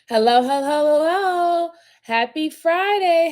Hello, hello, hello. Happy Friday,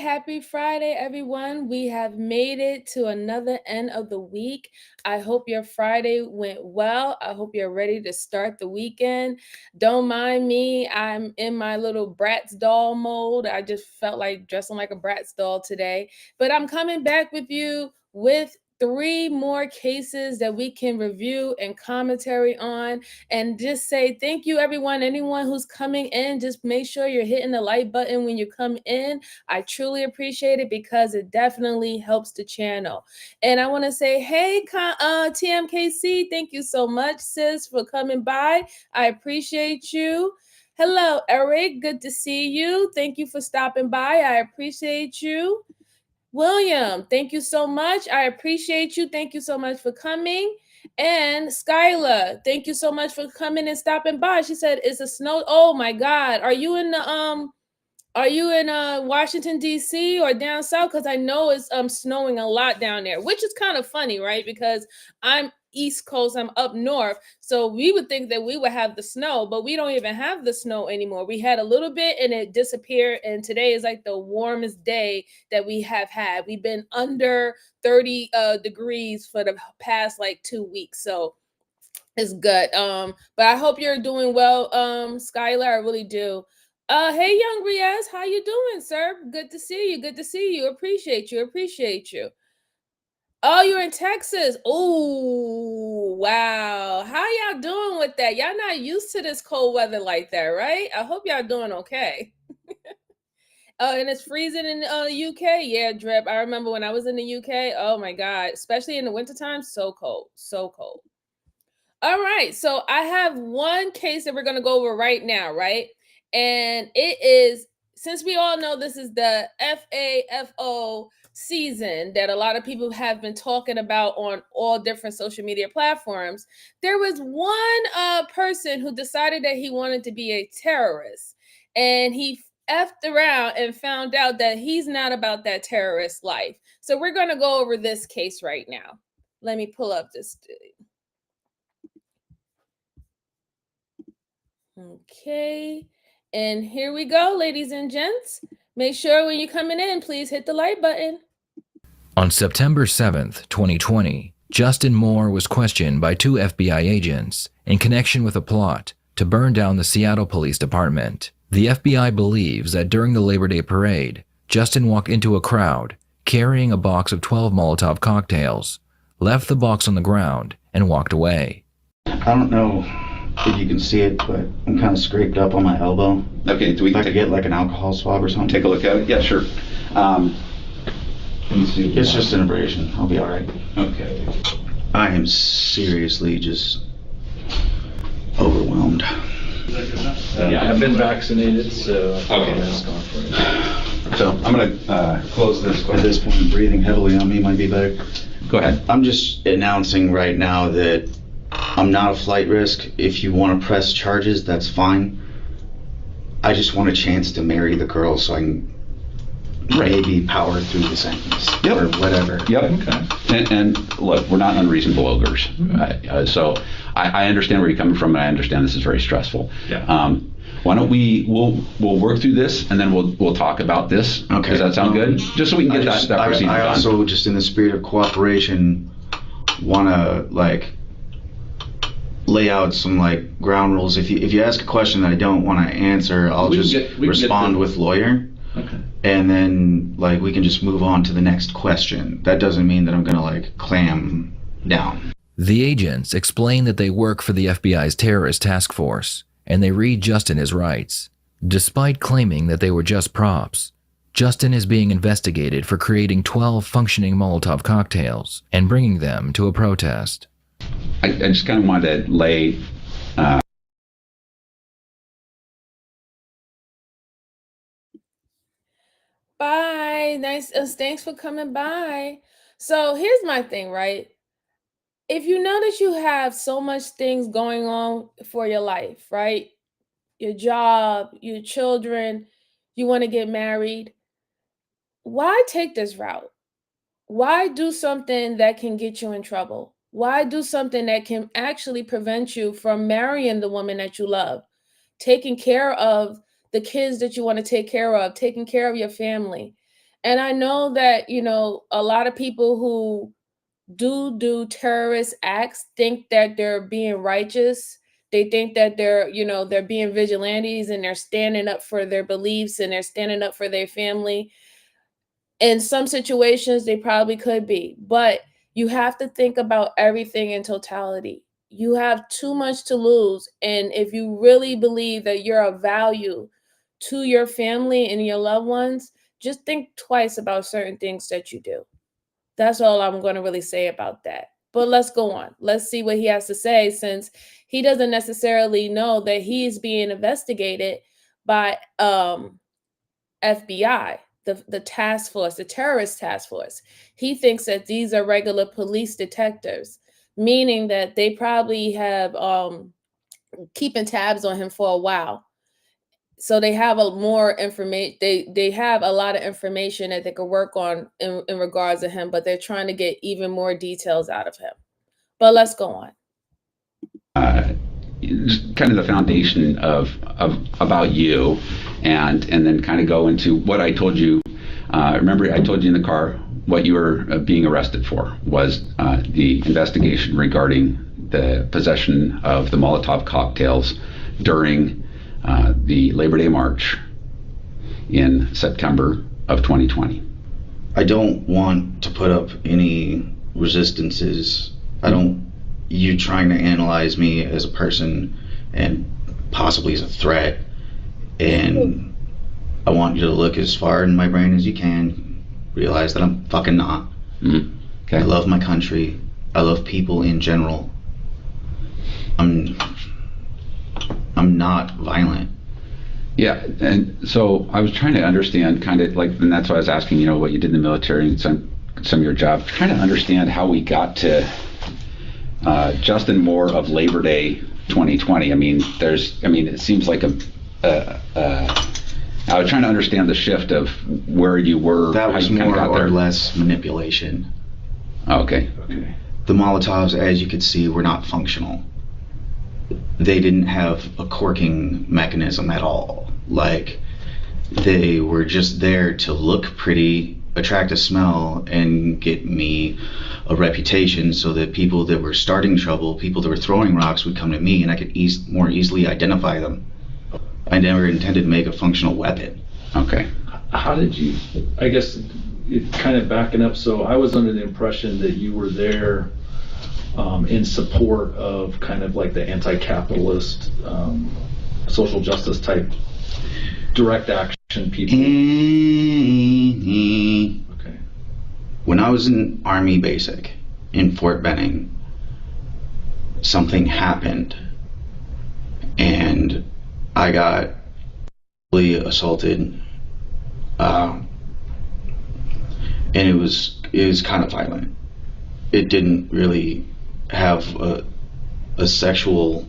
everyone. We have made it to another end of the week. I hope your Friday went well. I hope you're ready to start the weekend. Don't mind me. I'm in my little Bratz doll mode. I just felt like dressing like a Bratz doll today. But I'm coming back with you with three more cases that we can review and commentary on, and just say thank you, everyone. Anyone who's coming in, just make sure you're hitting the like button when you come in. I truly appreciate it because it definitely helps the channel. And I want to say, hey, TMKC, thank you so much, sis, for coming by. I appreciate you. Hello, Eric. Good to see you. Thank you for stopping by. I appreciate you. William, thank you so much. I appreciate you. Thank you so much for coming. And Skyla, thank you so much for coming and stopping by. She said, "It's a snow." Oh my God, are you in Washington D.C. or down south? Because I know it's snowing a lot down there, which is kind of funny, right? Because I'm East Coast, I'm up north, so we would think that we would have the snow, but we don't even have the snow anymore. We had a little bit and it disappeared, and today is like the warmest day that we have had. We've been under 30 degrees for the past like 2 weeks, so it's good. But I hope you're doing well, Skylar. I really do. Hey, young Riaz, how you doing, sir? Good to see you. Good to see you. Appreciate you. Appreciate you. Oh, you're in Texas. Oh, wow. How y'all doing with that? Y'all not used to this cold weather like that, right? I hope y'all doing okay. And it's freezing in UK. Yeah, Drip. I remember when I was in the UK. Oh my God, especially in the wintertime, so cold, so cold. All right, so I have one case that we're going to go over right now, right? And it is, since we all know this is the FAFO season that a lot of people have been talking about on all different social media platforms, there was one person who decided that he wanted to be a terrorist, and he effed around and found out that he's not about that terrorist life. So we're going to go over this case right now. Let me pull up this. Okay, and here we go, ladies and gents. Make sure when you're coming in, please hit the like button. On September 7th, 2020, Justin Moore was questioned by two FBI agents in connection with a plot to burn down the Seattle Police Department. The FBI believes that during the Labor Day parade, Justin walked into a crowd carrying a box of 12 Molotov cocktails, left the box on the ground, and walked away. I don't know if you can see it, but I'm kind of scraped up on my elbow. Okay, do we If I could get like an alcohol swab or something? take a look at it? Yeah, sure. Let me see. It's just an abrasion. I'll be all right. Okay. I am seriously just overwhelmed. Yeah, I've been vaccinated, so Okay. mask on for it. So I'm going to close this. At this point, breathing heavily on me might be better. Go ahead. I'm just announcing right now that I'm not a flight risk. If you want to press charges, that's fine. I just want a chance to marry the girl so I can maybe power through the sentence or whatever. Yep. Okay. And look, we're not unreasonable ogres. So I understand where you're coming from, and I understand this is very stressful. Yeah. Why don't we'll work through this, and then we'll talk about this. Okay. Does that sound good? Just so we can get that procedure I done. also, just in the spirit of cooperation, want to like lay out some like ground rules. If you ask a question that I don't want to answer, I'll just respond with lawyer. Okay. And then like we can just move on to the next question. That doesn't mean that I'm gonna like clam down. The agents explain that they work for the FBI's terrorist task force, and they read Justin his rights. Despite claiming that they were just props, Justin is being investigated for creating 12 functioning Molotov cocktails and bringing them to a protest. I just kind of wanted to lay Bye. Nice. Thanks for coming by. So here's my thing, right? If you know that you have so much things going on for your life, right? Your job, your children, you want to get married, why take this route? Why do something that can get you in trouble? Why do something that can actually prevent you from marrying the woman that you love, taking care of the kids that you want to take care of, taking care of your family. And I know that, a lot of people who do terrorist acts think that they're being righteous. They think that they're being vigilantes and they're standing up for their beliefs and they're standing up for their family. In some situations, they probably could be, but you have to think about everything in totality. You have too much to lose. And if you really believe that you're of value to your family and your loved ones, just think twice about certain things that you do. That's all I'm going to really say about that. But let's go on. Let's see what he has to say, since he doesn't necessarily know that he's being investigated by FBI, the task force, the terrorist task force. He thinks that these are regular police detectives, meaning that they probably have keeping tabs on him for a while. So they have a more information. They have a lot of information that they could work on in regards to him, but they're trying to get even more details out of him. But let's go on. Just kind of the foundation of about you, and then kind of go into what I told you. Remember, I told you in the car what you were being arrested for was the investigation regarding the possession of the Molotov cocktails during the Labor Day March in September of 2020. I don't want to put up any resistances. I don't. You trying to analyze me as a person and possibly as a threat, and I want you to look as far in my brain as you can, realize that I'm fucking not. Mm-hmm. Okay. I love my country. I love people in general. I'm not violent. Yeah, and so I was trying to understand, kind of like, and that's why I was asking, what you did in the military and some of your job, trying to understand how we got to Justin Moore of Labor Day 2020. It seems like I was trying to understand the shift of where you were. That was more or less manipulation. Okay. The Molotovs, as you could see, were not functional. They didn't have a corking mechanism at all. Like, they were just there to look pretty, attract a smell, and get me a reputation so that people that were starting trouble, people that were throwing rocks, would come to me and I could more easily identify them. I never intended to make a functional weapon. Okay. How did you, I guess, kind of backing up, so I was under the impression that you were there in support of kind of like the anti-capitalist, social justice type direct action people. Okay. When I was in Army Basic in Fort Benning, something happened and I got assaulted, and it was kind of violent. It didn't really have a sexual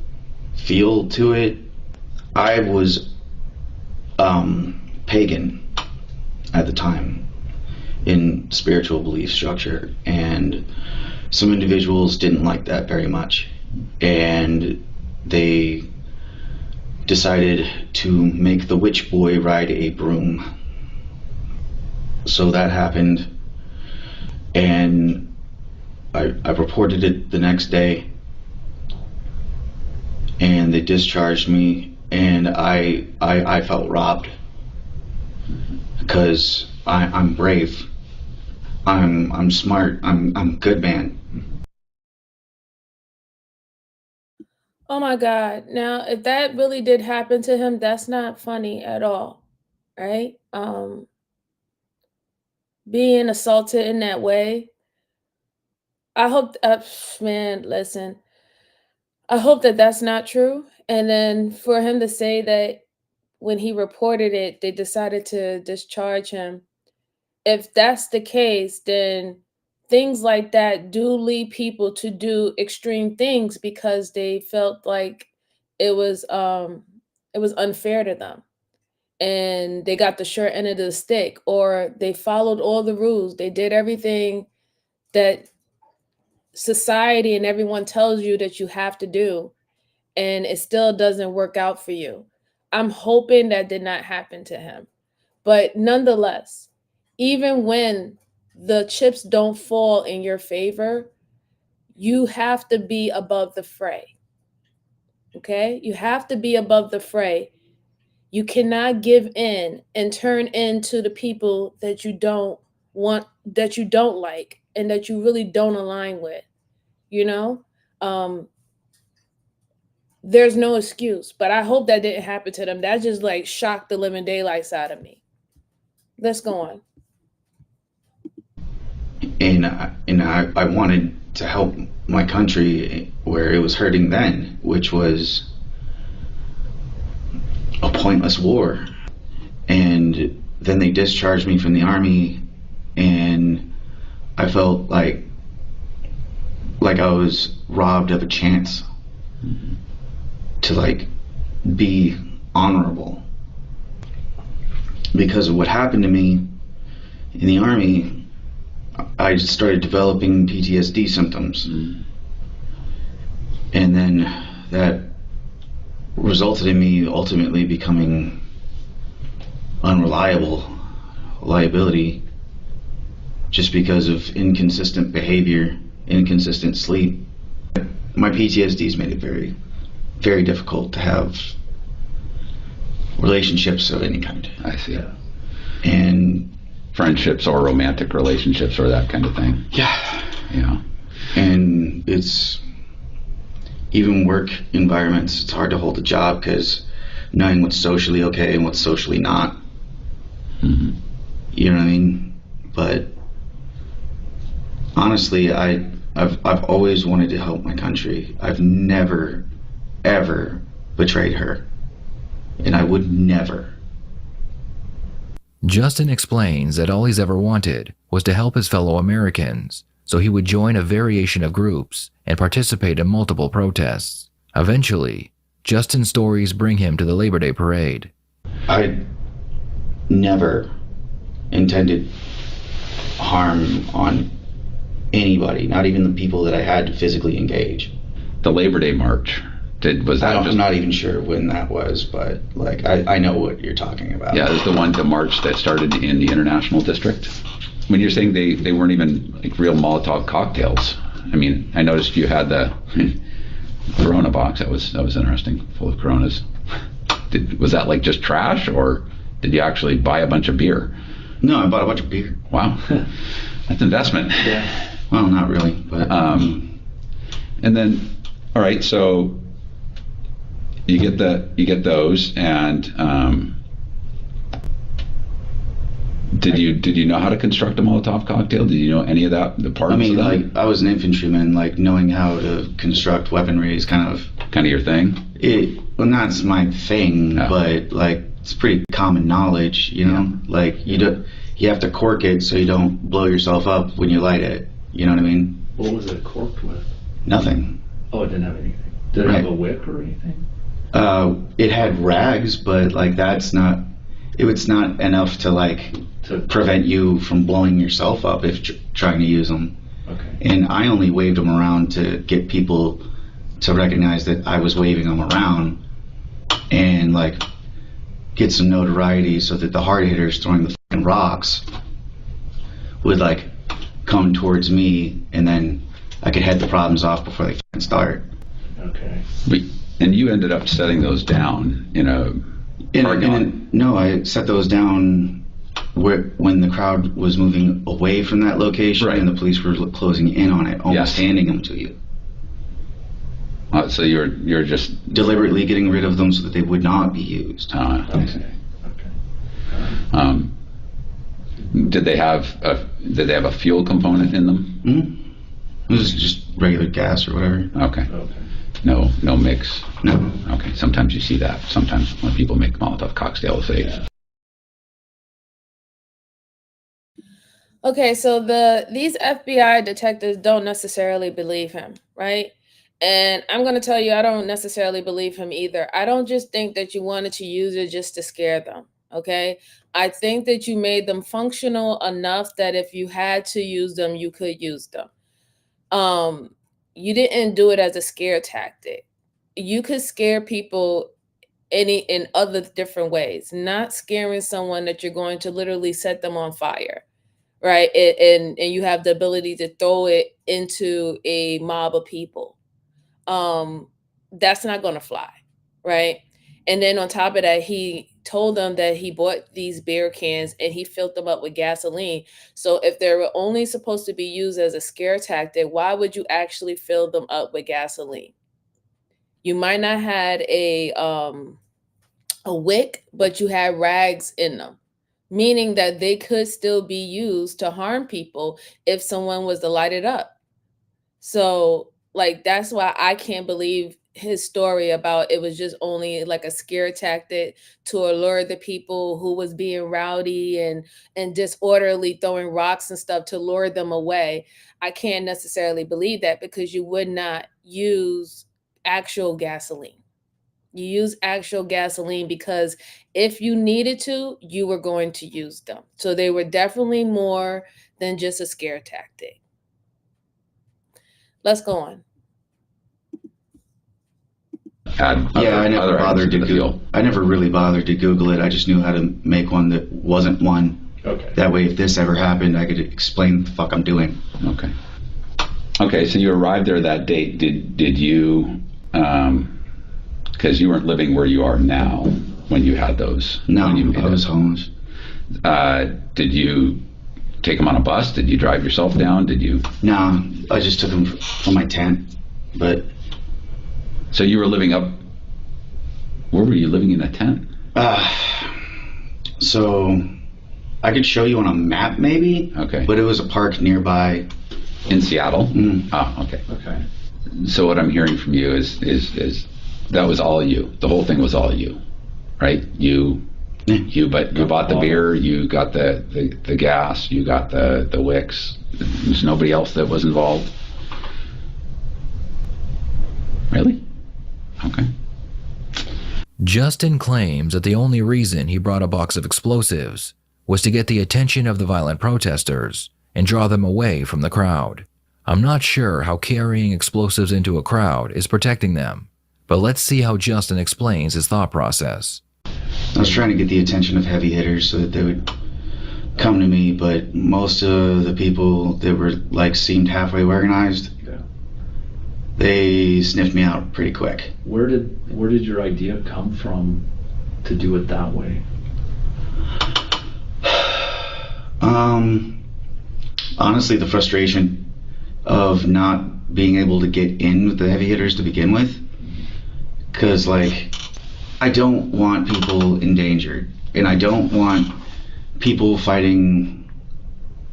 feel to it. I was pagan at the time in spiritual belief structure, and some individuals didn't like that very much, and they decided to make the witch boy ride a broom. So that happened, and I reported it the next day, and they discharged me, and I felt robbed because I'm brave, I'm smart, I'm a good man. Oh my God. Now, if that really did happen to him, that's not funny at all, right? Being assaulted in that way. I hope, man, listen, I hope that that's not true. And then for him to say that when he reported it, they decided to discharge him. If that's the case, then things like that do lead people to do extreme things because they felt like it was unfair to them and they got the short end of the stick, or they followed all the rules, they did everything that society and everyone tells you that you have to do, and it still doesn't work out for you. I'm hoping that did not happen to him. But nonetheless, even when the chips don't fall in your favor, you have to be above the fray. Okay? You have to be above the fray. You cannot give in and turn into the people that you don't want, that you don't like, and that you really don't align with. You know? There's no excuse, but I hope that didn't happen to them. That just like shocked the living daylights out of me. Let's go on. And I wanted to help my country where it was hurting then, which was a pointless war. And then they discharged me from the Army, and I felt like I was robbed of a chance to like be honorable. Because of what happened to me in the Army, I started developing PTSD symptoms. And then that resulted in me ultimately becoming unreliable liability just because of inconsistent behavior, inconsistent sleep. My PTSD's made it very, very difficult to have relationships of any kind. I see. And friendships or romantic relationships or that kind of thing. Yeah. And it's even work environments, it's hard to hold a job because knowing what's socially okay and what's socially not. You know what I mean? But honestly, I've always wanted to help my country. I've never ever betrayed her, and I would never. Justin explains that all he's ever wanted was to help his fellow Americans, so he would join a variation of groups and participate in multiple protests. Eventually, Justin's stories bring him to the Labor Day parade. I never intended harm on anybody, not even the people that I had to physically engage. The Labor Day march, I'm not even sure when that was, but like I know what you're talking about. Yeah, it was the one to march that started in the International District. When you're saying they weren't even like real Molotov cocktails, I mean, I noticed you had the Corona box. That was interesting, full of Coronas. Was that like just trash, or did you actually buy a bunch of beer? No, I bought a bunch of beer. Wow, that's investment. Yeah. Well, not really, but and then, all right, so you get those, and did you know how to construct a Molotov cocktail? Did you know any of that? The parts? I mean, of that? like I was an infantryman. Like knowing how to construct weaponry is kind of your thing. Well, that's my thing, but like it's pretty common knowledge, you know. Like you have to cork it so you don't blow yourself up when you light it. You know what I mean? What was it corked with? Nothing. Oh, it didn't have anything. Did it have a wick or anything? It had rags, but like it's not enough to like prevent you from blowing yourself up if trying to use them. Okay. And I only waved them around to get people to recognize that I was waving them around and like get some notoriety so that the hard hitters throwing the fucking rocks would like come towards me, and then I could head the problems off before they fucking start. Okay. And you ended up setting those down in a parking lot? No, I set those down when the crowd was moving away from that location, and the police were closing in on it, almost handing them to you. So you're just deliberately getting rid of them so that they would not be used. Okay. Did they have a fuel component in them? Mm-hmm. It was just regular gas or whatever. Okay. No mix. No. Okay. Sometimes you see that. Sometimes when people make Molotov cocktails, they. Okay, so these FBI detectives don't necessarily believe him, right? And I'm going to tell you, I don't necessarily believe him either. I don't just think that you wanted to use it just to scare them, okay? I think that you made them functional enough that if you had to use them, you could use them. You didn't do it as a scare tactic. You could scare people in other different ways, not scaring someone that you're going to literally set them on fire, right? And you have the ability to throw it into a mob of people. That's not going to fly, right? And then on top of that, he told them that he bought these beer cans and he filled them up with gasoline. So if they were only supposed to be used as a scare tactic, why would you actually fill them up with gasoline? You might not had a wick, but you had rags in them, meaning that they could still be used to harm people if someone was to light it up. So, like, that's why I can't believe his story about it was just only like a scare tactic to allure the people who was being rowdy and disorderly, throwing rocks and stuff to lure them away. I can't necessarily believe that, because you would not use actual gasoline. You use actual gasoline because if you needed to, you were going to use them. So they were definitely more than just a scare tactic. Let's go on. I never bothered to Google. I never really bothered to Google it. I just knew how to make one that wasn't one. Okay. That way, if this ever happened, I could explain what the fuck I'm doing. Okay. Okay, so you arrived there that date. Did you, because you weren't living where you are now when you had those? No, when you I was homeless. Did you take them on a bus? Did you drive yourself down? Did you? No, I just took them from my tent. But so you were living up. Where were you living in a tent? So I could show you on a map, maybe. Okay. But it was a park nearby. In Seattle. Mm. Oh, okay. Okay. So what I'm hearing from you is that was all you. The whole thing was all you, right? You bought the beer, you got the gas, you got the wicks. There's nobody else that was involved. Really? Okay. Justin claims that the only reason he brought a box of explosives was to get the attention of the violent protesters and draw them away from the crowd. I'm not sure how carrying explosives into a crowd is protecting them, but let's see how Justin explains his thought process. I was trying to get the attention of heavy hitters so that they would come to me, but most of the people that were like seemed halfway organized, they sniffed me out pretty quick. Where did your idea come from to do it that way? Honestly, the frustration of not being able to get in with the heavy hitters to begin with, because like I don't want people endangered, and I don't want people fighting.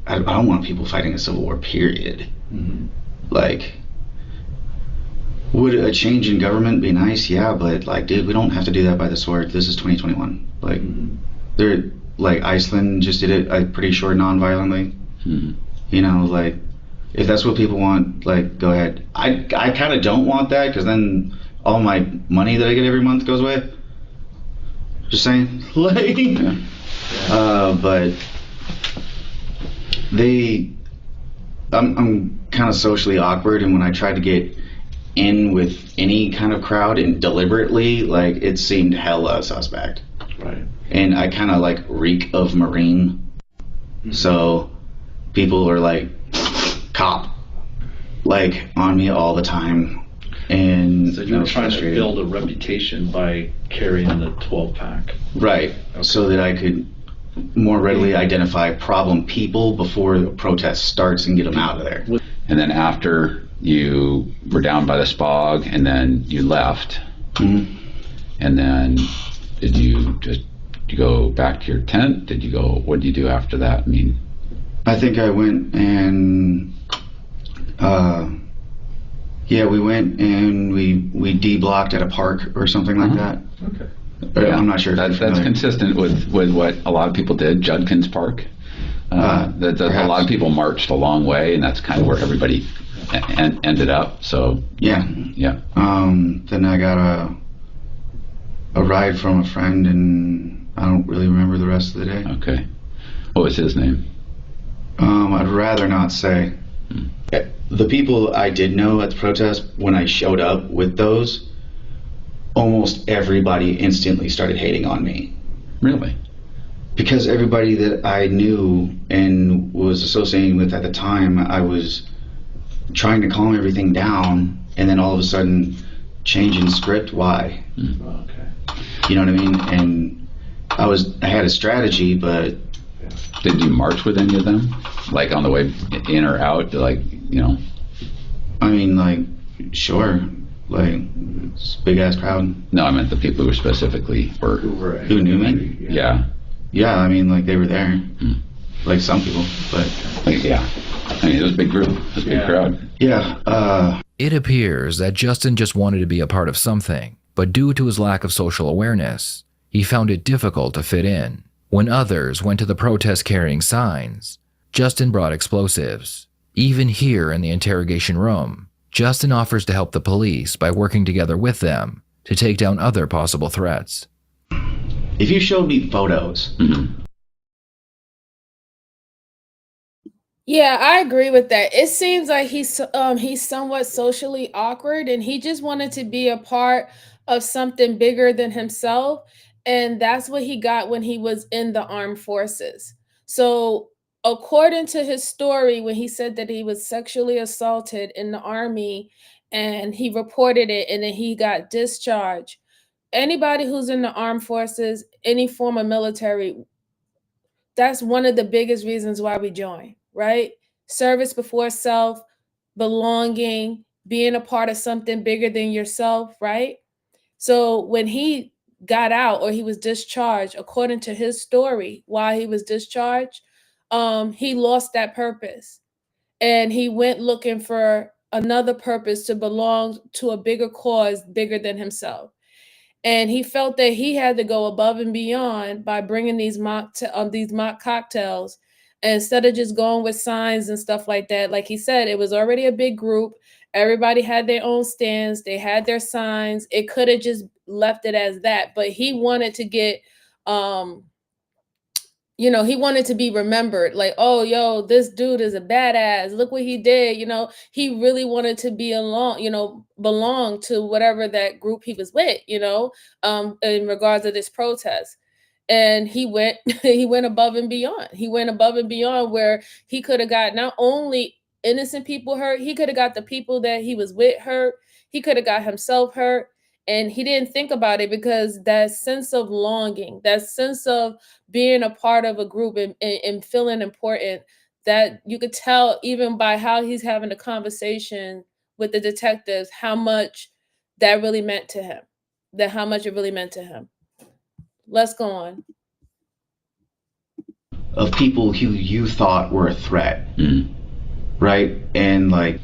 I don't want people fighting a civil war, period. Mm-hmm. Like, would a change in government be nice? Yeah, but like, dude, we don't have to do that by the sword. This is 2021. Like, they're like Iceland just did it. I'm pretty sure non-violently. Mm-hmm. You know, like, if that's what people want, like, go ahead. I kind of don't want that, because then all my money that I get every month goes away. Just saying. Like, but I'm kind of socially awkward, and when I tried to get in with any kind of crowd and deliberately, like, it seemed hella suspect. Right. And I kind of like reek of Marine. Mm-hmm. So people are like, cop, like, on me all the time. And so you were trying to build a reputation by carrying a 12-pack. Right. Okay. So that I could more readily identify problem people before the protest starts and get them out of there. And then after you were down by the spog and then you left, mm-hmm. and then did you go back to your tent? What did you do after that? I mean, I think I went and we went and we D-blocked at a park or something like that. Okay. Yeah, I'm not sure. That's consistent with what a lot of people did. Judkins Park. A lot of people marched a long way, and that's kind of where everybody ended up. So yeah. Then I got a ride from a friend, and I don't really remember the rest of the day. Okay. What was his name? I'd rather not say. The people I did know at the protest, when I showed up with those, almost everybody instantly started hating on me. Really? Because everybody that I knew and was associating with at the time, I was trying to calm everything down, and then all of a sudden changing script. Why? Okay. You know what I mean? And I had a strategy, but Did you march with any of them? Like on the way in or out? Like, you know? I mean, like, sure, like, it's a big ass crowd. No, I meant the people who specifically were. Who knew me? Yeah. Yeah, I mean, like, they were there. Like some people, but Like, yeah. I mean, it was a big group. It was a big crowd. yeah. It appears that Justin just wanted to be a part of something, but due to his lack of social awareness, he found it difficult to fit in. When others went to the protest carrying signs, Justin brought explosives. Even here in the interrogation room, Justin offers to help the police by working together with them to take down other possible threats. If you showed me photos, Yeah, I agree with that. It seems like he's somewhat socially awkward, and he just wanted to be a part of something bigger than himself, and that's what he got when he was in the armed forces. So, according to his story, when he said that he was sexually assaulted in the army and he reported it and then he got discharged, anybody who's in the armed forces, any form of military, that's one of the biggest reasons why we join, right? Service before self, belonging, being a part of something bigger than yourself, right? So when he got out or he was discharged, according to his story, while he was discharged, he lost that purpose and he went looking for another purpose to belong to a bigger cause bigger than himself. And he felt that he had to go above and beyond by bringing these mock cocktails. And instead of just going with signs and stuff like that, like he said, it was already a big group. Everybody had their own stands. They had their signs. It could have just left it as that, but he wanted to get, he wanted to be remembered. Like, oh, yo, this dude is a badass. Look what he did. He really wanted to be along, belong to whatever that group he was with, in regards to this protest. And he went he went above and beyond. He went above and beyond where he could have got not only innocent people hurt, he could have got the people that he was with hurt. He could have got himself hurt. And he didn't think about it because that sense of longing, that sense of being a part of a group and feeling important, that you could tell even by how he's having a conversation with the detectives, how much that really meant to him, how much it really meant to him. Let's go on. Of people who you thought were a threat, right? And like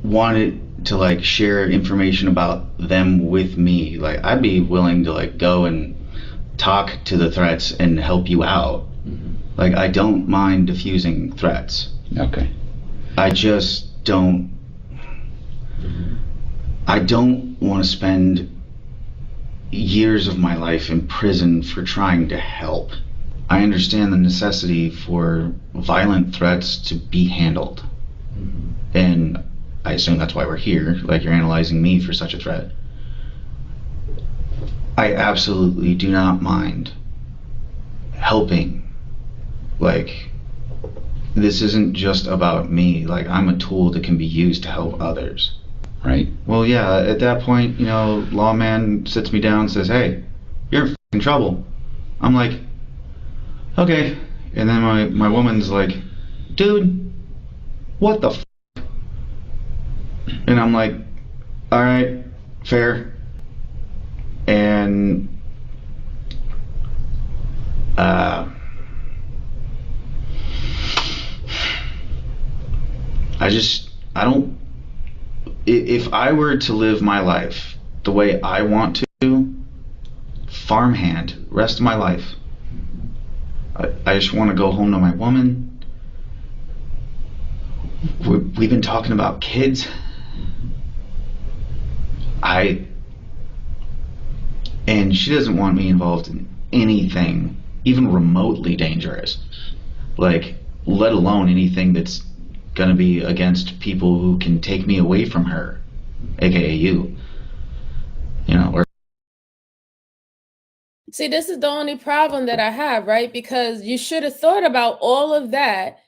wanted to like share information about them with me. Like I'd be willing to like go and talk to the threats and help you out. Like I don't mind diffusing threats. Okay. I just don't want to spend years of my life in prison for trying to help. I understand the necessity for violent threats to be handled. And I assume that's why we're here, like you're analyzing me for such a threat. I absolutely do not mind helping. Like, this isn't just about me. Like, I'm a tool that can be used to help others. Right. Well, yeah, at that point, lawman sits me down and says, hey, you're in f***ing trouble. I'm like, okay. And then my woman's like, dude, what the f***? And I'm like, all right, fair. And if I were to live my life the way I want to, farmhand, rest of my life, I just want to go home to my woman. We've been talking about kids. And she doesn't want me involved in anything, even remotely dangerous. Like, let alone anything that's gonna be against people who can take me away from her, aka you. Or See, this is the only problem that I have, right? Because you should have thought about all of that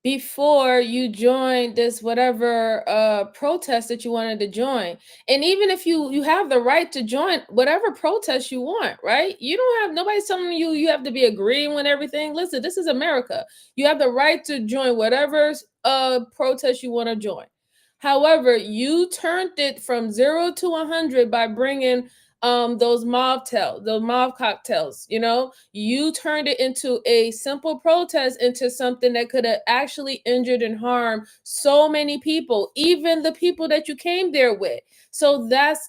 before you joined this whatever protest that you wanted to join. And even if you have the right to join whatever protest you want, right? You don't have, nobody's telling you you have to be agreeing with everything. Listen, this is America. You have the right to join whatever protest you want to join. However, you turned it from 0 to 100 by bringing those mauve cocktails. You turned it into a simple protest into something that could have actually injured and harmed so many people, even the people that you came there with. So that's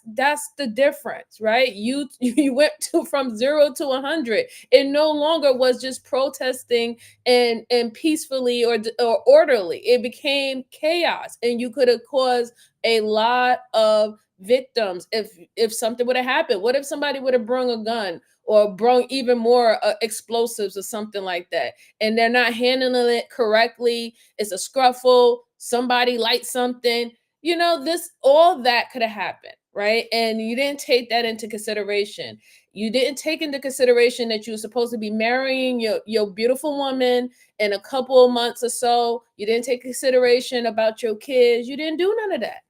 the difference, right? You went from 0 to 100. It no longer was just protesting and peacefully or orderly. It became chaos, and you could have caused a lot of victims if something would have happened. What if somebody would have brung a gun or brung even more explosives or something like that, and they're not handling it correctly? It's a scruffle, somebody lights something, this, all that could have happened, right? And you didn't take that into consideration. You didn't take into consideration that you were supposed to be marrying your beautiful woman in a couple of months or so. You didn't take consideration about your kids. You didn't do none of that.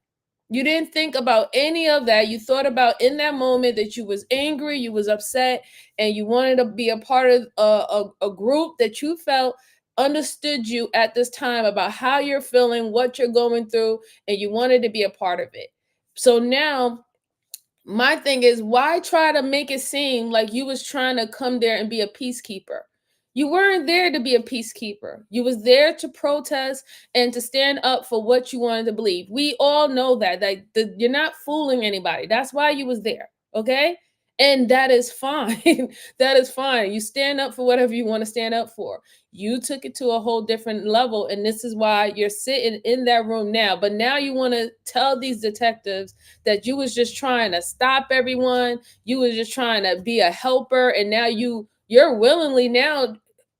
You didn't think about any of that. You thought about in that moment that you was angry, you was upset, and you wanted to be a part of a group that you felt understood you at this time about how you're feeling, what you're going through, and you wanted to be a part of it. So now my thing is, why try to make it seem like you was trying to come there and be a peacekeeper? You weren't there to be a peacekeeper. You was there to protest and to stand up for what you wanted to believe. We all know that. You're not fooling anybody. That's why you was there, okay? And that is fine. That is fine. You stand up for whatever you want to stand up for. You took it to a whole different level, and this is why you're sitting in that room now. But now you want to tell these detectives that you was just trying to stop everyone. You was just trying to be a helper, and now you're willingly now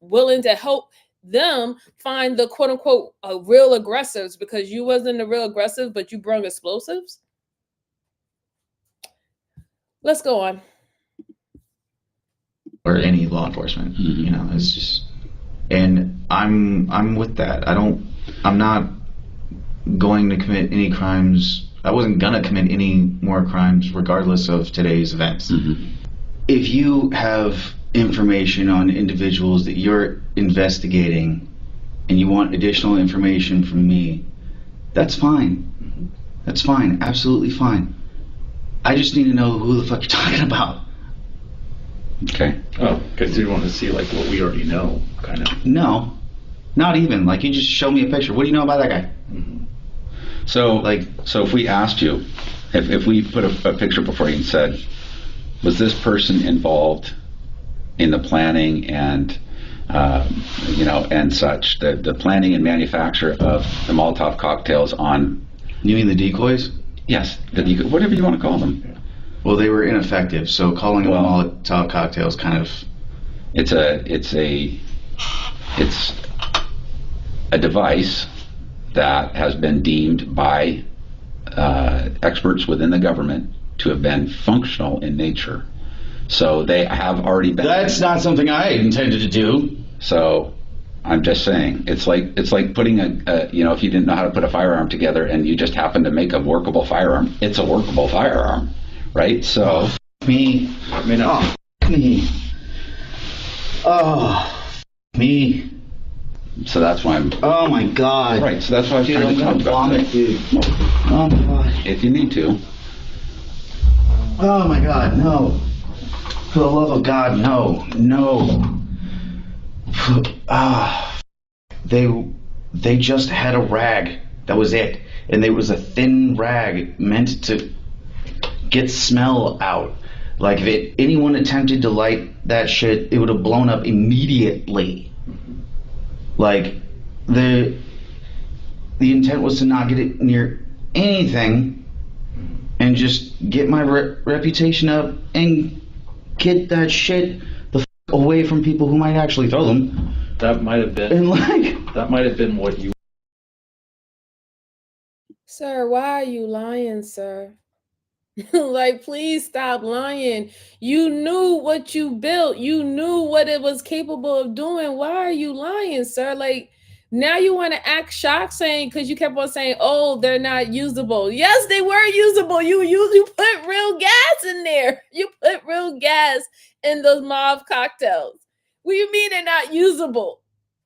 willing to help them find the quote unquote real aggressors, because you wasn't the real aggressive, but you brung explosives. Let's go on. Or any law enforcement, it's just, and I'm with that. I'm not going to commit any crimes. I wasn't gonna commit any more crimes regardless of today's events. If you have information on individuals that you're investigating and you want additional information from me, that's fine. That's fine, absolutely fine. I just need to know who the fuck you're talking about. Okay. Oh, because you want to see like what we already know, kind of. No, not even. Like, you just show me a picture. What do you know about that guy? So if we asked you, if we put a picture before you and said, was this person involved in the planning and and such, the planning and manufacture of the Molotov cocktails on? You mean the decoys? Yes, whatever you want to call them. Well, they were ineffective, so calling them Molotov cocktails kind of... It's a device that has been deemed by experts within the government to have been functional in nature. So they have already been... That's not something I intended to do. So I'm just saying, it's like putting if you didn't know how to put a firearm together and you just happen to make a workable firearm, it's a workable firearm, right? So me. I mean, Me. Oh, me. So that's why I'm... Oh my God. Right, so that's why I was Dude, trying I'm to talk gonna about vomit, it. dude. Oh my God. If you need to. Oh my God, no. For the love of God, no. No. They just had a rag. That was it. And it was a thin rag meant to get smell out. Like, if anyone attempted to light that shit, it would have blown up immediately. Like, the intent was to not get it near anything and just get my reputation up and get that shit the f away from people who might actually throw them. that might have been And like, that might have been what you... Sir, why are you lying, sir? Like, please stop lying. You knew what you built. You knew what it was capable of doing. Why are you lying, sir? Like, now you want to act shocked saying, because you kept on saying, oh, they're not usable. Yes, they were usable. You put real gas in there. You put real gas in those Molotov cocktails. What do you mean they're not usable?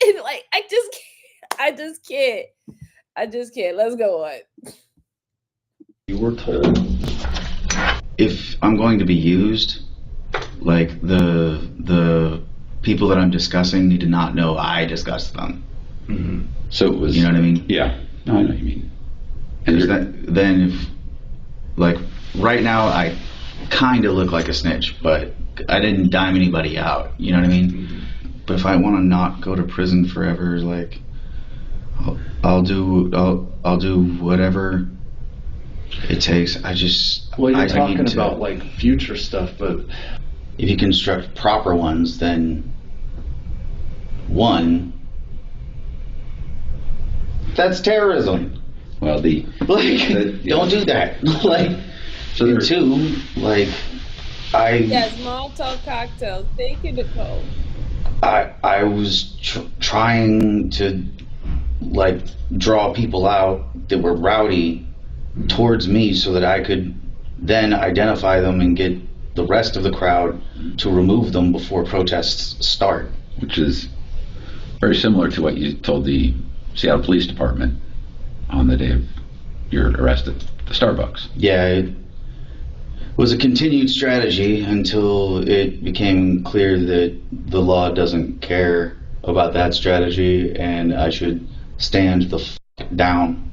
And like, I just can't. I just can't. Let's go on. You were told. If I'm going to be used, like the people that I'm discussing need to not know I discussed them. Mm-hmm. So it was, you know what I mean? Yeah, no, I know what you mean. And then if, like, right now I kind of look like a snitch, but I didn't dime anybody out. You know what I mean? Mm-hmm. But if I want to not go to prison forever, like, I'll do whatever it takes. Well, you're I talking need to, about like future stuff, but if you construct proper ones, then one, that's terrorism. well, Don't do that. Like, so and two, like, Yes, Molotov cocktails. Thank you, Nicole. I was trying to, like, draw people out that were rowdy towards me so that I could then identify them and get the rest of the crowd to remove them before protests start. which is very similar to what you told the Seattle Police Department on the day of your arrest at the Starbucks. Yeah, it was a continued strategy until it became clear that the law doesn't care about that strategy and I should stand the f*** down.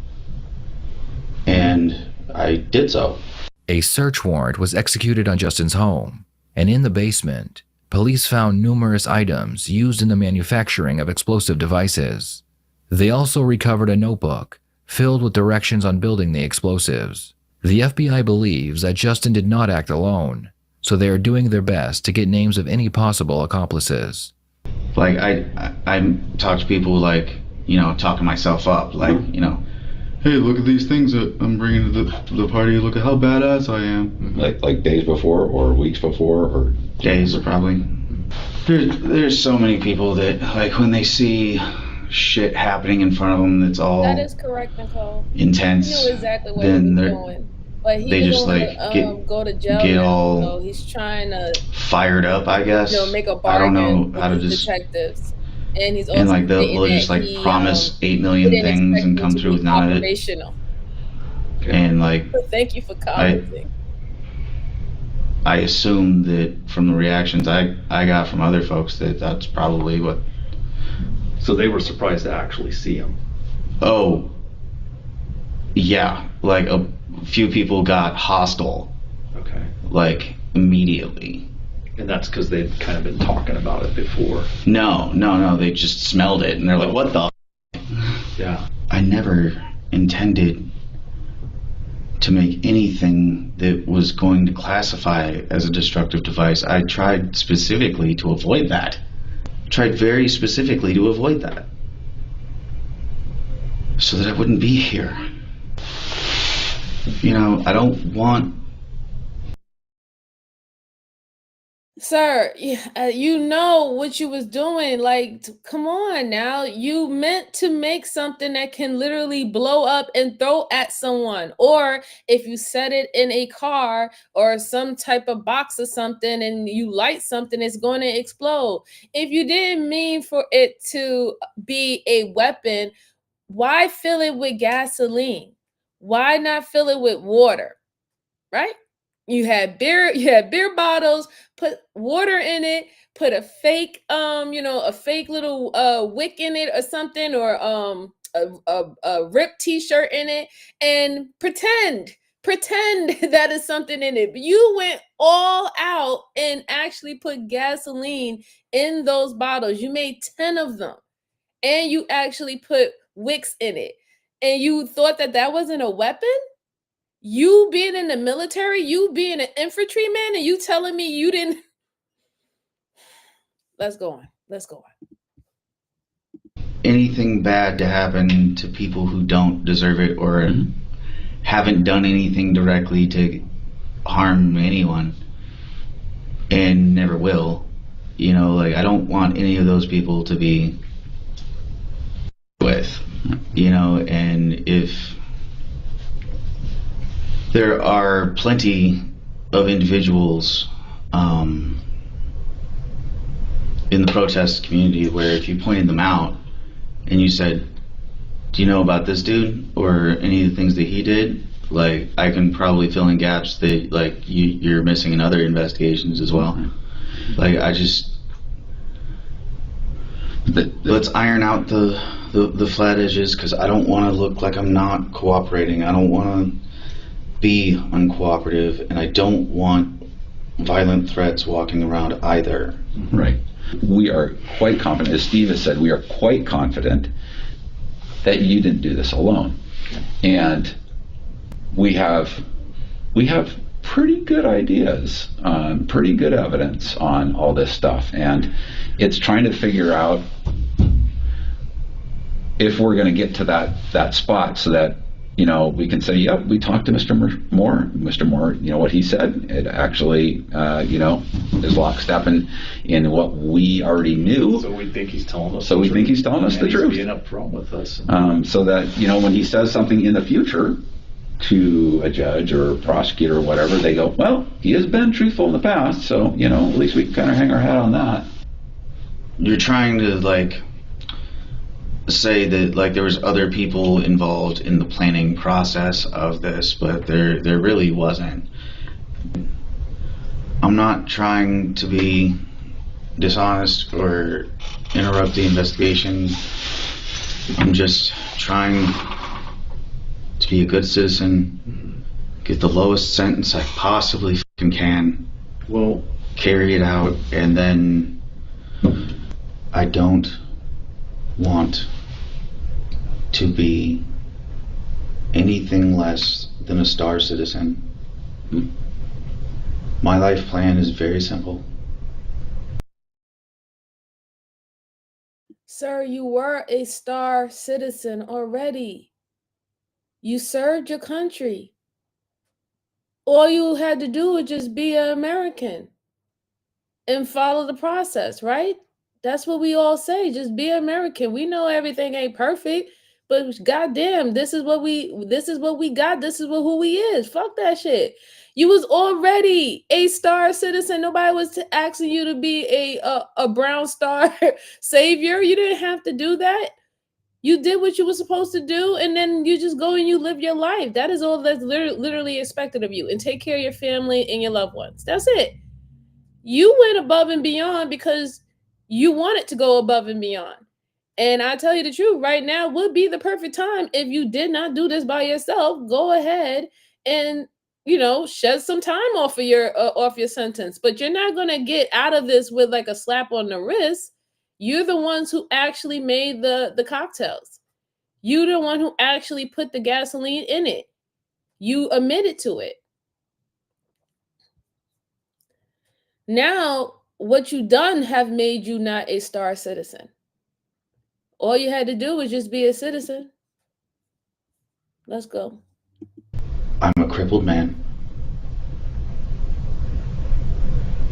And I did so. A search warrant was executed on Justin's home, and in the basement, police found numerous items used in the manufacturing of explosive devices. They also recovered a notebook filled with directions on building the explosives. The FBI believes that Justin did not act alone, so they are doing their best to get names of any possible accomplices. Like, I talk to people, like, you know, talking myself up, like, you know, hey, look at these things that I'm bringing to the party. Look at how badass I am. Like days before or weeks before or Days, probably. There's so many people that, like, when they see shit happening in front of them that's all That is correct, Nicole. intense, He knew exactly what then he was they're doing. But he they was just, gonna, like, go to jail get now, all so he's trying to, fired up, I guess. make a I don't bargain know how to with his just, detectives. And he's also and like they'll stating just that like he promise 8 million didn't things expect and me come to through be with none of it. operational. And like, Thank you for commenting. I assume that from the reactions I got from other folks that that's probably what. so they were surprised to actually see him. Oh, yeah, like a few people got hostile, Okay. like, immediately. And that's because they'd kind of been talking about it before. No, they just smelled it and they're like, what the Yeah. I never intended to make anything that was going to classify as a destructive device. I tried specifically to avoid that. Tried very specifically to avoid that. So that I wouldn't be here. You know, I don't want... Sir, you know what you was doing. Like, come on now. You meant to make something that can literally blow up and throw at someone. Or if you set it in a car or some type of box or something and you light something, it's going to explode. If you didn't mean for it to be a weapon, why fill it with gasoline? Why not fill it with water? Right? You had beer bottles, put water in it, put a fake a fake little wick in it or something, or a ripped t-shirt in it, and pretend that is something in it. But you went all out and actually put gasoline in those bottles. You made 10 of them, and you actually put wicks in it, and you thought that that wasn't a weapon? You being in the military, you being an infantryman, and you telling me you didn't... Let's go on. Anything bad to happen to people who don't deserve it or haven't done anything directly to harm anyone and never will. You know, like, I don't want any of those people to be with, you know, and if there are plenty of individuals in the protest community where if you pointed them out and you said, do you know about this dude or any of the things that he did, like, I can probably fill in gaps that, like, you're missing in other investigations as well. Like, I just, let's iron out the flat edges, because I don't want to look like I'm not cooperating. I don't want to be uncooperative, and I don't want violent threats walking around either. Right. We are quite confident, as Steve has said, we are quite confident that you didn't do this alone. And we have pretty good ideas, pretty good evidence on all this stuff. And it's trying to figure out if we're going to get to that spot so that, you know, we can say, yep, we talked to Mr. Moore. Mr. Moore, you know, what he said, it actually, you know, is lockstep in what we already knew. So we think he's telling us. So we think he's telling us the truth. He's being upfront with us. So that, you know, when he says something in the future to a judge or a prosecutor or whatever, they go, well, he has been truthful in the past, so, you know, at least we can kind of hang our hat on that. You're trying to, like, say that, like, there was other people involved in the planning process of this, but there really wasn't. I'm not trying to be dishonest or interrupt the investigation. I'm just trying to be a good citizen, get the lowest sentence I possibly can, Well, carry it out, and then I don't want to be anything less than a star citizen. My life plan is very simple. Sir, you were a star citizen already. You served your country. All you had to do was just be an American and follow the process, right? That's what we all say. Just be American. We know everything ain't perfect, but goddamn, this is what we got. This is who we is. Fuck that shit. You was already a star citizen. Nobody was asking you to be a brown star savior. You didn't have to do that. You did what you were supposed to do, and then you just go and you live your life. That is all that's literally expected of you. And take care of your family and your loved ones. That's it. You went above and beyond because you wanted to go above and beyond. And I tell you the truth, right now would be the perfect time if you did not do this by yourself. Go ahead and, you know, shed some time off of your sentence. But you're not going to get out of this with like a slap on the wrist. You're the ones who actually made the cocktails. You're the one who actually put the gasoline in it. You admitted to it. Now, what you done have made you not a star citizen. All you had to do was just be a citizen. Let's go. I'm a crippled man,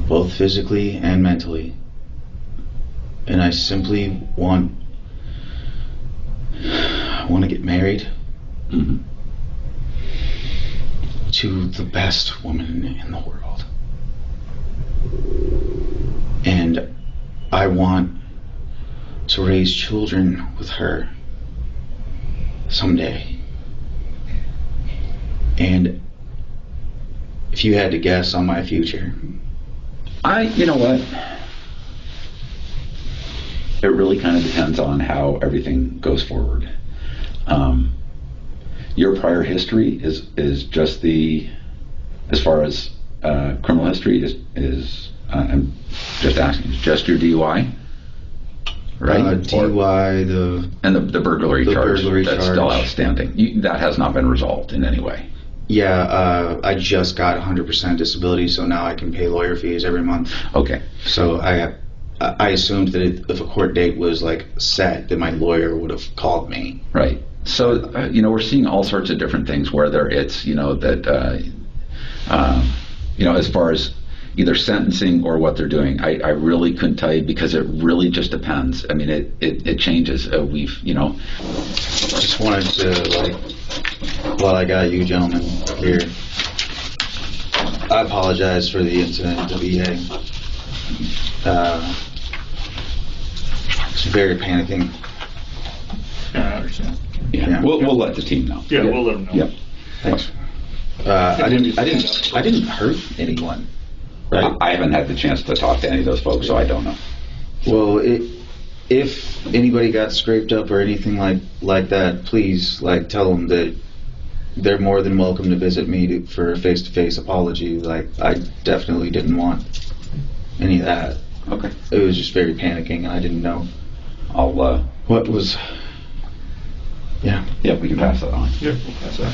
both physically and mentally. And I simply want to get married to the best woman in the world. And I want to raise children with her someday. And if you had to guess on my future, You know what? It really kind of depends on how everything goes forward. Your prior history is just as far as criminal history is I'm just asking, is just your DUI? Right? DUI, and the burglary charge that's charge. still outstanding. That has not been resolved in any way. Yeah, I just got 100% disability, so now I can pay lawyer fees every month. Okay. So I assumed that if a court date was like set, that my lawyer would have called me. Right. So we're seeing all sorts of different things, whether it's that as far as either sentencing or what they're doing. I really couldn't tell you because it really just depends. I mean, it changes. Just wanted to, while I got you gentlemen here, I apologize for the incident at the VA. It's very panicking. I understand. Yeah. We'll let the team know. Yeah, we'll let them know. Yep. Thanks. I didn't hurt anyone. Right. I haven't had the chance to talk to any of those folks, so I don't know. Well, if anybody got scraped up or anything like that, please tell them that they're more than welcome to visit me for a face-to-face apology. I definitely didn't want any of that. Okay. It was just very panicking, and I didn't know what was. Yeah. Yeah, we can pass that on. Yeah, we'll pass that.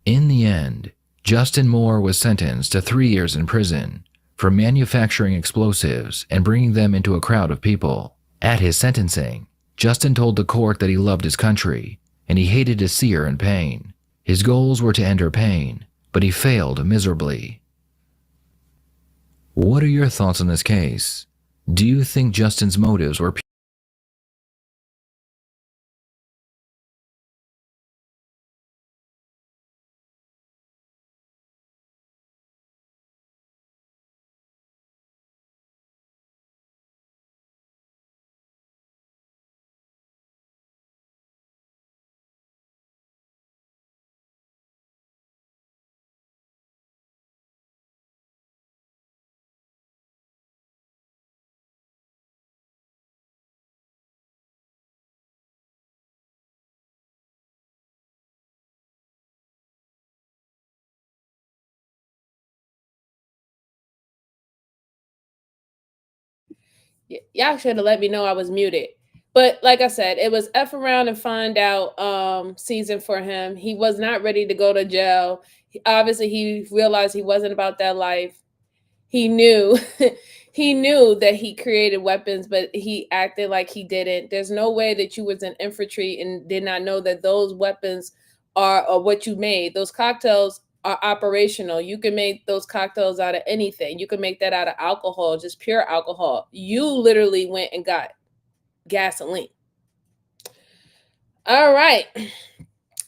In the end, Justin Moore was sentenced to 3 years in prison for manufacturing explosives and bringing them into a crowd of people. At his sentencing, Justin told the court that he loved his country and he hated to see her in pain. His goals were to end her pain, but he failed miserably. What are your thoughts on this case? Do you think Justin's motives were pure? Y'all should have let me know I was muted. But like I said, it was F around and find out season for him. He was not ready to go to jail. Obviously, he realized he wasn't about that life. He knew he knew that he created weapons, but he acted like he didn't. There's no way that you was in infantry and did not know that those weapons are what you made. Those cocktails are operational. You can make those cocktails out of anything. You can make that out of alcohol, just pure alcohol. You literally went and got gasoline. All right.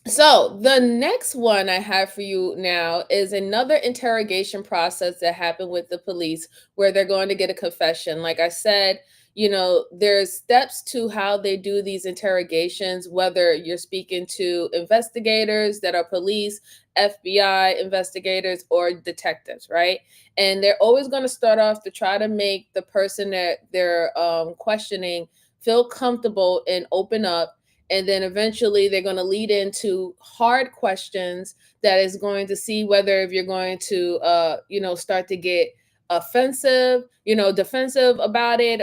So the next one I have for you now is another interrogation process that happened with the police where they're going to get a confession. Like I said, there's steps to how they do these interrogations, whether you're speaking to investigators that are police, FBI investigators, or detectives, right? And they're always going to start off to try to make the person that they're questioning feel comfortable and open up. And then eventually they're going to lead into hard questions that is going to see whether if you're going to, start to get offensive, defensive about it,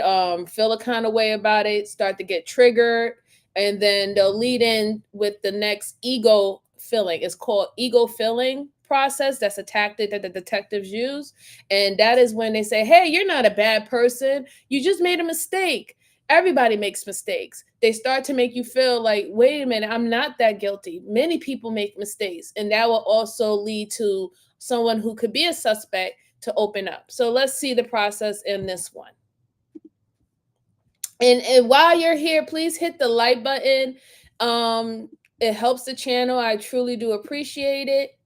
feel a kind of way about it, start to get triggered. And then they'll lead in with the next ego filling. It's called ego filling process. That's a tactic that the detectives use. And that is when they say, hey, you're not a bad person. You just made a mistake. Everybody makes mistakes. They start to make you feel like, wait a minute, I'm not that guilty. Many people make mistakes. And that will also lead to someone who could be a suspect to open up. So let's see the process in this one. And while you're here, please hit the like button. It helps the channel. I truly do appreciate it.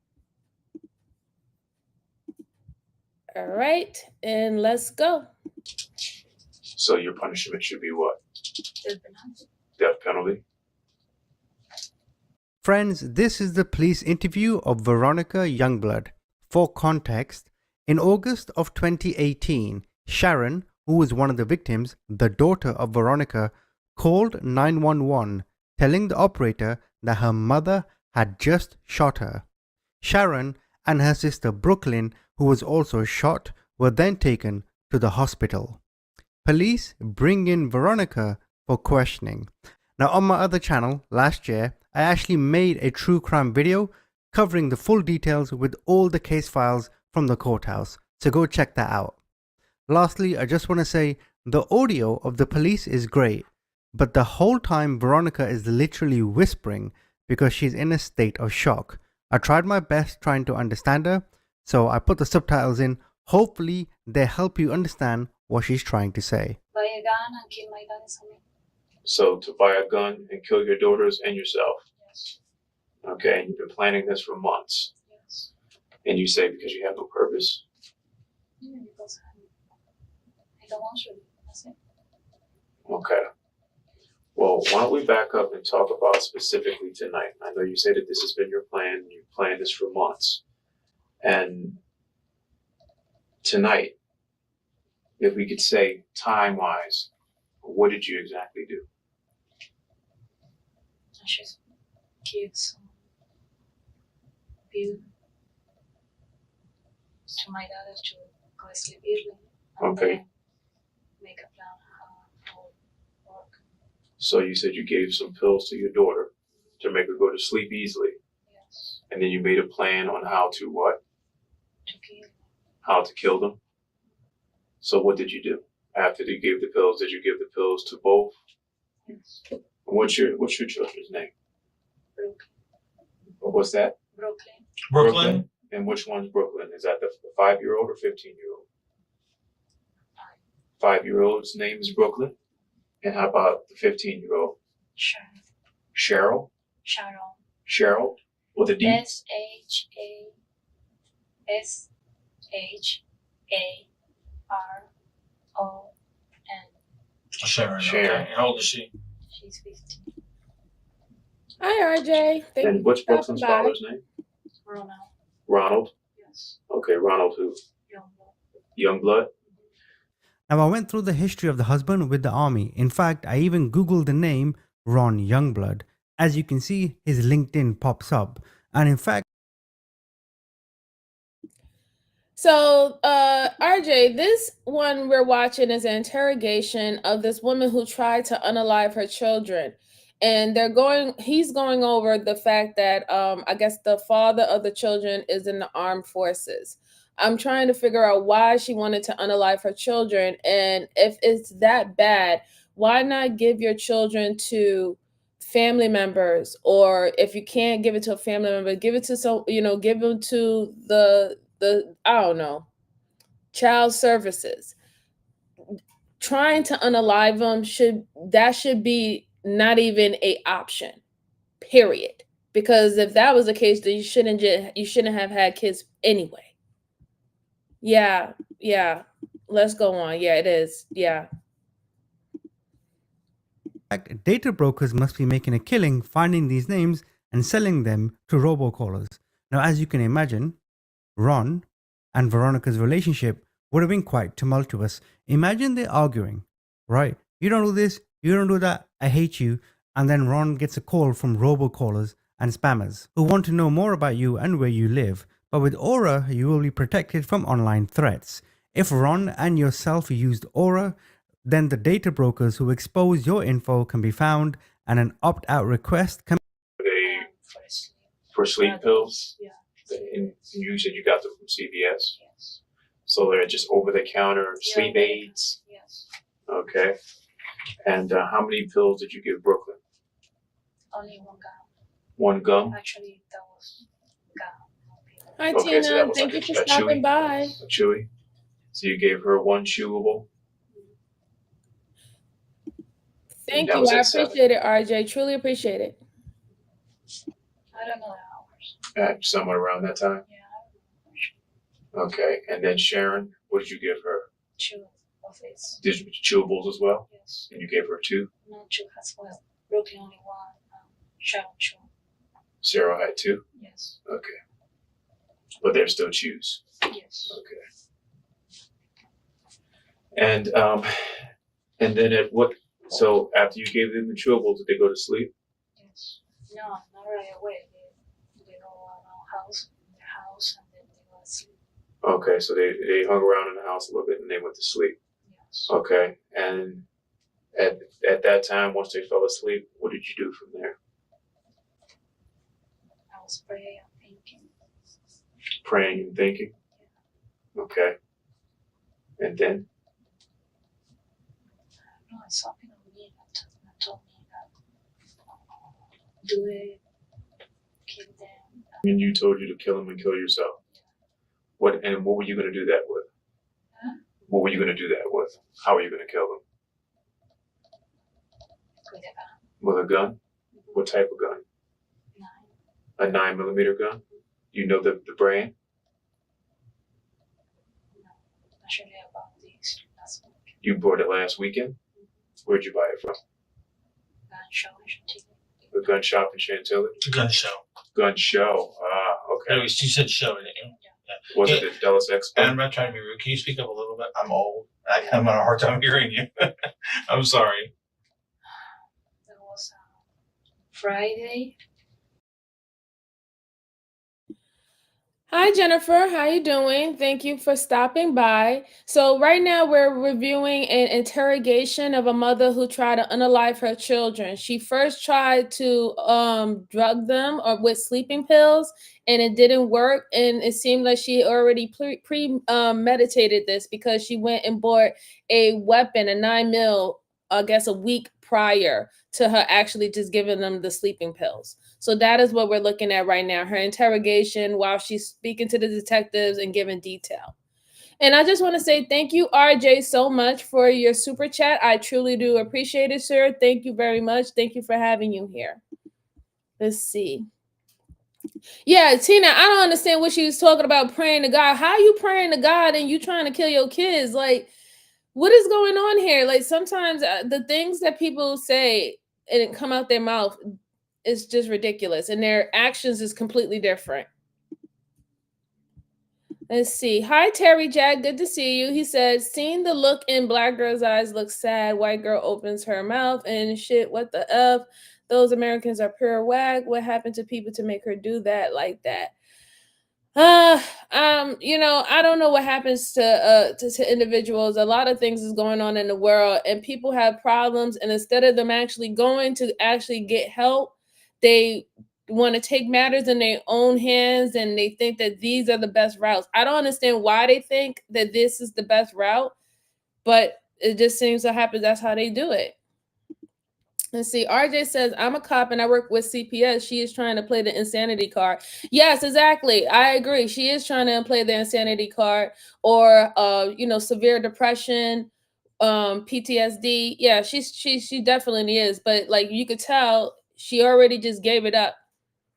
All right, and let's go. So your punishment should be what? Death penalty. Friends, this is the police interview of Veronica Youngblood. For context, in August of 2018, Sharon, who was one of the victims, the daughter of Veronica, called 911, telling the operator that her mother had just shot her. Sharon and her sister Brooklyn, who was also shot, were then taken to the hospital. Police bring in Veronica for questioning. Now on my other channel, last year, I actually made a true crime video covering the full details with all the case files from the courthouse, so go check that out. Lastly, I just want to say the audio of the police is great, but the whole time Veronica is literally whispering because she's in a state of shock, I tried my best trying to understand her, so I put the subtitles in. Hopefully, they help you understand what she's trying to say. Buy a gun and kill my dad is me. So to buy a gun and kill your daughters and yourself. Yes. Okay, and you've been planning this for months. Yes. And you say because you have no purpose. Yeah, because I don't want to. That's it. Okay. Well, why don't we back up and talk about specifically tonight? I know you say that this has been your plan. You've planned this for months. And tonight, if we could say time-wise, what did you exactly do? I just give some bill to my dad to go sleep early. And Okay. then make a plan how to work. So you said you gave some pills to your daughter to make her go to sleep easily. Yes. And then you made a plan on how to what? To kill. How to kill them. So what did you do? After you gave the pills, did you give the pills to both? Yes. What's your children's name? Brooklyn. What's that? Brooklyn. Brooklyn. And which one's Brooklyn? Is that the 5-year-old or 15-year-old? 5-year-old's name is Brooklyn. And how about the 15-year-old? Sharon. Cheryl? Sharon. Cheryl? With a D? SHASHARON. Sharon. Sharon. Okay. How old is she? She's 15. Hi, RJ. Thank you And what's for Brooklyn's stopping by. father's name? Ronald. Ronald? Yes. Okay, Ronald who? Youngblood? Now, I went through the history of the husband with the army. In fact, I even Googled the name Ron Youngblood. As you can see, his LinkedIn pops up. And in fact, So, RJ, this one we're watching is an interrogation of this woman who tried to unalive her children. And he's going over the fact that I guess the father of the children is in the armed forces. I'm trying to figure out why she wanted to unalive her children. And if it's that bad, why not give your children to family members? Or if you can't give it to a family member, give it to give them to the I don't know, child services. Trying to unalive them should be not even a option, period. Because if that was the case, then you shouldn't have had kids anyway. Yeah, let's go on. Yeah, it is. Yeah. data brokers must be making a killing finding these names and selling them to robocallers. Now, as you can imagine, Ron and Veronica's relationship would have been quite tumultuous. Imagine they're arguing, right? You don't do this, you don't do that, I hate you. And then Ron gets a call from robocallers and spammers who want to know more about you and where you live. But with Aura, you will be protected from online threats. If Ron and yourself used Aura, then the data brokers who expose your info can be found and an opt-out request can They For sleep. for sleep pills? Yeah. And you said you got them from CVS? Yes. So they're just over-the-counter sleep Yeah. aids? Yes. Okay. And how many pills did you give Brooklyn? Only one gun. One gum? Actually, that was gun. Hi, Okay, so that Tina. was Thank like you a for stopping chewy? by. A chewy? So you gave her one chewable? Thank That you. was I at 7. appreciate it, RJ. Truly appreciate it. I don't know the hours. At somewhere around that time? Yeah, I don't know. Okay. And then Sharon, what did you give her? Two of this. Did you chewables as well? Yes. And you gave her 2? No, two as well. Brooklyn only one. Sharon two. Sarah had 2? Yes. Okay. But they're still chews. Yes. Okay. And then at what? So after you gave them the chewables, did they go to sleep? Yes. No, not right away. They go around the house, and then they go to sleep. Okay, so they hung around in the house a little bit and they went to sleep. Yes. Okay, and at that time, once they fell asleep, what did you do from there? I was praying and thinking. Praying and thinking. Okay. And then? No, it's something on me that told me that do it, kill them, And you told you to kill him and kill yourself. What were you going to do that with? Huh? What were you going to do that with? How are you going to kill him? With a gun. With a gun? What type of gun? 9. A 9mm gun? You know the brand? No. Actually, about this last week. You bought it last weekend? Where'd you buy it from? Gun show in Chantilly. A gun shop in Chantilly? It's a gun show. Gun show. Ah, okay. Anyways, you said show, didn't you? Was it the Dallas Expo? And I'm not trying to be rude. Can you speak up a little bit? I'm old. I'm having a hard time hearing you. I'm sorry. That was Friday. Hi, Jennifer. How you doing? Thank you for stopping by. So right now we're reviewing an interrogation of a mother who tried to unalive her children. She first tried to drug them or with sleeping pills, and it didn't work. And it seemed like she already meditated this because she went and bought a weapon, a 9mm, I guess a week prior to her actually just giving them the sleeping pills. So that is what we're looking at right now, her interrogation while she's speaking to the detectives and giving detail. And I just want to say thank you, RJ, so much for your super chat. I truly do appreciate it, sir. Thank you very much. Thank you for having you here. Let's see. Yeah, Tina, I don't understand what she was talking about praying to God. How are you praying to God and you trying to kill your kids? Like, what is going on here? Like, sometimes the things that people say and come out their mouth is just ridiculous, and their actions is completely different. Let's see. Hi, Terry Jack. Good to see you. He says, seeing the look in black girl's eyes looks sad. White girl opens her mouth and shit. What the F? Those Americans are pure whack. What happened to people to make her do that like that? I don't know what happens to individuals. A lot of things is going on in the world, and people have problems, and instead of them actually going to actually get help, they want to take matters in their own hands, and they think that these are the best routes. I don't understand why they think that this is the best route, but it just seems to happen that's how they do it. Let's see. RJ says, I'm a cop and I work with CPS. She is trying to play the insanity card. Yes, exactly. I agree. She is trying to play the insanity card, or severe depression, PTSD. Yeah, she definitely is. But like you could tell, she already just gave it up.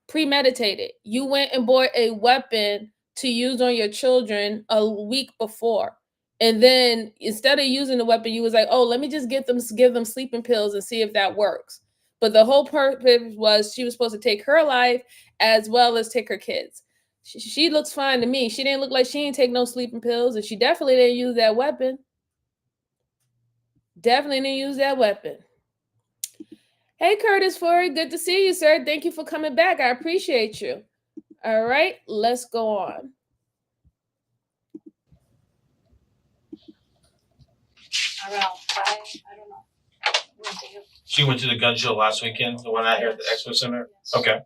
Premeditated. You went and bought a weapon to use on your children a week before. And then instead of using the weapon, you was like, oh, let me just give them sleeping pills and see if that works. But the whole purpose was she was supposed to take her life as well as take her kids. She looks fine to me. She didn't look like she didn't take no sleeping pills, and she definitely didn't use that weapon. Definitely didn't use that weapon. Hey, Curtis Flory, good to see you, sir. Thank you for coming back. I appreciate you. All right, let's go on. Around 5, I don't know. She went to the gun show last weekend, the one out here at the Expo Center? Yes. Okay.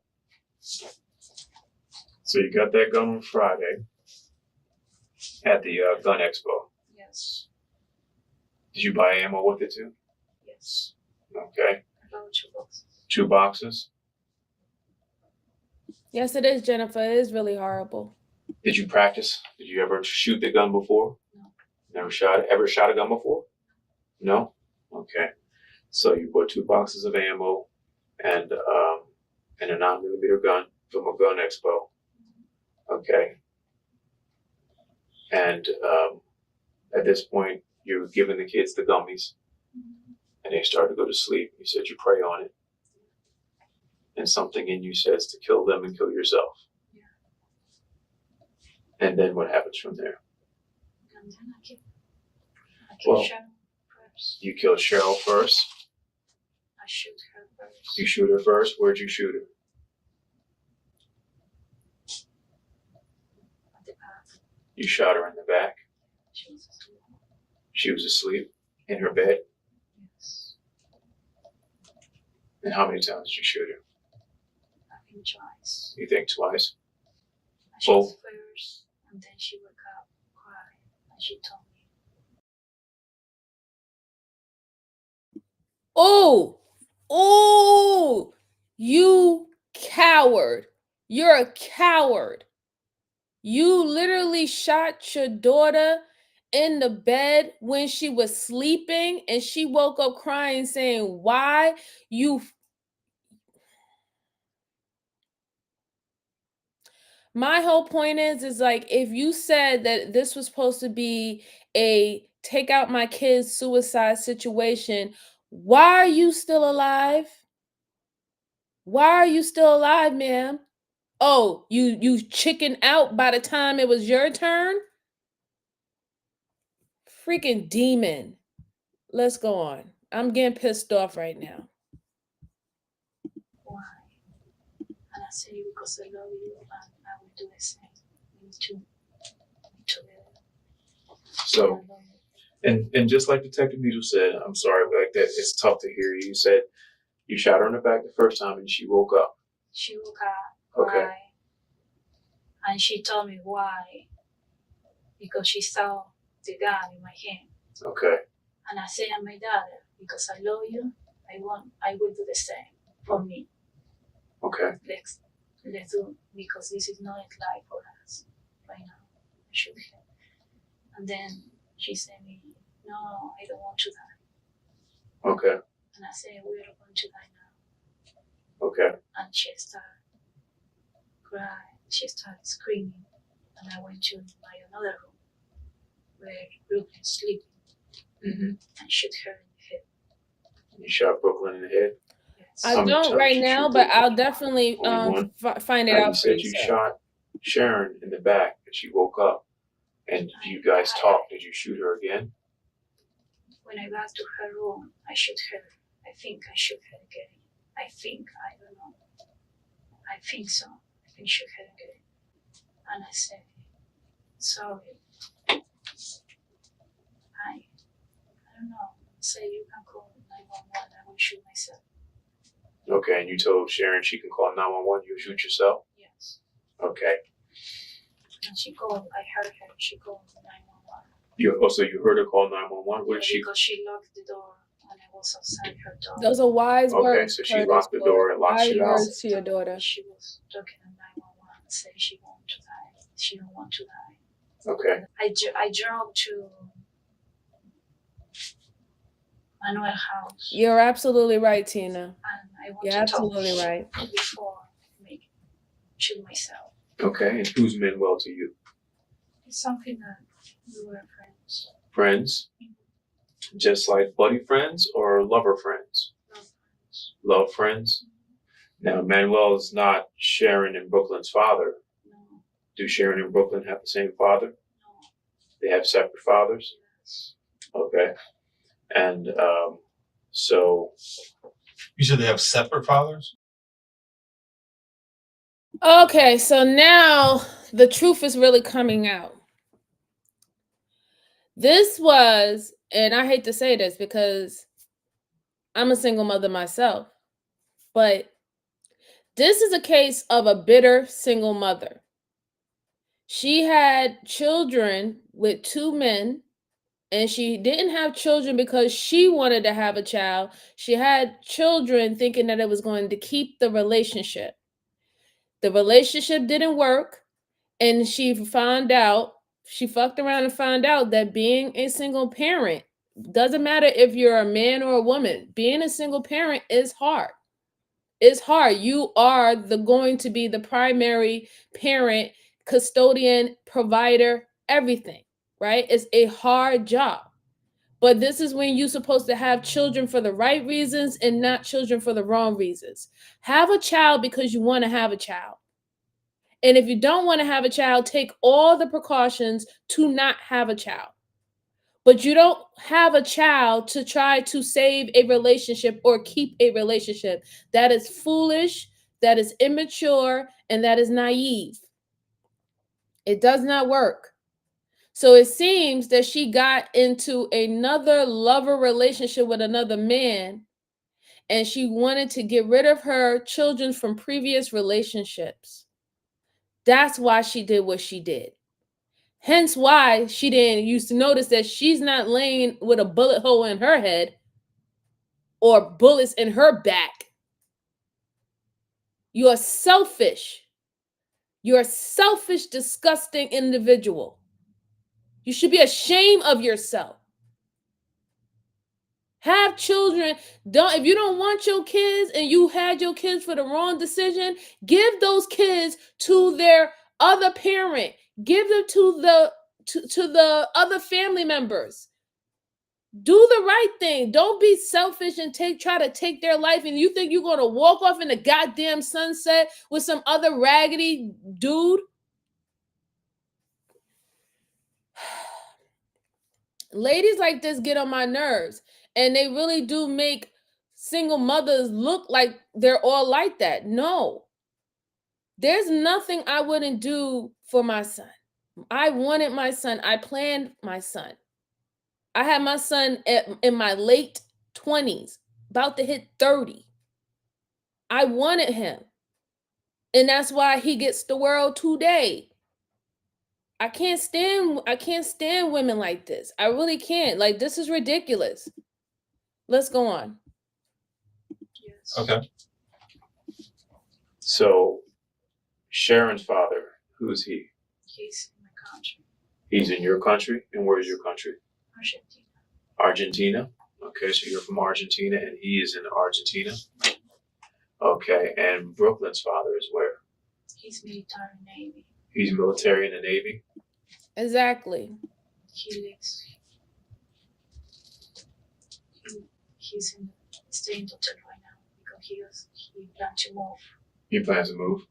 So you got that gun on Friday at the gun expo. Yes. Did you buy ammo with it too? Yes. Okay. About 2 boxes. 2 boxes. Yes, it is, Jennifer. It is really horrible. Did you practice? Did you ever shoot the gun before? No. Ever shot a gun before? No? Okay. So you bought 2 boxes of ammo and a 9mm gun from a gun expo. Okay. And at this point, you're giving the kids the gummies, and they start to go to sleep. You said you pray on it, and something in you says to kill them and kill yourself. Yeah. And then what happens from there? And then I kill Well, Sharon first. You kill Cheryl first. I shoot her first. You shoot her first. Where'd you shoot her? At the back. You shot her in the back. She was asleep. She was asleep in her bed. Yes. And how many times did you shoot her? I think twice. You think twice? I shot Oh. first, and then she woke up, cried, and she told me. Oh, you coward. You're a coward. You literally shot your daughter in the bed when she was sleeping, and she woke up crying saying, why you... My whole point is like, if you said that this was supposed to be a take out my kids suicide situation, why are you still alive? Why are you still alive, ma'am? Oh, you chicken out by the time it was your turn? Freaking demon. Let's go on. I'm getting pissed off right now. Why? And I say, because I love you and I will do the same. Me too. Me together. So, and just like Detective Needle said, I'm sorry, but like that, it's tough to hear. You said you shot her in the back the first time and she woke up. She woke up. Okay. Why? And she told me why. Because she saw the gun in my hand. Okay. And I say, I'm my daughter, because I love you, I will do the same for me. Okay. Let's do, because this is not a life for us right now. I should have. And then she said me, no, I don't want to die. Okay. And I said, we are going to die now. Okay. And she started crying, she started screaming. And I went to my another room where Brooklyn is sleeping. Mm-hmm. And shoot her in the head. You shot Brooklyn in the head? Yes. I don't right now, but I'll definitely find it out. You said you shot Sharon in the back and she woke up. And you guys talked. Did you shoot her again? When I got to her room, I shoot her. I think I shoot her again. I don't know. I think so. I think shoot her again. And I said, sorry. I don't know. Say you can call 911. I will shoot myself. Okay, and you told Sharon she can call 911. You'll shoot yourself? Yes. Okay. And she called. I heard her. She called 911. You heard her call 911? What did she? Because she locked the door and I was outside her door. Those are wise words. Okay, so she locked the door and locked shit out. Words to your daughter. She was talking to 911 and saying she want to die. She don't want to die. Okay. I drove to Manuel house. You're absolutely right, Tina. And I want You're to absolutely talk right. before I shoot myself. Okay, and who's Manuel to you? It's something that we were friends. Friends? Just like buddy friends or lover friends? Love friends. Love friends? Now, Manuel is not Sharon and Brooklyn's father. No. Do Sharon and Brooklyn have the same father? No. They have separate fathers? Yes. Okay. And so... You said they have separate fathers? Okay, so now the truth is really coming out. This was, and I hate to say this because I'm a single mother myself, but this is a case of a bitter single mother. She had children with two men, and she didn't have children because she wanted to have a child. She had children thinking that it was going to keep the relationship. The relationship didn't work, and she fucked around and found out that being a single parent, doesn't matter if you're a man or a woman, being a single parent is hard. It's hard. You are going to be the primary parent, custodian, provider, everything, right? It's a hard job. But this is when you're supposed to have children for the right reasons and not children for the wrong reasons. Have a child because you want to have a child. And if you don't want to have a child, take all the precautions to not have a child. But you don't have a child to try to save a relationship or keep a relationship. That is foolish, that is immature, and that is naive. It does not work. So it seems that she got into another lover relationship with another man, and she wanted to get rid of her children from previous relationships. That's why she did what she did. Hence why she didn't used to notice that she's not laying with a bullet hole in her head or bullets in her back. You're selfish. You're a selfish, disgusting individual. You should be ashamed of yourself. Have children. If you don't want your kids and you had your kids for the wrong decision, give those kids to their other parent. Give them to the other family members. Do the right thing. Don't be selfish and try to take their life, and you think you're going to walk off in the goddamn sunset with some other raggedy dude. Ladies like this get on my nerves, and they really do make single mothers look like they're all like that. No, there's nothing I wouldn't do for my son. I wanted my son. I planned my son. I had my son in my late 20s, about to hit 30. I wanted him. And that's why he gets the world today. I can't stand women like this. I really can't. Like, this is ridiculous. Let's go on. Yes. Okay. So, Sharon's father, who is he? He's in my country, He's in your country? And where is your country? Argentina. Argentina? Okay, so you're from Argentina and he is in Argentina? Okay, and Brooklyn's father is where? He's military Navy. He's military in the Navy? Exactly. He lives. He's staying in hotel right now because he plans to move He plans to move?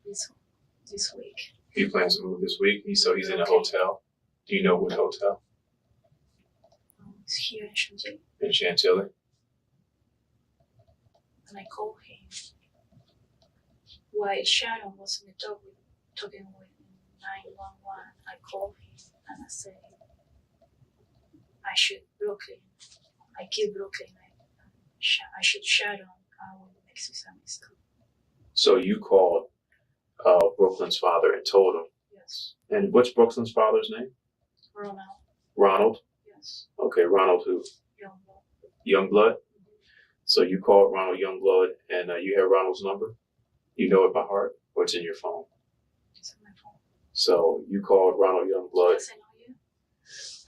this week. He plans to move this week, so he's in a hotel. Do you know what hotel? He's here in Chantilly. In Chantilly? And I called him while Sharon was in the talking with 911. I called him and I said, I should Brooklyn. I give Brooklyn. I should Sharon. I will make some mistake. So you called Brooklyn's father and told him. Yes. And what's Brooklyn's father's name? Ronald. Ronald? Yes. Okay, Ronald who? Youngblood. Youngblood? So you called Ronald Youngblood and you have Ronald's number? You know it by heart? Or it's in your phone? It's on my phone. So you called Ronald Youngblood. Yes, I know you.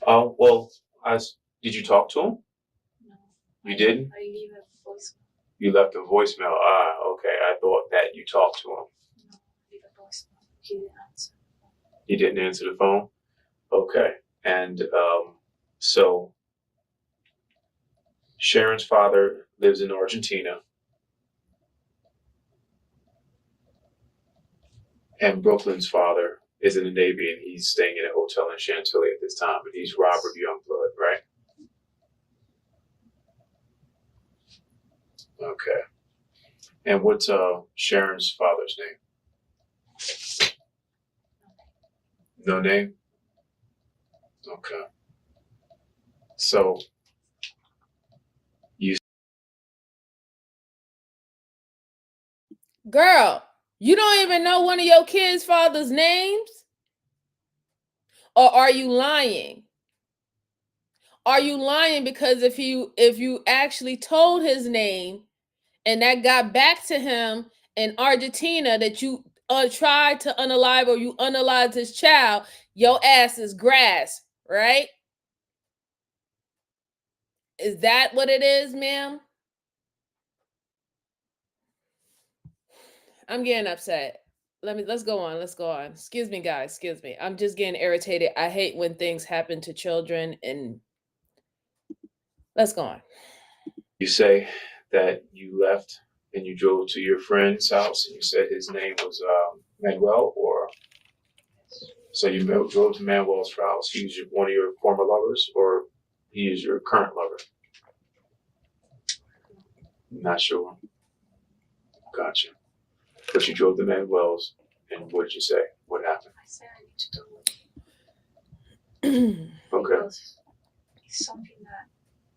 Oh, well, did you talk to him? No. You didn't? I leave a voicemail. You left a voicemail. Okay. I thought that you talked to him. No, leave a voicemail. He didn't answer. He didn't answer the phone? Okay. And so Sharon's father lives in Argentina. And Brooklyn's father is in the Navy and he's staying in a hotel in Chantilly at this time. And he's Robert Youngblood, right? Okay. And what's Sharon's father's name? No name? Okay. So Girl, you don't even know one of your kids' father's names? Or are you lying? Are you lying because if you actually told his name and that got back to him in Argentina that you tried to unalive or you unalived his child, your ass is grass, right? Is that what it is, ma'am? I'm getting upset. Let's go on. Excuse me, guys. Excuse me. I'm just getting irritated. I hate when things happen to children, and let's go on. You say that you left and you drove to your friend's house and you said his name was Manuel, or so you drove to Manuel's house. He's one of your former lovers, or he is your current lover? Not sure. Gotcha. But you drove to Manuel's, and what did you say? What happened? I said I need to talk with him. Okay. Because it's something that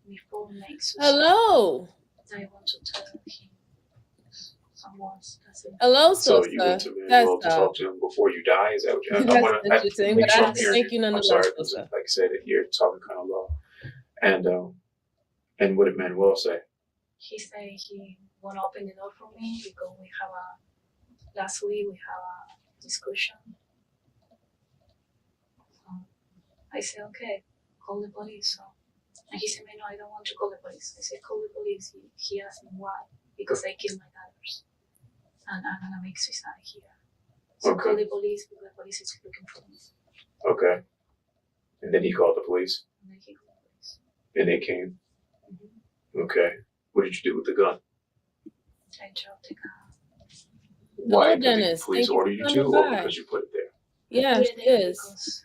before makes us. Hello. I want to tell him someone doesn't. Hello, So sister. you went to Manuel to talk to him before you die? Is that what you? That's interesting, but I thank you I'm nonetheless, sorry, sister. like I said, you're talking kind of low. And what did Manuel say? He said he won't open the door for me because we have last week we have discussion. So I said, okay, call the police. So, and he said, no, I don't want to call the police. I said, call the police. He asked me why. Because I killed my daughters. And I'm going to make suicide here. So Okay. call the police because the police is looking for me. Okay. And then he called the police. And then he called the police. And they came. Mm-hmm. Okay. What did you do with the gun? I dropped the gun. Why Oh, did the Dennis, police thank you order for you to, coming or by. because you put it there? Yeah, Put she it there is. because,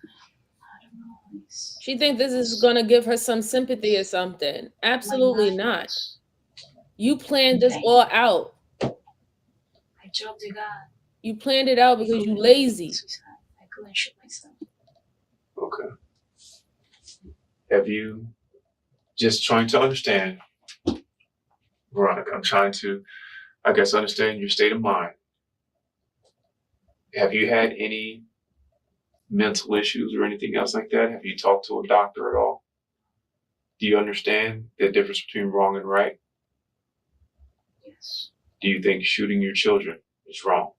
I don't know. She thinks this is gonna give her some sympathy or something. Absolutely not. You planned this all out. I dropped the gun. You planned it out because you lazy. I couldn't shoot myself. Okay. Have you, just trying to understand, Veronica, I'm trying to, I guess, understand your state of mind. Have you had any mental issues or anything else like that? Have you talked to a doctor at all? Do you understand the difference between wrong and right? Yes. Do you think shooting your children is wrong?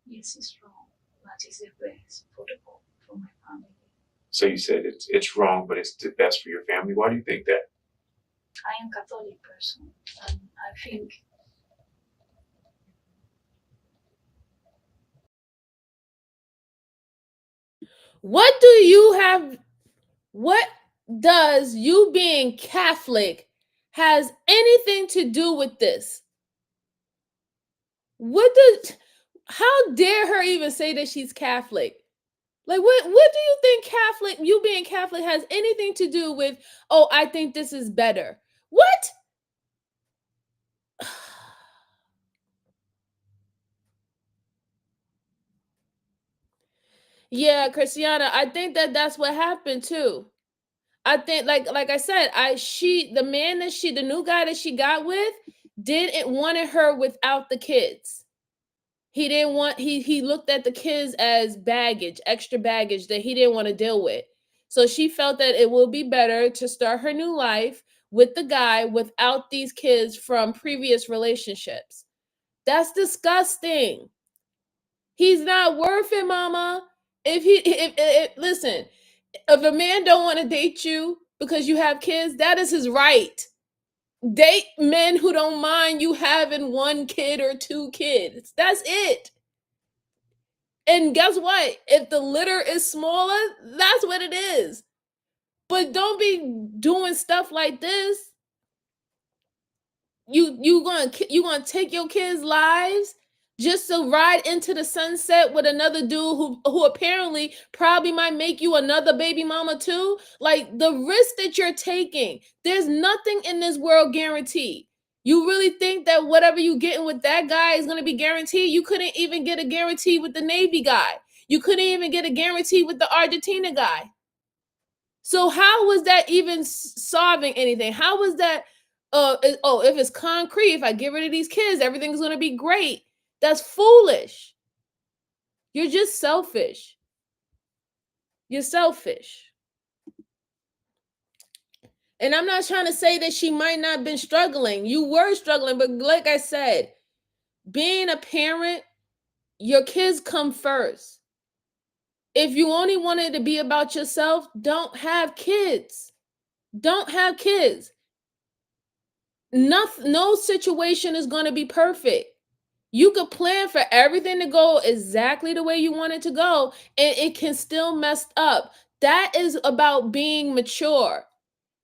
Yes, it's wrong. But it's the best for my family. So you said it's wrong, but it's the best for your family. Why do you think that? I am a Catholic person, and I think What do you have? What does you being Catholic has anything to do with this? How dare her even say that she's Catholic? Like, what do you think you being Catholic has anything to do with, oh, I think this is better? What? Yeah, Christiana, I think that's what happened too. I think like I said, the new guy that she got with didn't wanted her without the kids. He didn't want he looked at the kids as baggage, extra baggage that he didn't want to deal with. So she felt that it would be better to start her new life with the guy without these kids from previous relationships. That's disgusting. He's not worth it, mama. Listen, if a man don't want to date you because you have kids, that is his right. Date men who don't mind you having one kid or two kids. That's it. And guess what? If the litter is smaller, that's what it is. But don't be doing stuff like this. You gonna take your kids' lives just to ride into the sunset with another dude who apparently probably might make you another baby mama too? Like, the risk that you're taking, there's nothing in this world guaranteed. You really think that whatever you getting with that guy is going to be guaranteed? You couldn't even get a guarantee with the Navy guy. You couldn't even get a guarantee with the Argentina guy. So how was that even solving anything? How was that? If it's concrete, if I get rid of these kids, everything's going to be great. That's foolish. You're just selfish. You're selfish. And I'm not trying to say that she might not have been struggling. You were struggling, but like I said, being a parent, your kids come first. If you only wanted to be about yourself, don't have kids. Don't have kids. No situation is going to be perfect. You could plan for everything to go exactly the way you want it to go, and it can still mess up. That is about being mature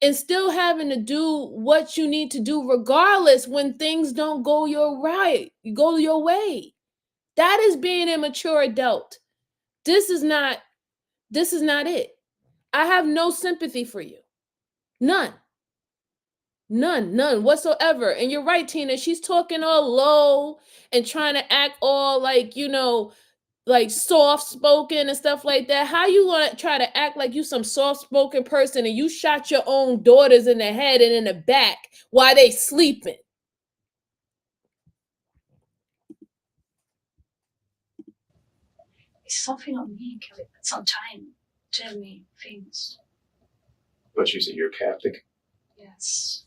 and still having to do what you need to do regardless when things don't go your way. That is being a mature adult. This is not it. I have no sympathy for you. None whatsoever. And you're right, Tina. She's talking all low and trying to act all like, like soft spoken and stuff like that. How you want to try to act like you some soft spoken person and you shot your own daughters in the head and in the back while they sleeping? it's something on me, Kelly. But sometimes tell me things. But you said you're Catholic. Yes.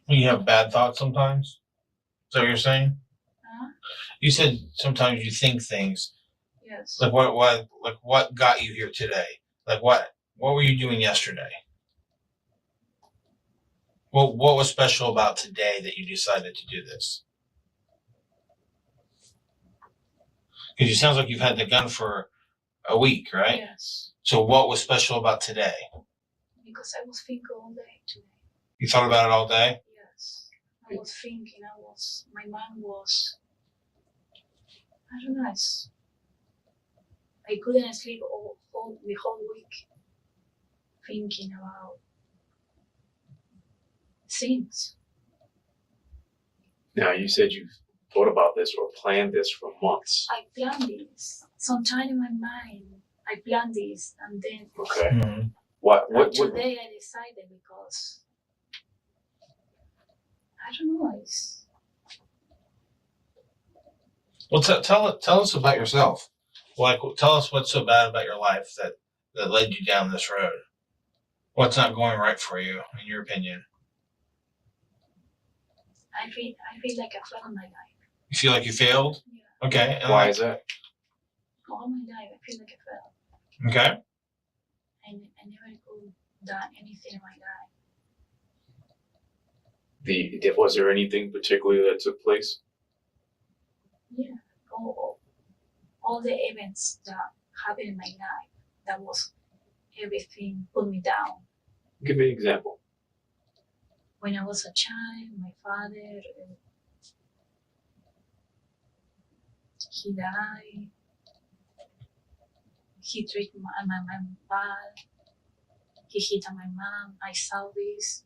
You have bad thoughts sometimes? Is that what you're saying? Huh? You said sometimes you think things. Yes. Like what got you here today? Like what were you doing yesterday? What was special about today that you decided to do this? Because it sounds like you've had the gun for a week, right? Yes. So what was special about today? Because I was thinking all day today. You thought about it all day? Yes. I was thinking, my mind was, I don't know, I couldn't sleep the whole week thinking about things. Now, you said you thought about this or planned this for months. I planned this. Sometime in my mind, I planned this, and then Okay. Mm-hmm. What today I decided because I don't know. Well, tell us about yourself. Like, tell us what's so bad about your life that led you down this road. What's not going right for you, in your opinion? I feel like I failed in my life. You feel like you failed? Yeah. Okay. And Why is that? All my life, I feel like I failed. Okay. I never could done anything in my life. Was there anything particular that took place? Yeah. All the events that happened in my life, that was everything put me down. Give me an example. When I was a child, my father, he died. He treated my mom bad. He hit on my mom. I saw this.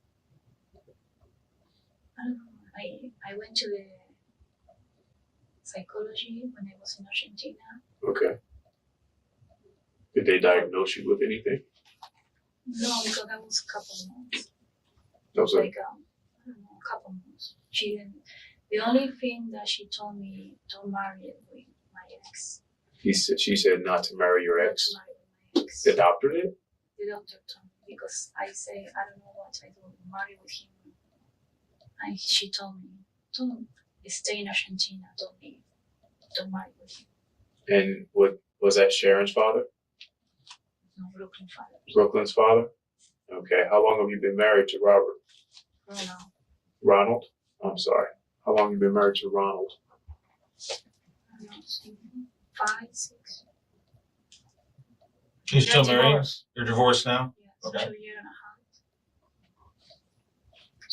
I don't know. I went to the psychology when I was in Argentina. Okay. Did they diagnose you with anything? No, because that was a couple months. That was Like, I don't know, a couple months. She didn't. The only thing that she told me, don't marry with my ex. She said not to marry your Not ex. to marry my ex. The doctor did? The doctor told me, because I say, I don't know what I do, marry with him. And she told me, don't stay in Argentina, don't leave, don't marry with him. And what was that Sharon's father? No, Brooklyn father. Brooklyn's father? Okay. How long have you been married to Robert? Oh no. Ronald? I'm sorry. How long have you been married to Ronald? I don't know, 5, 6. You still They're married? divorced. You're divorced now? Yes, Okay. 2 years and a half.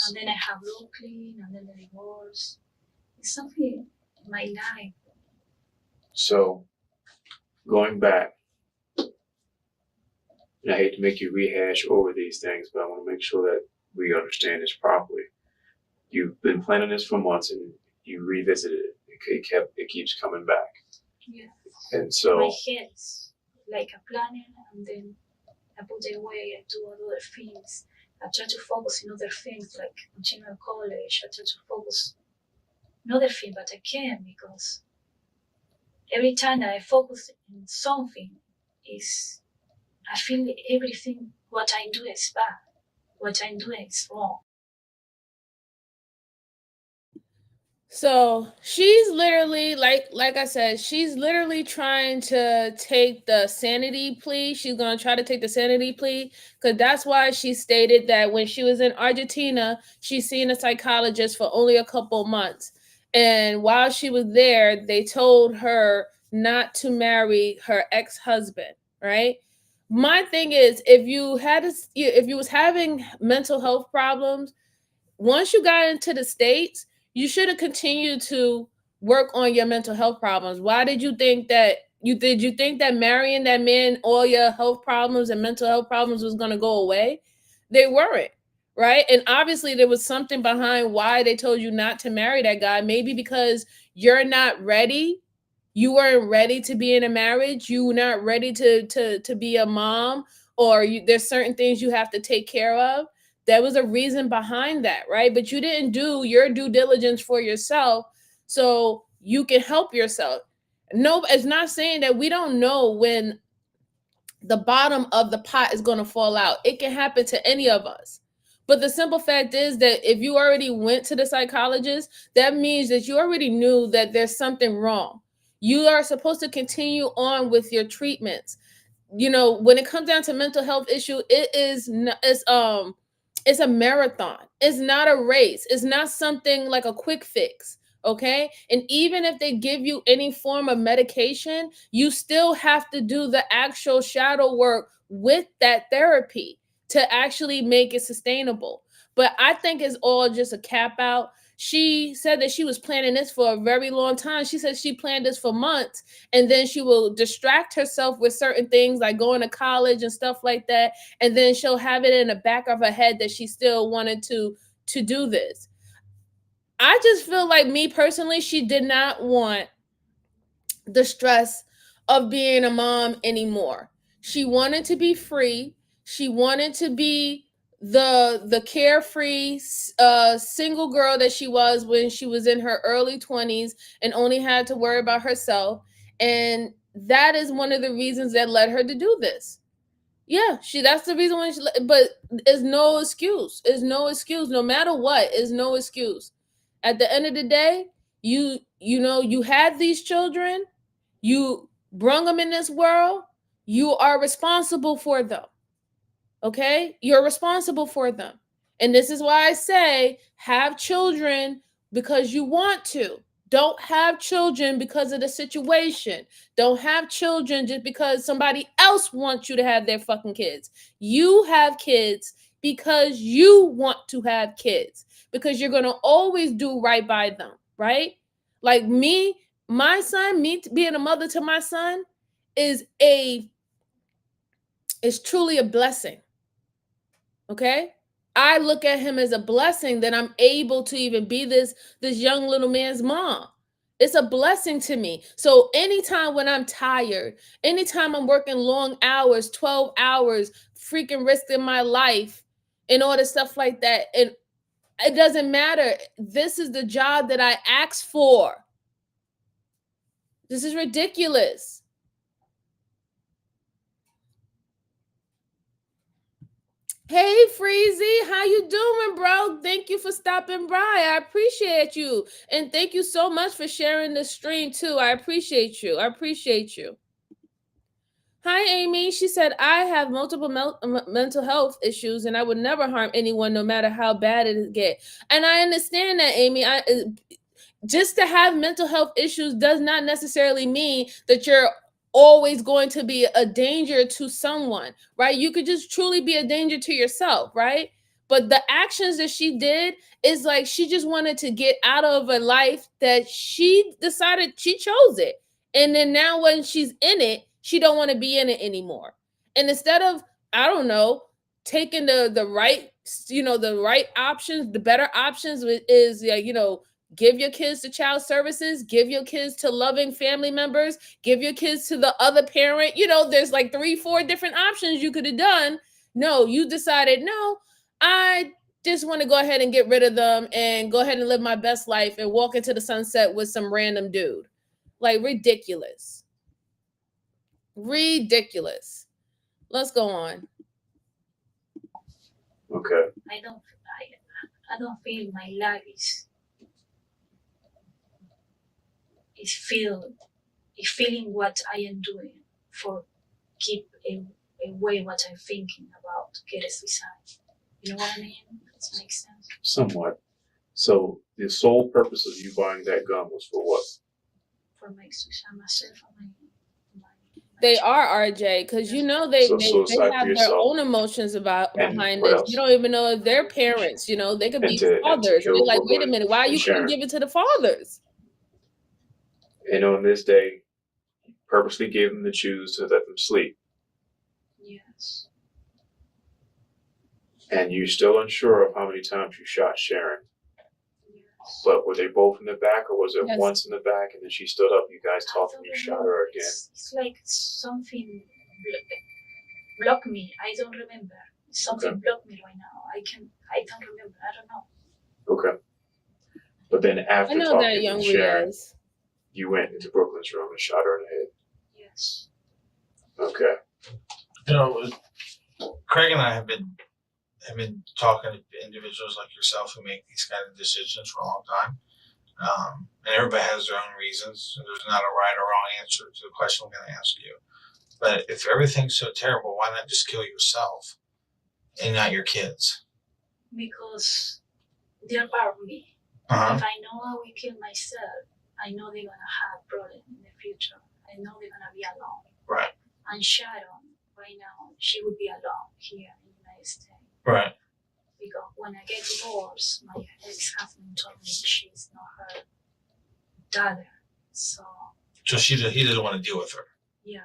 And then I have Brooklyn, and then the divorce. It's something in my life. So, going back, and I hate to make you rehash over these things, but I want to make sure that we understand this properly. You've been planning this for months, and you revisited it. It keeps coming back. Yeah. And so, My head is like a planning, and then I put it away. I do other things. I try to focus in other things, like continue college. I try to focus in other things, but I can't, because every time that I focus in something, I feel everything what I do is bad. What I'm doing is wrong. So she's literally like I said, she's literally trying to take the sanity plea. She's gonna try to take the sanity plea, because that's why she stated that when she was in Argentina, she's seen a psychologist for only a couple months. And while she was there, they told her not to marry her ex-husband, right? My thing is, if you was having mental health problems, once you got into the States, you should have continued to work on your mental health problems. Why did you think that you think that marrying that man, all your health problems and mental health problems was going to go away? They weren't, right? And obviously there was something behind why they told you not to marry that guy. Maybe because you're not ready. You weren't ready to be in a marriage. You were not ready to be a mom, or there's certain things you have to take care of. There was a reason behind that, right? But you didn't do your due diligence for yourself so you can help yourself. No, it's not saying that we don't know when the bottom of the pot is going to fall out. It can happen to any of us. But the simple fact is that if you already went to the psychologist, that means that you already knew that there's something wrong. You are supposed to continue on with your treatments. You know, when it comes down to mental health issue, it's a marathon. It's not a race. It's not something like a quick fix. Okay. And even if they give you any form of medication, you still have to do the actual shadow work with that therapy to actually make it sustainable. But I think it's all just a cap out. She said that she was planning this for a very long time. She said she planned this for months, and then she will distract herself with certain things like going to college and stuff like that, and then she'll have it in the back of her head that she still wanted to do this. I just feel like, me personally, she did not want the stress of being a mom anymore. She wanted to be free. She wanted to be the carefree single girl that she was when she was in her early 20s and only had to worry about herself. And that is one of the reasons that led her to do this. Yeah, that's the reason why but it's no excuse. It's no excuse. No matter what, it's no excuse. At the end of the day, you had these children, you brung them in this world, you are responsible for them. Okay? You're responsible for them. And this is why I say have children because you want to. Don't have children because of the situation. Don't have children just because somebody else wants you to have their fucking kids. You have kids because you want to have kids, because you're going to always do right by them, right? Like me, my son, me being a mother to my son is truly a blessing. Okay? I look at him as a blessing that I'm able to even be this young little man's mom. It's a blessing to me. So anytime when I'm tired, anytime I'm working long hours, 12 hours, freaking risking my life and all this stuff like that, and it doesn't matter. This is the job that I asked for. This is ridiculous. Hey Freezy, how you doing, bro? Thank you for stopping by. I appreciate you. And thank you so much for sharing the stream too. I appreciate you. I appreciate you. Hi, Amy. She said, I have multiple mental health issues and I would never harm anyone no matter how bad it gets. And I understand that, Amy. Just to have mental health issues does not necessarily mean that you're always going to be a danger to someone, right? You could just truly be a danger to yourself, right? But the actions that she did is like she just wanted to get out of a life that she decided she chose it. And then now when she's in it, she don't want to be in it anymore. And instead of, I don't know, taking the right, the right options, the better options is, give your kids to child services, give your kids to loving family members, give your kids to the other parent. There's like 3-4 different options you could have done. No, you decided, no, I just want to go ahead and get rid of them and go ahead and live my best life and walk into the sunset with some random dude. Like, ridiculous. Ridiculous. Let's go on. Okay. I don't feel my life is feeling what I am doing for keep away what I'm thinking about, get a suicide. You know what I mean? Does that make sense? Somewhat. So the sole purpose of you buying that gun was for what? For my suicide myself and my They are RJ, because they have their own emotions behind this. You don't even know if they're parents. They could be fathers. They're like, wait a minute, why you couldn't give it to the fathers? And on this day, purposely gave them to choose to let them sleep. Yes. And you're still unsure of how many times you shot Sharon. Yes. But were they both in the back, or was it Yes. once in the back and then she stood up? You guys talked and you shot her again. It's like something blocked me. I don't remember. Something blocked me right now. I don't remember. I don't know. Okay. But then after I know talking that, young to Sharon, Riaz. you went into Brooklyn's room and shot her in the head. Yes. Okay. Craig and I have been talking to individuals like yourself who make these kind of decisions for a long time. And everybody has their own reasons. So there's not a right or wrong answer to the question I'm going to ask you. But if everything's so terrible, why not just kill yourself and not your kids? Because they're part of me. Uh-huh. If I know I will kill myself, I know they're gonna have problems in the future. I know they're gonna be alone. Right. And Sharon, right now, she would be alone here in the United States. Right. Because when I get divorced, my ex-husband told me she's not her daughter. So he doesn't want to deal with her. yeah.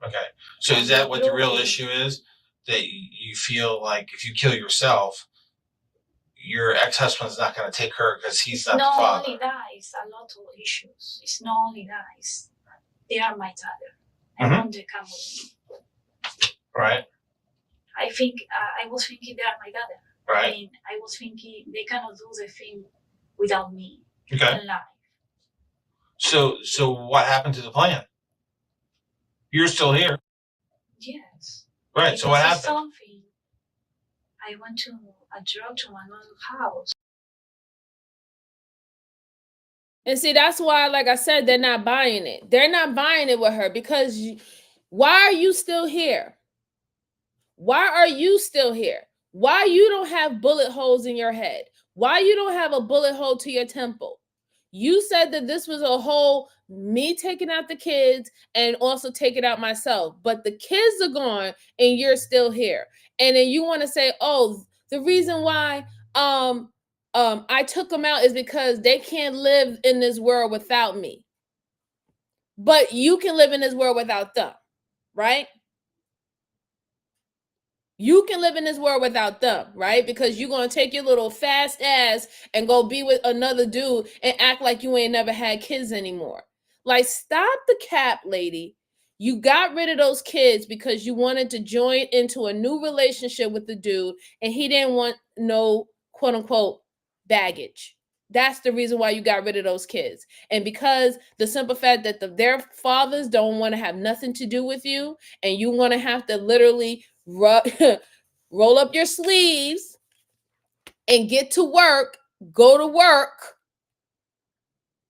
Okay. So is that what the real issue is? That you feel like if you kill yourself, your ex-husband's not going to take her because he's not the father? Not only that, it's a lot of issues. It's not only that, it's they are my daughter. I want them to come with me. Right. I think I was thinking they are my daughter. Right. And I was thinking they cannot do the thing without me. Okay. In life. So what happened to the plan? You're still here. Yes. Right. Because so what of happened? Something. I went to a drug to another house. And see, that's why, like I said, they're not buying it. They're not buying it with her because why are you still here? Why are you still here? Why you don't have bullet holes in your head? Why you don't have a bullet hole to your temple? You said that this was a whole me taking out the kids and also taking out myself, but the kids are gone and you're still here. And then you want to say, oh, the reason why I took them out is because they can't live in this world without me. But you can live in this world without them, right? You can live in this world without them, right? Because you're going to take your little fast ass and go be with another dude and act like you ain't never had kids anymore. Like, stop the cap, lady. You got rid of those kids because you wanted to join into a new relationship with the dude and he didn't want no quote unquote baggage. That's the reason why you got rid of those kids. And because the simple fact that their fathers don't want to have nothing to do with you and you want to have to literally roll up your sleeves and get to work, go to work,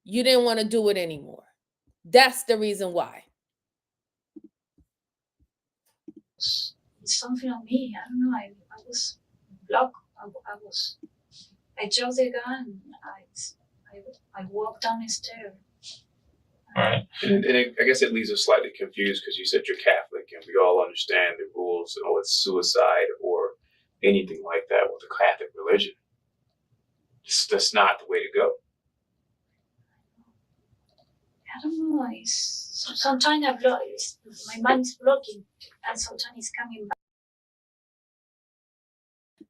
you didn't want to do it anymore. That's the reason why. It's something on me. I don't know. I was blocked. I chose the gun. I walked down the stairs. Right. And I guess it leaves us slightly confused because you said you're Catholic, and we all understand the rules. Oh, it's suicide or anything like that with the Catholic religion. That's not the way to go. I don't know. Sometimes my mind is blocking, and sometimes it's coming back.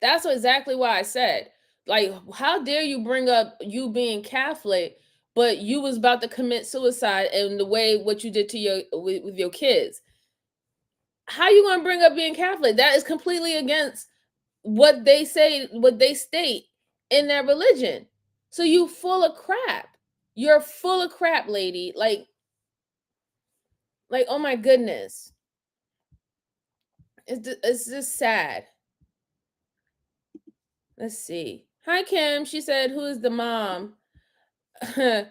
That's exactly why I said, like, how dare you bring up you being Catholic, but you was about to commit suicide and the way what you did to with your kids. How you going to bring up being Catholic? That is completely against what they say, what they state in their religion. So you full of crap. You're full of crap, lady. Like, oh my goodness. It's just sad. Let's see. Hi, Kim. She said, who is the mom? I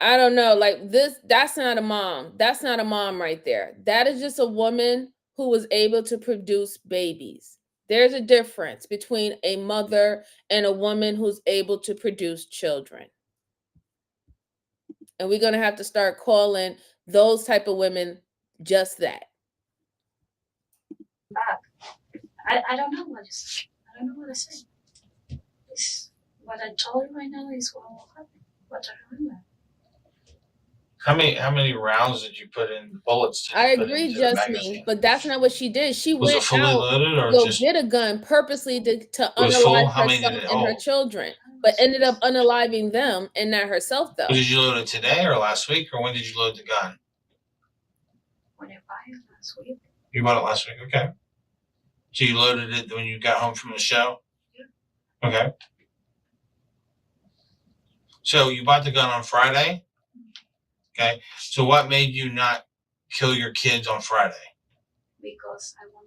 don't know. Like this, that's not a mom. That's not a mom right there. That is just a woman who was able to produce babies. There's a difference between a mother and a woman who's able to produce children. And we're going to have to start calling those type of women just that. I don't know what to say. I don't know what to say. What I told you right now is what will happen. What I remember. How many rounds did you put in bullets? I agree, Justine, but that's not what she did. She was went it fully out loaded or to just get a gun purposely to was full? unalive How many herself did it and her hold? children, but ended up unaliving them and not herself, though. Did you load it today or last week, or when did you load the gun? When I bought it last week. You bought it last week, okay. So you loaded it when you got home from the show? Yeah. Okay. So you bought the gun on Friday? Okay. So what made you not kill your kids on Friday? Because I want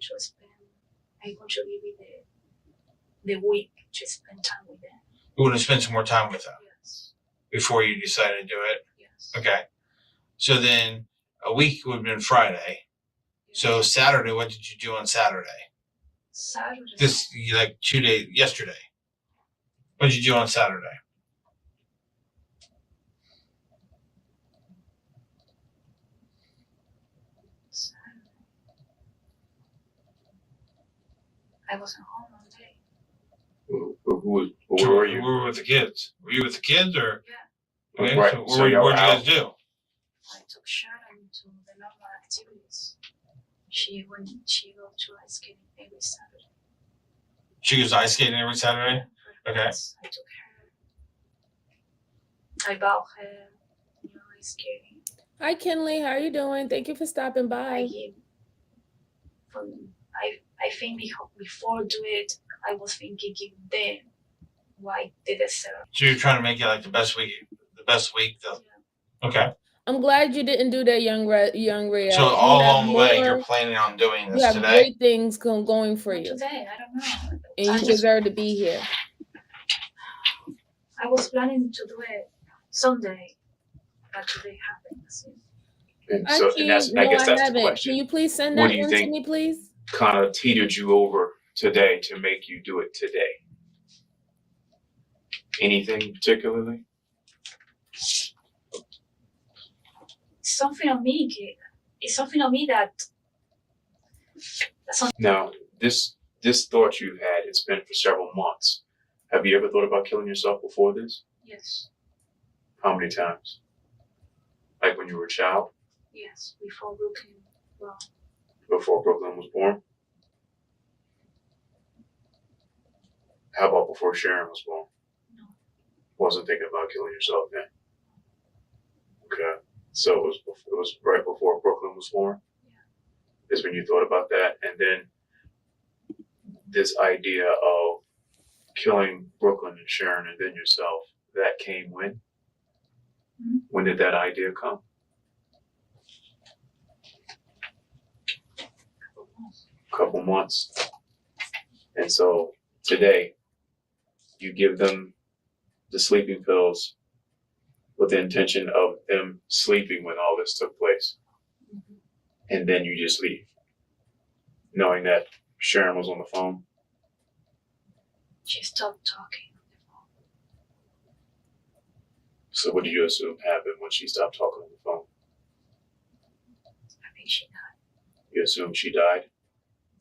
to give you the week to spend time with them. You want to spend some more time with them? Yes. before you decided to do it. Yes. Okay. So then a week would have been Friday. So Saturday, what did you do on Saturday? Saturday. This, like 2 days, yesterday. What did you do on Saturday? I wasn't home all day. Where were you? We were with the kids. Were you with the kids or? Yeah. Okay, Right. so So what'd y'all you were guys out. do? I took Sharon to the normal activities. She go to ice skating every Saturday. She goes ice skating every Saturday? Okay. Yes, I took her. I bought her ice skating. Hi, Kinley. How are you doing? Thank you for stopping by. I think before do it, I was thinking give them why did it serve. So you're trying to make it like the best week. Okay. I'm glad you didn't do that, young Ray. So all along the way, you're planning on doing You this have today? great things going for Not you, today, I don't know. and you deserve to be here. I was planning to do it Sunday, but today happened. And I so, can't. and that's, No, I guess I that's the haven't. question. Can you please send What that do you one to think? me, please? Kind of teetered you over today to make you do it today. Anything particularly? Something on me. It's something on me that. Now, this thought you've had, it's been for several months. Have you ever thought about killing yourself before this? Yes. How many times? Like when you were a child? Yes. Before Brooklyn. Well. Before Brooklyn was born? How about before Sharon was born? No. Wasn't thinking about killing yourself then? Okay. So it was right before Brooklyn was born? Yeah. Is when you thought about that, and then this idea of killing Brooklyn and Sharon and then yourself, that came when? Mm-hmm. When did that idea come? Couple months. And so today, you give them the sleeping pills with the intention of them sleeping when all this took place. Mm-hmm. And then you just leave, knowing that Sharon was on the phone. She stopped talking on the phone. So what do you assume happened when she stopped talking on the phone? I think she died. You assume she died?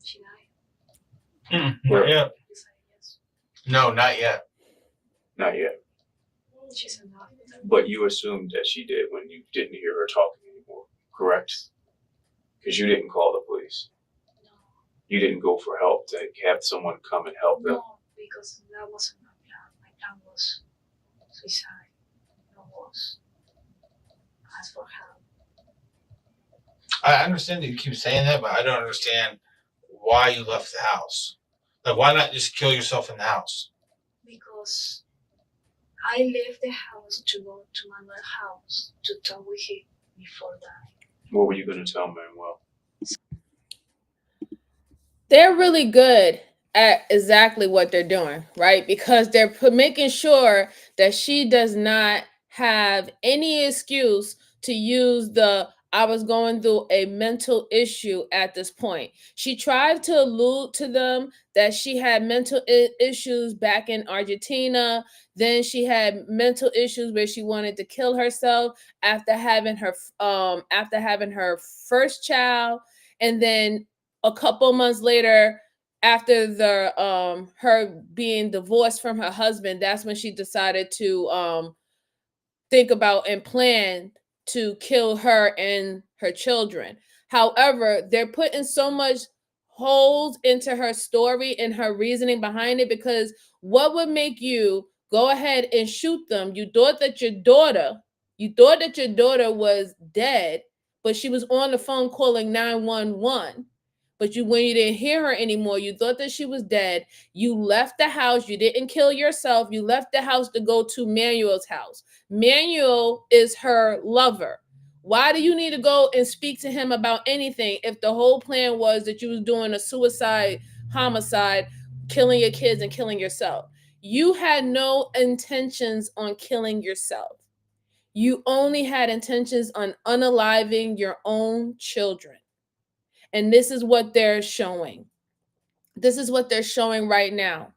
She died. Not yet. He said yes. No, not yet. Not yet. She said no. But you assumed that she did when you didn't hear her talking anymore, correct? Because you didn't call the police. No. You didn't go for help to have someone come and help them. No, because that wasn't my plan. My plan was suicide. No was ask for help. I understand that you keep saying that, but I don't understand why you left the house. Like, why not just kill yourself in the house? Because I left the house to go to Manuel's house to talk with him before dying. What were you going to tell Manuel? They're really good at exactly what they're doing, right? Because they're making sure that she does not have any excuse to use I was going through a mental issue at this point. She tried to allude to them that she had mental issues back in Argentina. Then she had mental issues where she wanted to kill herself after having her first child, and then a couple months later, after her being divorced from her husband, that's when she decided to think about and plan to kill her and her children. However, they're putting so much holes into her story and her reasoning behind it, because what would make you go ahead and shoot them? You thought that your daughter was dead, but she was on the phone calling 911. But when you didn't hear her anymore, you thought that she was dead. You left the house. You didn't kill yourself. You left the house to go to Manuel's house. Manuel is her lover. Why do you need to go and speak to him about anything if the whole plan was that you was doing a suicide, homicide, killing your kids and killing yourself? You had no intentions on killing yourself. You only had intentions on unaliving your own children. And this is what they're showing. This is what they're showing right now.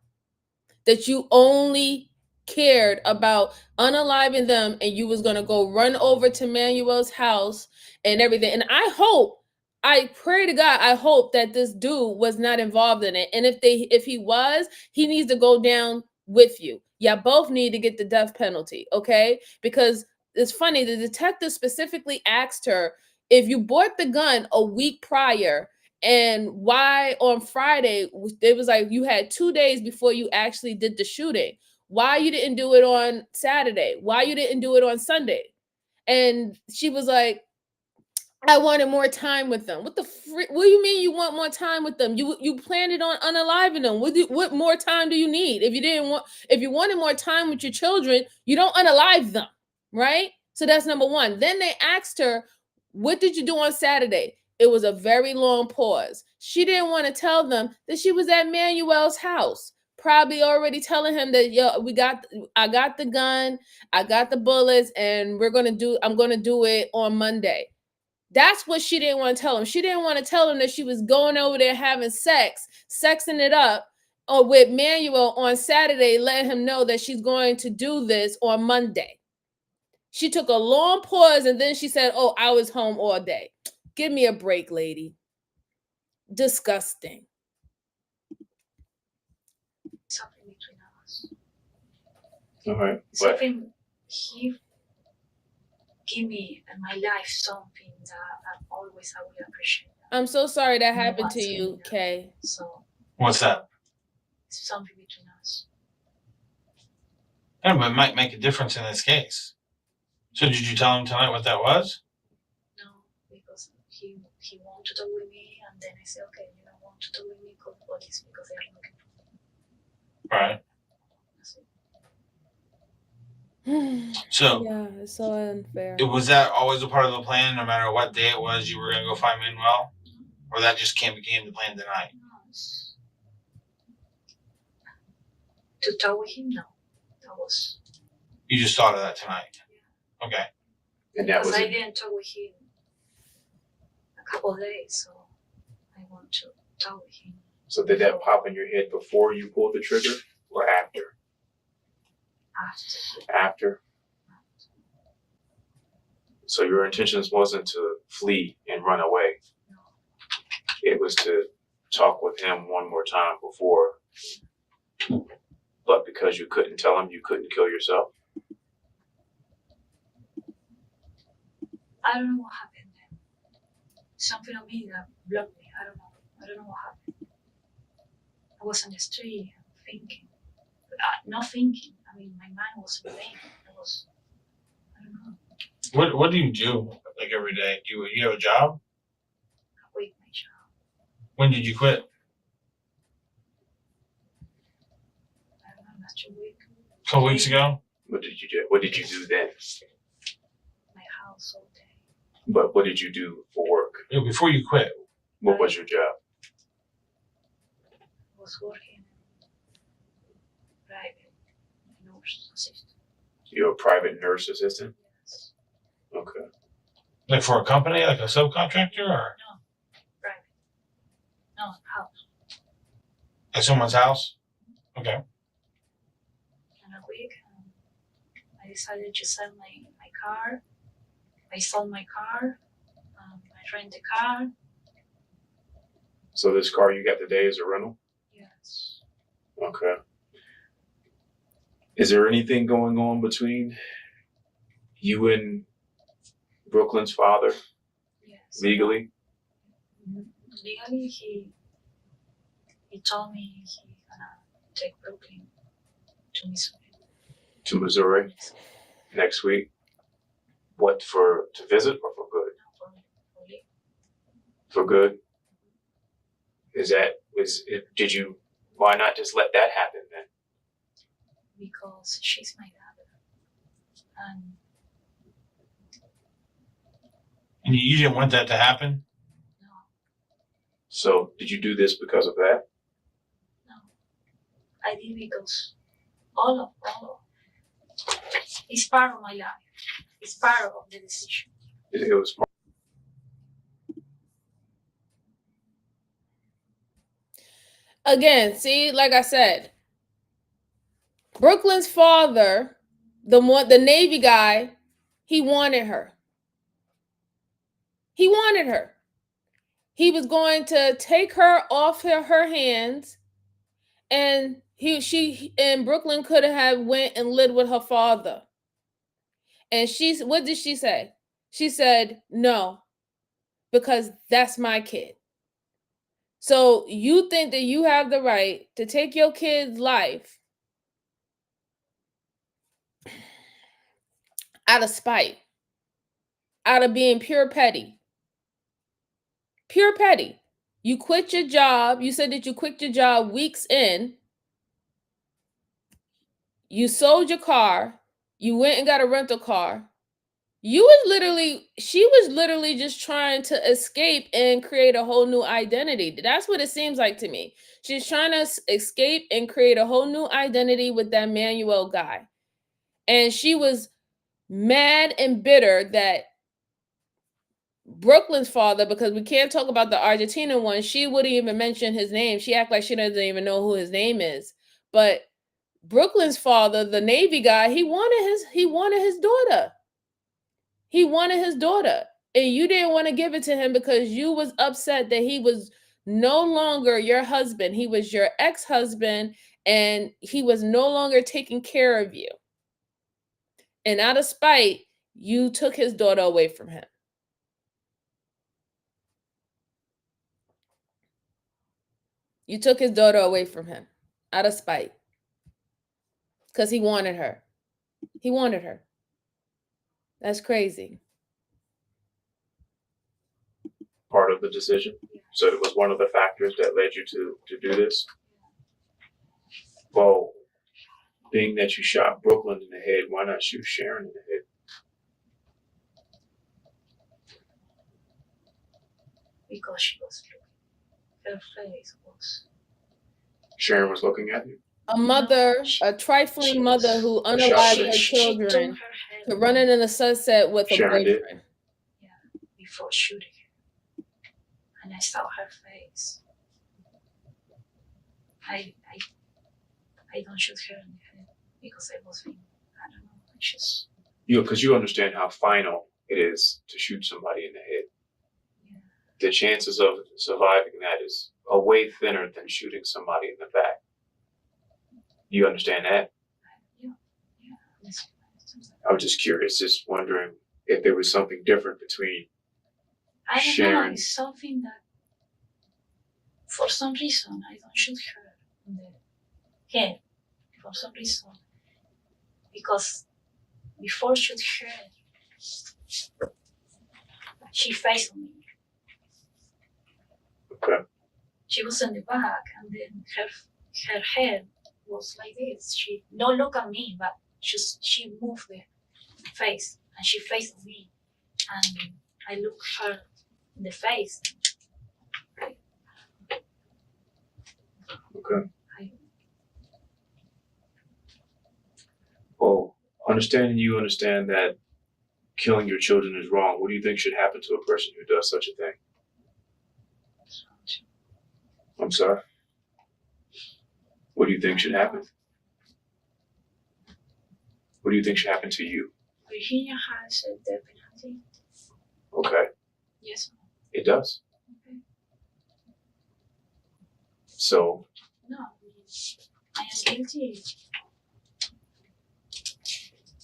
That you only cared about unaliving them, and you was going to go run over to Manuel's house and everything. And I pray to God, I hope that this dude was not involved in it. And if he was, he needs to go down with you. Yeah, both need to get the death penalty, okay? Because it's funny, the detective specifically asked her, if you bought the gun a week prior, and why on Friday, it was like you had 2 days before you actually did the shooting. Why you didn't do it on Saturday? Why you didn't do it on Sunday? And she was like, I wanted more time with them. What do you mean you want more time with them? You planned on unaliving them. What more time do you need? If you wanted more time with your children, you don't unalive them, right? So that's number one. Then they asked her, what did you do on Saturday? It was a very long pause. She didn't want to tell them that she was at Manuel's house, probably already telling him that, I got the gun, I got the bullets, and I'm gonna do it on Monday. That's what she didn't want to tell him. She didn't want to tell him that she was going over there having sexing it up, or with Manuel on Saturday, letting him know that she's going to do this on Monday. She took a long pause, and then she said, oh, I was home all day. Give me a break, lady. Disgusting. Something between us. All right. But Something he give me in my life, something that I will appreciate. I'm so sorry that You know happened to what's you, in there. Kay. So What's that? it's something between us. Yeah, but it might make a difference in this case. So did you tell him tonight what that was? No, because he wanted to talk with me, and then I said, okay, you don't want to talk with me, call the police because they're looking for me. Right. That's it. So Yeah, it's so unfair. was that always a part of the plan, no matter what day it was you were going to go find Manuel? Or that just became the plan tonight? No, it's to talk with him. No, that was You just thought of that tonight? Okay. and that because was I it. didn't talk with him a couple of days, so I want to talk with him. So did that pop in your head before you pulled the trigger or after? After. So your intentions wasn't to flee and run away. No. It was to talk with him one more time before. But because you couldn't tell him, you couldn't kill yourself. I don't know what happened then. Something on me that blocked me. I don't know what happened. I was on the street thinking. But not thinking. I mean, my mind was blank. I don't know. What do you do like every day? Do you have a job? I quit my job. When did you quit? I don't know, last week. A couple weeks ago? What did you do then? My house all day. But what did you do for work? Yeah, before you quit. What was your job? I was working private nurse assistant. You're a private nurse assistant? Yes. Okay. Like for a company, like a subcontractor, or No, private. No, house. at someone's house? Okay. And a week, I decided to sell my car. I sold my car. I rent the car. So this car you got today is a rental? Yes. Okay. Is there anything going on between you and Brooklyn's father Yes. legally? Legally, he told me he's gonna take Brooklyn to Missouri. To Missouri next week? What, to visit or for good? No, for leave. For good? Why not just let that happen then? Because she's my daughter. And you didn't want that to happen? No, So did you do this because of that? no. I did because all of it's part of my life. It's part of the decision. It was part. Again, see, like I said, Brooklyn's father, the Navy guy, he wanted her. He wanted her. He was going to take her off her hands, and she and Brooklyn could have went and lived with her father. And what did she say? She said, no, because that's my kid. So you think that you have the right to take your kid's life out of spite, out of being pure petty. Pure petty. You quit your job. You said that you quit your job weeks in. You sold your car. You went and got a rental car. She was literally just trying to escape and create a whole new identity. That's what it seems like to me. She's trying to escape and create a whole new identity with that Manuel guy. And she was mad and bitter that Brooklyn's father, because we can't talk about the Argentina one, she wouldn't even mention his name. She act like she doesn't even know who his name is. But Brooklyn's father, the Navy guy, he wanted his daughter. He wanted his daughter. And you didn't want to give it to him because you was upset that he was no longer your husband. He was your ex-husband, and he was no longer taking care of you. And out of spite, you took his daughter away from him. You took his daughter away from him out of spite because he wanted her. He wanted her. That's crazy. Part of the decision. So it was one of the factors that led you to do this. Well, being that you shot Brooklyn in the head, why not shoot Sharon in the head? Because she was looking. Her face was. Sharon was looking at you. A mother, a trifling mother who unalived her children to running in the sunset with a Sharon did. boyfriend. Yeah, before shooting her. And I saw her face. I don't shoot her in the head because I was being, I don't know, anxious. Because you understand how final it is to shoot somebody in the head. Yeah. The chances of surviving that is a way thinner than shooting somebody in the back. You understand that? Yeah. I was just curious, just wondering if there was something different between I don't Sharon. know, it's something that, for some reason, I don't shoot her in the head. For some reason. Because before I shoot her, she faced me. Okay. She was in the back, and then her head was like this. She don't look at me, but she moved the face, and she faced me, and I looked her in the face. Okay. Well, you understand that killing your children is wrong. What do you think should happen to a person who does such a thing? I'm sorry? What do you think should happen? What do you think should happen to you? Virginia has a death penalty. Okay. Yes. It does. Okay. So. No, I am guilty.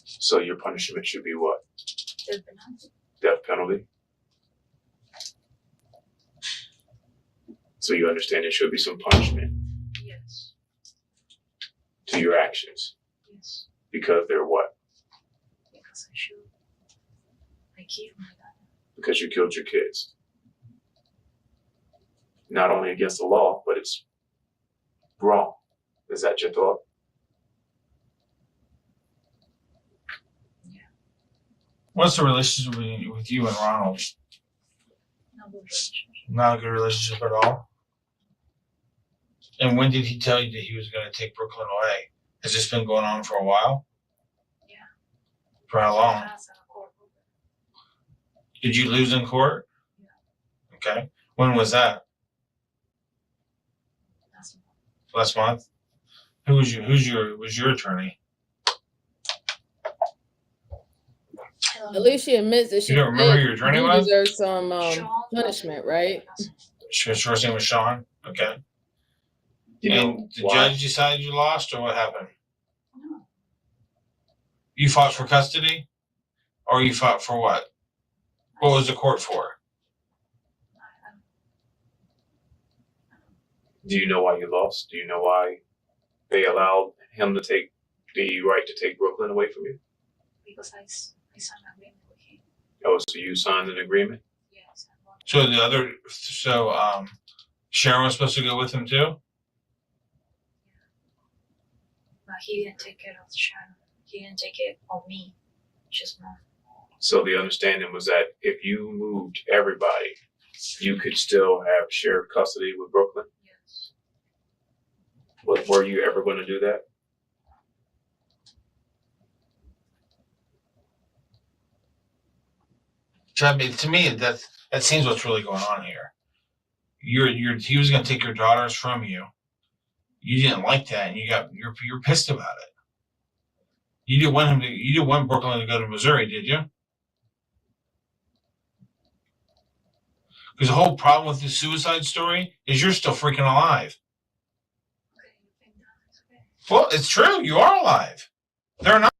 So your punishment should be what? Death penalty. Death penalty? So you understand there should be some punishment Yes. to your actions. Yes. Because they're what? Because I killed my dad. Because you killed your kids. Not only against the law, but it's wrong. Is that your thought? Yeah. What's the relationship with you and Ronald? No good relationship. Not a good relationship at all? And when did he tell you that he was going to take Brooklyn away? Has this been going on for a while? Yeah. For how long? That's a court. Did you lose in court? Yeah. Okay. When was that? Last month. Who was your attorney? At least she admits that she You don't remember who your attorney was? deserves some punishment, right? His first name was Sean. Okay. You and know the why? judge decided you lost, or what happened? No. You fought for custody, or you fought for what? What was the court for? Do you know why you lost? Do you know why they allowed him to take the right to take Brooklyn away from you? Because I signed an agreement with him. Oh, so you signed an agreement? Yes. So Sharon was supposed to go with him too? But he didn't take care of Sharon. He didn't take care of me. Just me. So the understanding was that if you moved everybody, you could still have shared custody with Brooklyn? Yes. But were you ever going to do that? To me, that seems what's really going on here. He was going to take your daughters from you. You didn't like that, and you're pissed about it. You didn't want Brooklyn to go to Missouri, did you? Because the whole problem with this suicide story is you're still freaking alive. Okay, you think that is okay? Well, it's true. You are alive. They're not.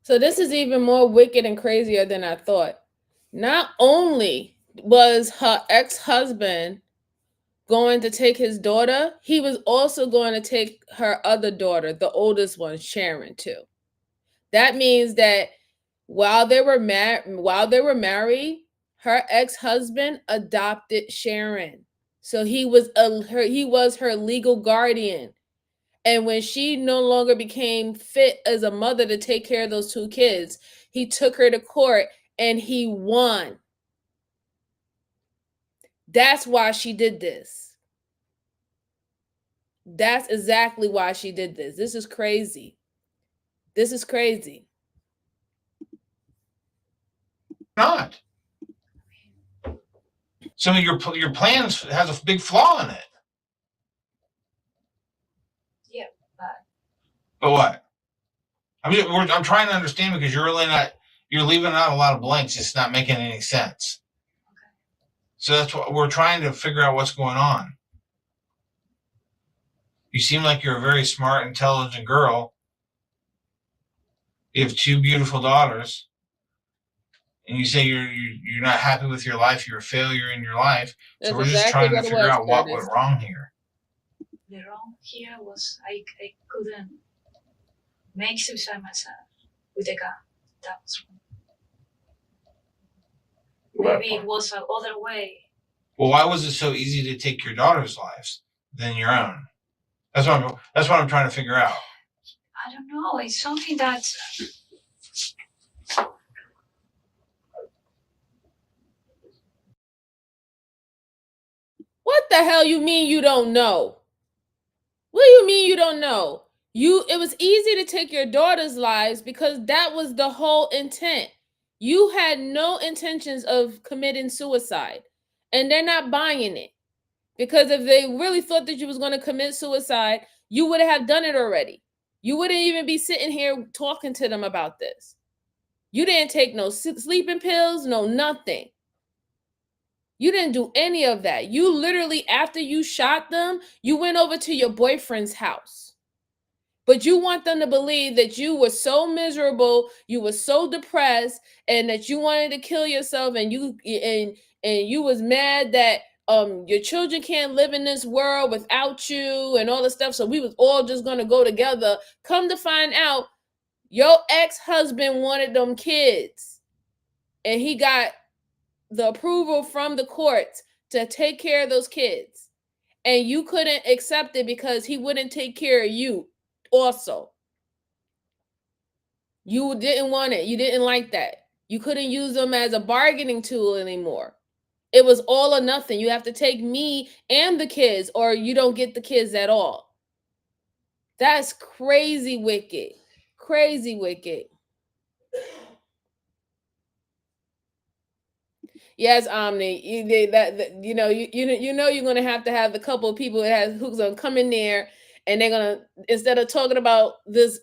So this is even more wicked and crazier than I thought. Not only was her ex-husband going to take his daughter, he was also going to take her other daughter, the oldest one, Sharon, too. That means that while they were married, her ex-husband adopted Sharon. So he was her legal guardian. And when she no longer became fit as a mother to take care of those two kids, he took her to court and he won. That's why she did this. That's exactly why she did this. This is crazy. This is crazy. Not. Some of your plans has a big flaw in it. Yeah, but But what? I'm trying to understand because you're leaving out a lot of blanks. It's not making any sense. okay. So that's what we're trying to figure out what's going on. You seem like you're a very smart, intelligent girl. You have two beautiful daughters, and you say you're not happy with your life. You're a failure in your life. That's so we're just exactly trying to what it figure was, out what Curtis. went wrong here. The wrong here was I couldn't make suicide myself with a gun. That was wrong. Maybe it was another way. Well, why was it so easy to take your daughter's lives than your own? That's what I'm trying to figure out. I don't know. It's something that What the hell you mean you don't know? What do you mean you don't know? It was easy to take your daughter's lives because that was the whole intent. You had no intentions of committing suicide, and they're not buying it. Because if they really thought that you was going to commit suicide, you would have done it already. You wouldn't even be sitting here talking to them about this. You didn't take no sleeping pills, no nothing. You didn't do any of that. You literally, after you shot them, you went over to your boyfriend's house. But you want them to believe that you were so miserable, you were so depressed, and that you wanted to kill yourself, and you was mad that your children can't live in this world without you and all this stuff. So we was all just gonna go together. Come to find out, your ex-husband wanted them kids, and he got the approval from the courts to take care of those kids, and you couldn't accept it because he wouldn't take care of you. Also, you didn't want it. You didn't like that. You couldn't use them as a bargaining tool anymore. It was all or nothing. You have to take me and the kids, or you don't get the kids at all. That's crazy wicked. Crazy wicked. Yes, Omni. You know you're gonna have to have the couple of people who's gonna come in there, and they're gonna, instead of talking about this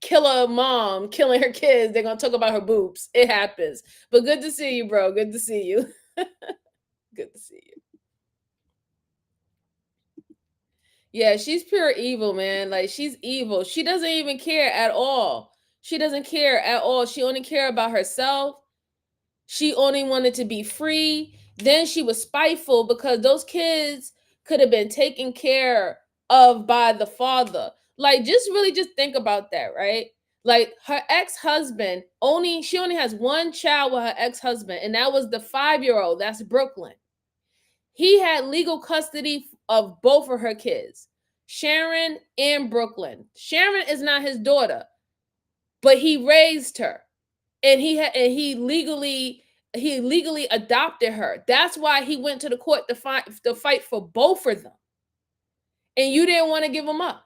killer mom killing her kids, they're gonna talk about her boobs. It happens. But good to see you, bro. Good to see you. Good to see you. Yeah, she's pure evil, man. Like, she's evil. She doesn't even care at all. She doesn't care at all. She only care about herself. She only wanted to be free. Then she was spiteful because those kids could have been taken care of by the father. Like, just think about that, right? Like, her ex-husband she only has one child with her ex-husband, and that was the 5-year-old. That's Brooklyn. He had legal custody of both of her kids, Sharon and Brooklyn. Sharon is not his daughter, but he raised her, and he legally adopted her. That's why he went to the court to fight for both of them. And you didn't want to give him up.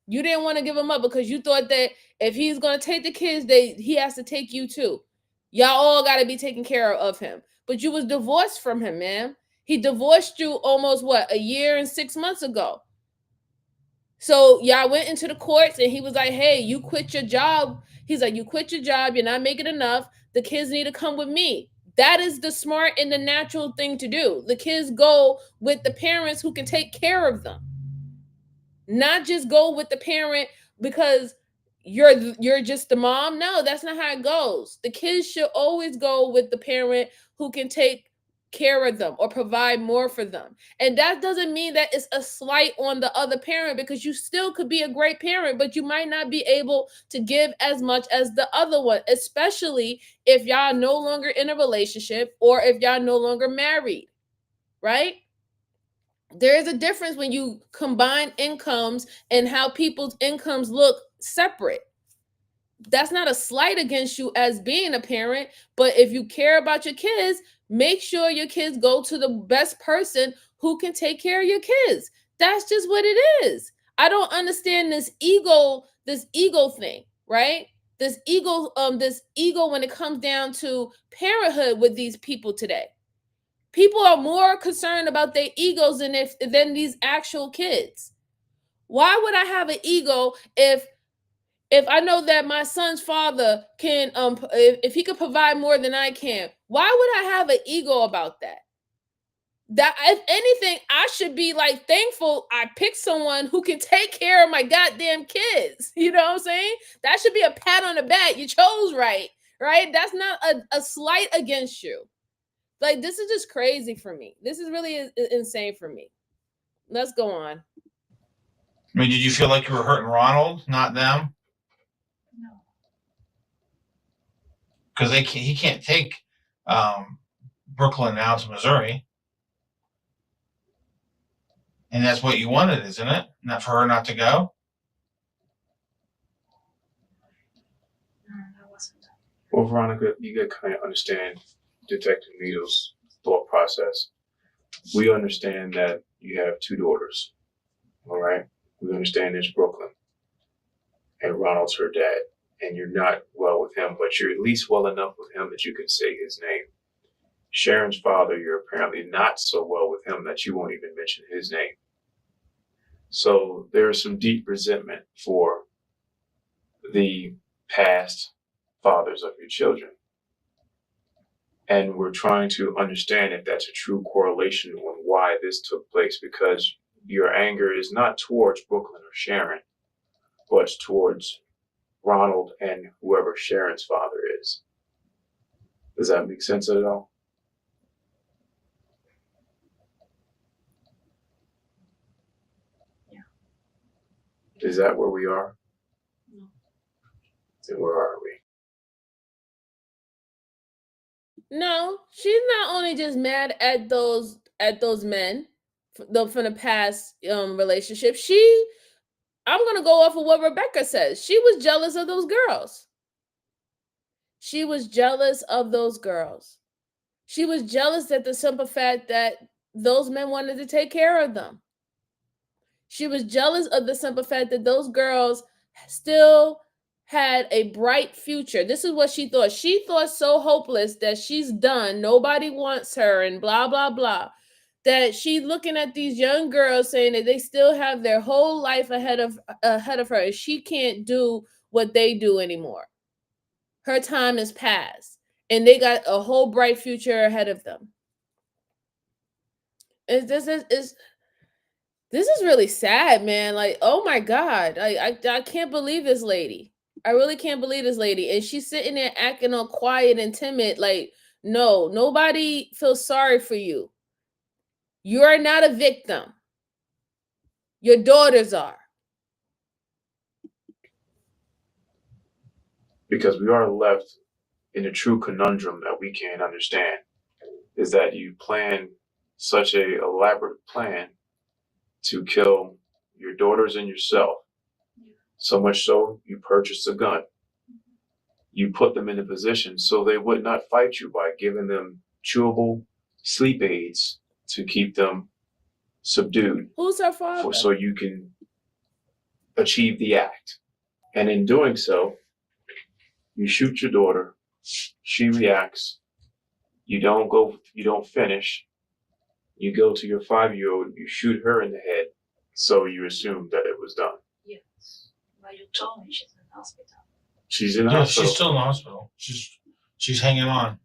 You didn't want to give him up because you thought that if he's going to take the kids, he has to take you too. Y'all all got to be taken care of him. But you was divorced from him, man. He divorced you almost, a year and 6 months ago. So y'all went into the courts, and he was like, hey, you quit your job. He's like, you quit your job. You're not making enough. The kids need to come with me. That is the smart and the natural thing to do. The kids go with the parents who can take care of them. Not just go with the parent because you're just the mom. No, that's not how it goes. The kids should always go with the parent who can take care of them or provide more for them. And that doesn't mean that it's a slight on the other parent, because you still could be a great parent, but you might not be able to give as much as the other one, especially if y'all no longer in a relationship or if y'all no longer married, right? There is a difference when you combine incomes and how people's incomes look separate. That's not a slight against you as being a parent, but if you care about your kids, make sure your kids go to the best person who can take care of your kids. That's just what it is. I don't understand this ego thing, right? This ego when it comes down to parenthood with these people today. People are more concerned about their egos than these actual kids. Why would I have an ego if I know that my son's father can if he could provide more than I can? Why would I have an ego about that? That, if anything, I should be like thankful I picked someone who can take care of my goddamn kids. You know what I'm saying? That should be a pat on the back. You chose right? That's not a slight against you. Like, this is just crazy for me. This is really insane for me. Let's go on. I mean, did you feel like you were hurting Ronald, not them? No. Because he can't take Brooklyn now to Missouri. And that's what you wanted, isn't it? Not for her not to go? No, that wasn't. Well, Veronica, you got to kind of understand Detective Needle's thought process. We understand that you have two daughters, all right? We understand there's Brooklyn, and Ronald's her dad, and you're not well with him, but you're at least well enough with him that you can say his name. Sharon's father, you're apparently not so well with him that you won't even mention his name. So there is some deep resentment for the past fathers of your children. And we're trying to understand if that's a true correlation on why this took place, because your anger is not towards Brooklyn or Sharon, but it's towards Ronald and whoever Sharon's father is. Does that make sense at all? Yeah. Is that where we are? No. Then where are we? No, she's not only just mad at those men from the past relationship. I'm gonna go off of what Rebecca says. She was jealous of those girls. She was jealous of those girls. She was jealous at the simple fact that those men wanted to take care of them. She was jealous of the simple fact that those girls still had a bright future. This is what she thought. She thought so hopeless that she's done. Nobody wants her and blah, blah, blah. That she's looking at these young girls saying that they still have their whole life ahead of her. And she can't do what they do anymore. Her time is past. And they got a whole bright future ahead of them. This is really sad, man. Like, oh my God. I can't believe this lady. I really can't believe this lady. And she's sitting there acting all quiet and timid. Like, no, nobody feels sorry for you. You are not a victim. Your daughters are. Because we are left in a true conundrum that we can't understand. Is that you plan such a elaborate plan to kill your daughters and yourself. So much so, you purchased a gun. You put them in a position so they would not fight you by giving them chewable sleep aids to keep them subdued. Who's her father? So you can achieve the act. And in doing so, you shoot your daughter. She reacts. You don't finish. You go to your 5-year-old, you shoot her in the head. So you assume that it was done. Yes. But you told me she's in the hospital. She's in the Yeah, hospital. she's still in the hospital. She's hanging on.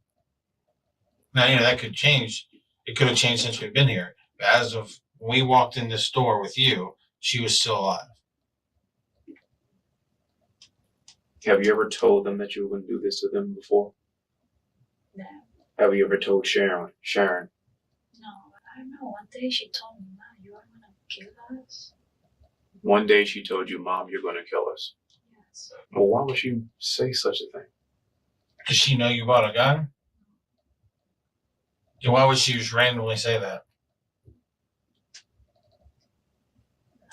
Now, that could change. It could have changed since we've been here. But as of when we walked in this door with you, she was still alive. Have you ever told them that you were going to do this to them before? No. Have you ever told Sharon? No, but I don't know. One day she told me, "Mom, you are going to kill us." One day she told you, Mom, you're going to kill us. Yes. Well, why would she say such a thing? Does she know you bought a gun? Yeah, why would she just randomly say that?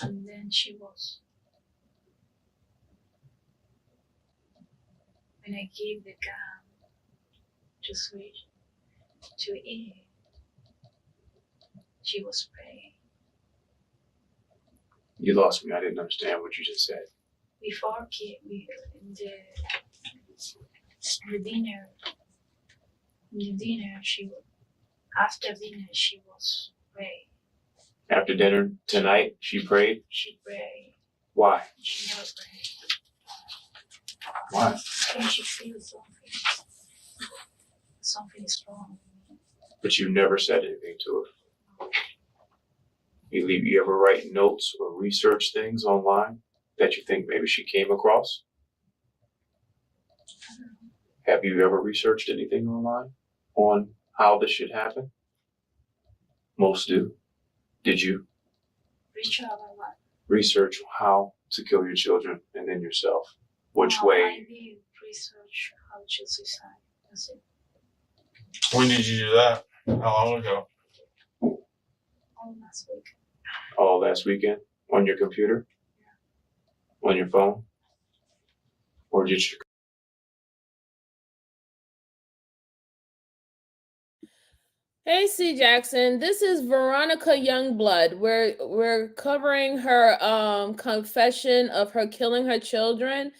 And then she was. When I gave the gun to switch to eat, she was praying. You lost me. I didn't understand what you just said. Before the dinner, after dinner she was praying. After dinner tonight, she prayed? She prayed. Why? She never prayed. Why? I think she feels something. Something is wrong with me. But you never said anything to her. You ever write notes or research things online that you think maybe she came across? I don't know. Have you ever researched anything online on how this should happen? Most do. Did you? Research about what? Research how to kill your children and then yourself. Which I way? did research how to suicide. That's it. When did you do that? How long ago? All last week. All last weekend? On your computer? Yeah. On your phone? Or did you? Hey, C. Jackson. This is Veronica Youngblood. We're covering her confession of her killing her children,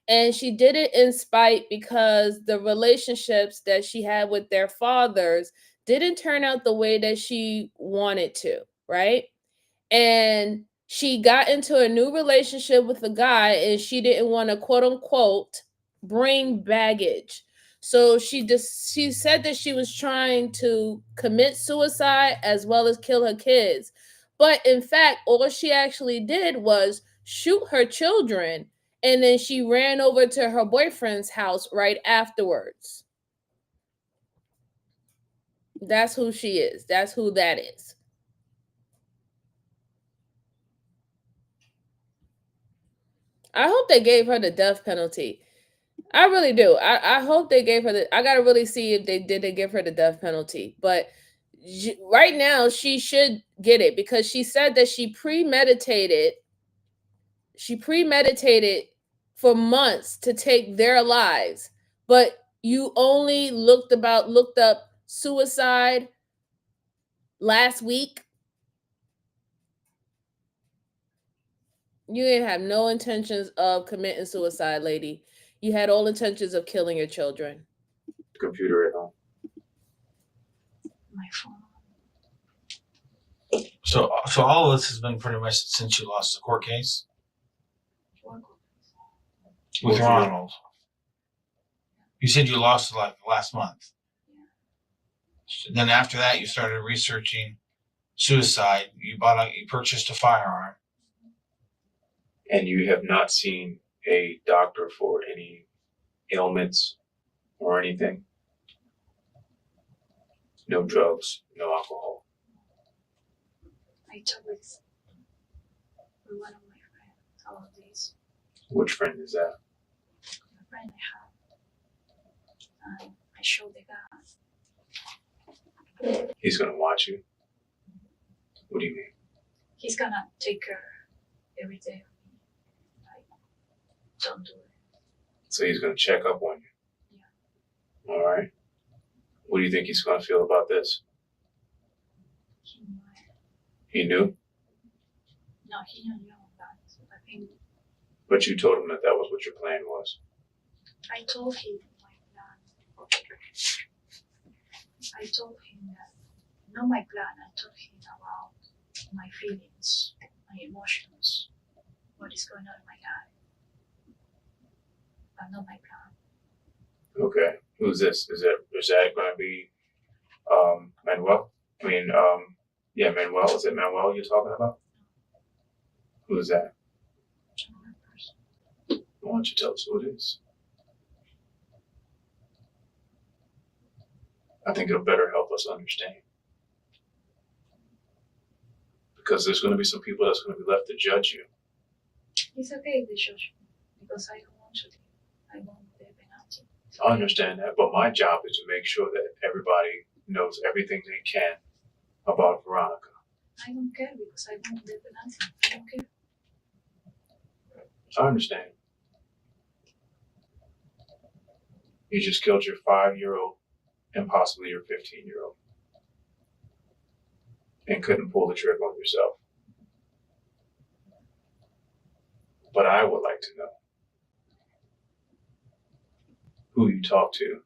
and she did it in spite because the relationships that she had with their fathers didn't turn out the way that she wanted to, right? And she got into a new relationship with a guy, and she didn't want to, quote unquote, bring baggage. So she said that she was trying to commit suicide as well as kill her kids. But in fact, all she actually did was shoot her children, and then she ran over to her boyfriend's house right afterwards. That's who she is. That's who that is. I hope they gave her the death penalty. I really do. I hope they gave her I gotta really see if they give her the death penalty. But right now she should get it because she said that she premeditated for months to take their lives. But you only looked up suicide last week. You didn't have no intentions of committing suicide, lady. You had all intentions of killing your children. Computer at home. My phone. So all of this has been pretty much since you lost the court case Work. with Ronald. You said you lost it like last month. Then after that, you started researching suicide. You purchased a firearm. And you have not seen a doctor for any ailments or anything? No drugs, no alcohol. I talked with one of my friends about this. Which friend is that? A friend I have. I showed the guy. He's gonna watch you? What do you mean? He's gonna take care every day of me. Like, don't do it. So he's gonna check up on you? Yeah. All right. What do you think he's gonna feel about this? He might. He knew? No, he didn't know that. I think But you told him that that was what your plan was. I told him my plan. I told him that, not my plan, I told him about my feelings, my emotions, what is going on in my life. But not my plan. Okay. Who's this? Is that gonna be Manuel? Yeah, Manuel. Is it Manuel you're talking about? Who is that? Another person. Why don't you tell us who it is? I think it'll better help us understand. Because there's going to be some people that's going to be left to judge you. It's okay if they judge me, because I don't want to. I want the penalty. I understand that, but my job is to make sure that everybody knows everything they can about Veronica. I don't care because I want the penalty. I don't care. I understand. You just killed your 5-year-old and possibly your 15-year-old. And couldn't pull the trigger on yourself. But I would like to know who you talked to.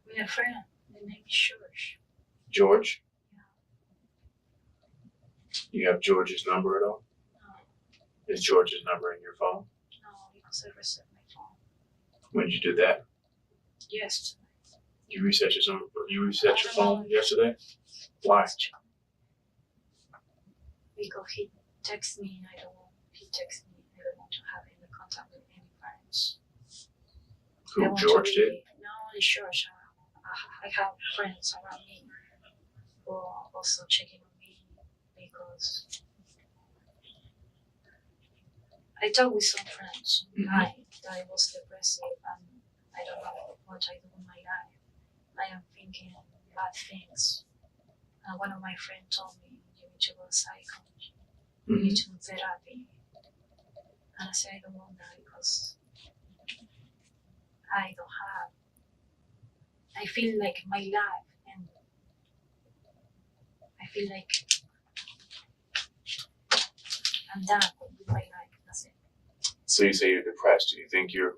With a friend, the name is George. George? Yeah. You have George's number at all? No, Is George's number in your phone? no, because I reset my phone. When did you do that? Yes. You reset your phone yesterday? Why? Because he texts me and I don't want to have any contact with any friends. I Who, want George to be, did? No, only George. I have friends around me who are also checking on me because I talked with some friends that I was depressive and I don't know what I do in my life. I am thinking bad things. And one of my friends told me, you need to go to psychology. You need to do therapy. And I said, I don't want that because I don't have. I feel like my life and I feel like I'm done with my life. That's it. So you say you're depressed. Do you think you're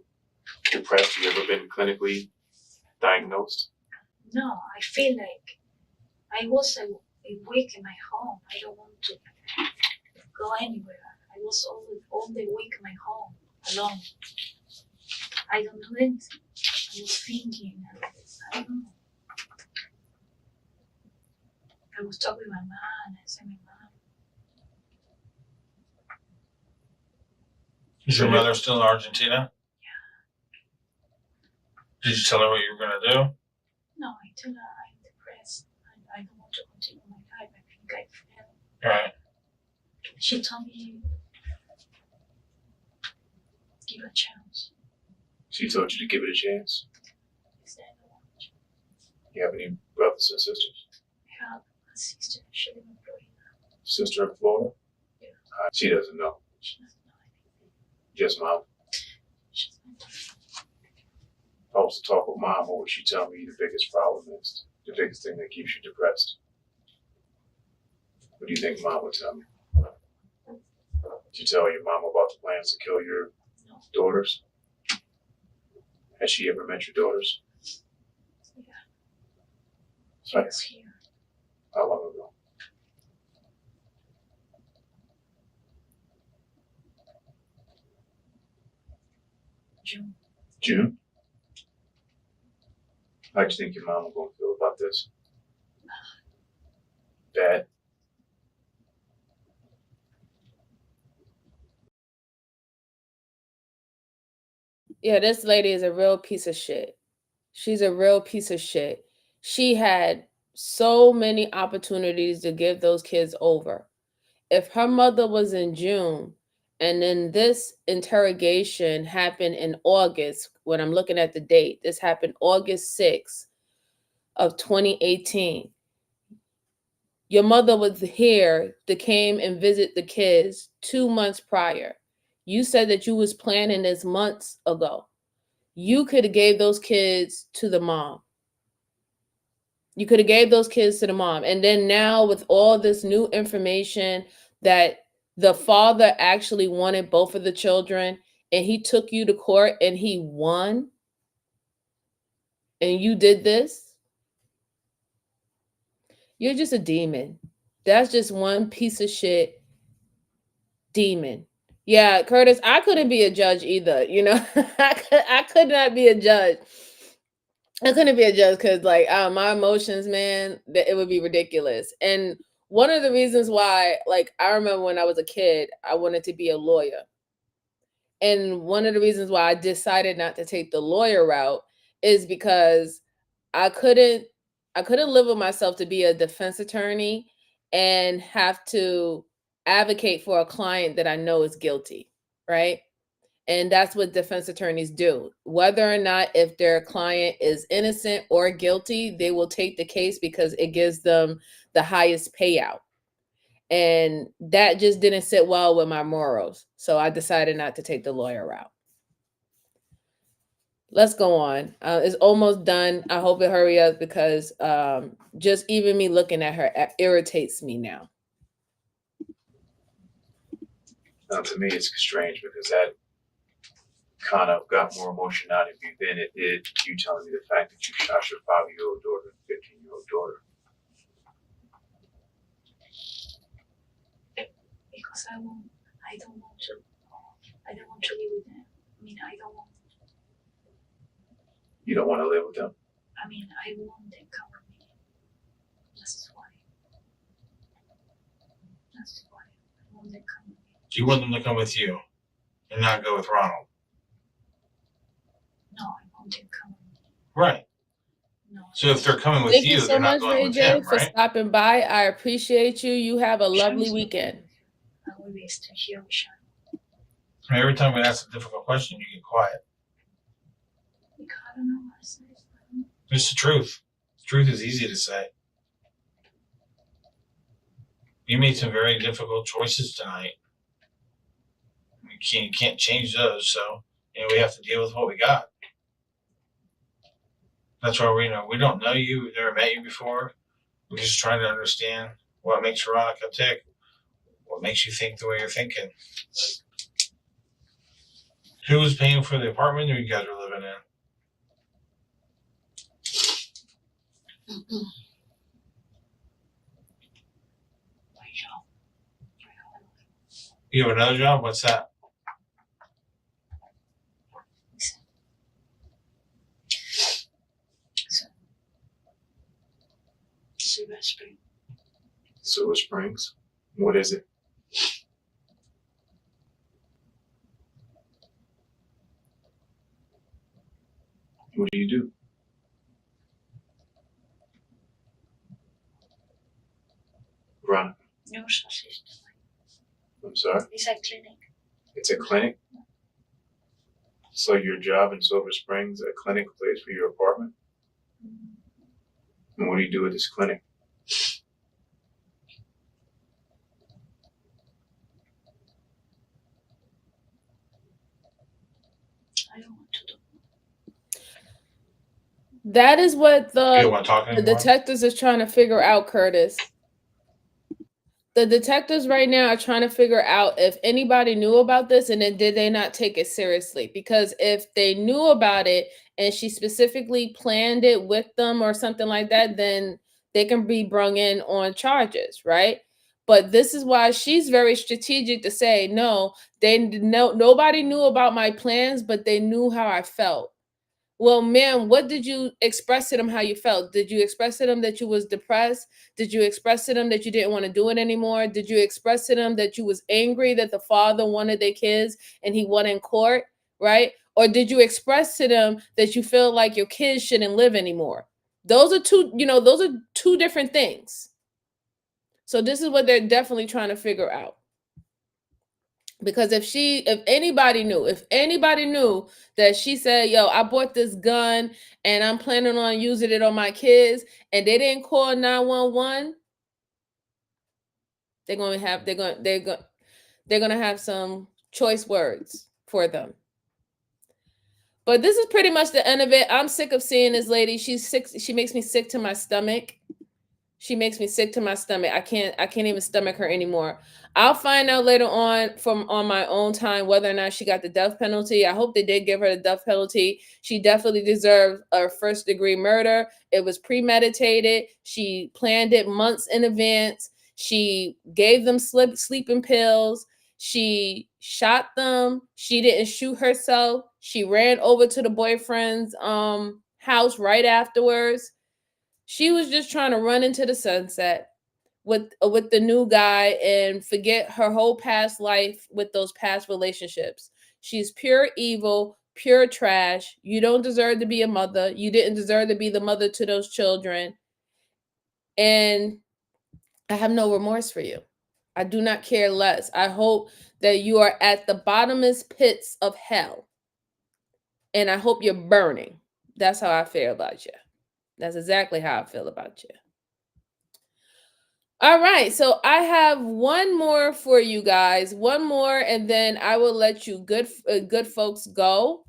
depressed? Have you ever been clinically diagnosed? No, I feel like I was a week in my home. I don't want to go anywhere. I was all the week in my home, alone. I don't do anything. I was thinking, I don't know. I was talking with my mom, I said, my mom, Is your mother still in Argentina? yeah. Did you tell her what you were going to do? No, I tell her I'm depressed. I don't want to continue my life. I think I failed. Right. She told me, give a chance. She told you to give it a chance. I said, I don't want a chance. You have any brothers and sisters? I have a sister. She lives in Florida. Sister in Florida? Yeah. She doesn't know. She doesn't know anything. Just mom. She's mental. If I was to talk with mom, what would she tell me the biggest problem is? The biggest thing that keeps you depressed? What do you think mom would tell me? Did you tell your mom about the plans to kill your daughters? Has she ever met your daughters? Yeah. She was here. How long ago? June. June? How do you think your mom will feel about this? Bad? Yeah, this lady is a real piece of shit. She's a real piece of shit. She had so many opportunities to give those kids over. If her mother was in June and then this interrogation happened in August, when I'm looking at the date, this happened August 6th of 2018. Your mother was here to came and visit the kids 2 months prior. You said that you was planning this months ago. You could have gave those kids to the mom. You could have gave those kids to the mom. And then now with all this new information that the father actually wanted both of the children and he took you to court and he won and you did this, you're just a demon. That's just one piece of shit demon. Yeah, Curtis, I couldn't be a judge either. You know, I could not be a judge. I couldn't be a judge because, like, my emotions, man, that it would be ridiculous. And one of the reasons why, like, I remember when I was a kid, I wanted to be a lawyer. And one of the reasons why I decided not to take the lawyer route is because I couldn't live with myself to be a defense attorney and have to advocate for a client that I know is guilty, right? And that's what defense attorneys do. Whether or not if their client is innocent or guilty, they will take the case because it gives them the highest payout. And that just didn't sit well with my morals. So I decided not to take the lawyer route. Let's go on. It's almost done. I hope it hurry up because just even me looking at her irritates me now. Now, to me, it's strange because that kind of got more emotion out of you than it did you telling me the fact that you shot your 5-year-old daughter and 15-year-old daughter. Because I don't want to live with them. I mean, I don't want. You don't want to live with them? I mean, I want them come with me. That's why. That's why I want them come with me. You want them to come with you and not go with Ronald? No, I want them come with me. Right. No. So if they're coming with Thank you, you so they're not much, going Ray with J, him, for right? stopping by. I appreciate you. You have a lovely weekend. I will be stay here with Sharon. I mean, every time we ask a difficult question, you get quiet. Because I don't know what to say. It's the truth. The truth is easy to say. You made some very difficult choices tonight. You can't change those, so we have to deal with what we got. That's why we don't know you. We've never met you before. We're just trying to understand what makes Veronica tick, what makes you think the way you're thinking. Who was paying for the apartment you guys were living in? My job. You have another job? What's that? Silver Spring. Silver Springs? What is it? What do you do? Veronica. Nurse assistant. I'm sorry? It's a clinic. It's a clinic? So your job in Silver Springs, a clinic place for your apartment? And what do you do at this clinic? I don't want to do. That is what You don't want to talk the anymore? detectives is trying to figure out, Curtis. The detectives right now are trying to figure out if anybody knew about this and then did they not take it seriously. Because if they knew about it and she specifically planned it with them or something like that, then they can be brung in on charges, right? But this is why she's very strategic to say, no, nobody knew about my plans, but they knew how I felt. Well, ma'am, what did you express to them how you felt? Did you express to them that you was depressed? Did you express to them that you didn't want to do it anymore? Did you express to them that you was angry that the father wanted their kids and he won in court, right? Or did you express to them that you feel like your kids shouldn't live anymore? Those are two different things. So this is what they're definitely trying to figure out. Because if anybody knew that she said, yo, I bought this gun and I'm planning on using it on my kids, and they didn't call 911, they're going to have some choice words for them. But this is pretty much the end of it. I'm sick of seeing this lady. She's sick. She makes me sick to my stomach. She makes me sick to my stomach. I can't even stomach her anymore. I'll find out later on on my own time whether or not she got the death penalty. I hope they did give her the death penalty. She definitely deserved a first-degree murder. It was premeditated. She planned it months in advance. She gave them sleeping pills. She shot them. She didn't shoot herself. She ran over to the boyfriend's house right afterwards. She was just trying to run into the sunset with the new guy and forget her whole past life with those past relationships. She's pure evil, pure trash. You don't deserve to be a mother. You didn't deserve to be the mother to those children. And I have no remorse for you. I do not care less. I hope that you are at the bottomless pits of hell. And I hope you're burning. That's how I feel about you. That's exactly how I feel about you. All right, so I have one more for you guys. One more, and then I will let you good folks go.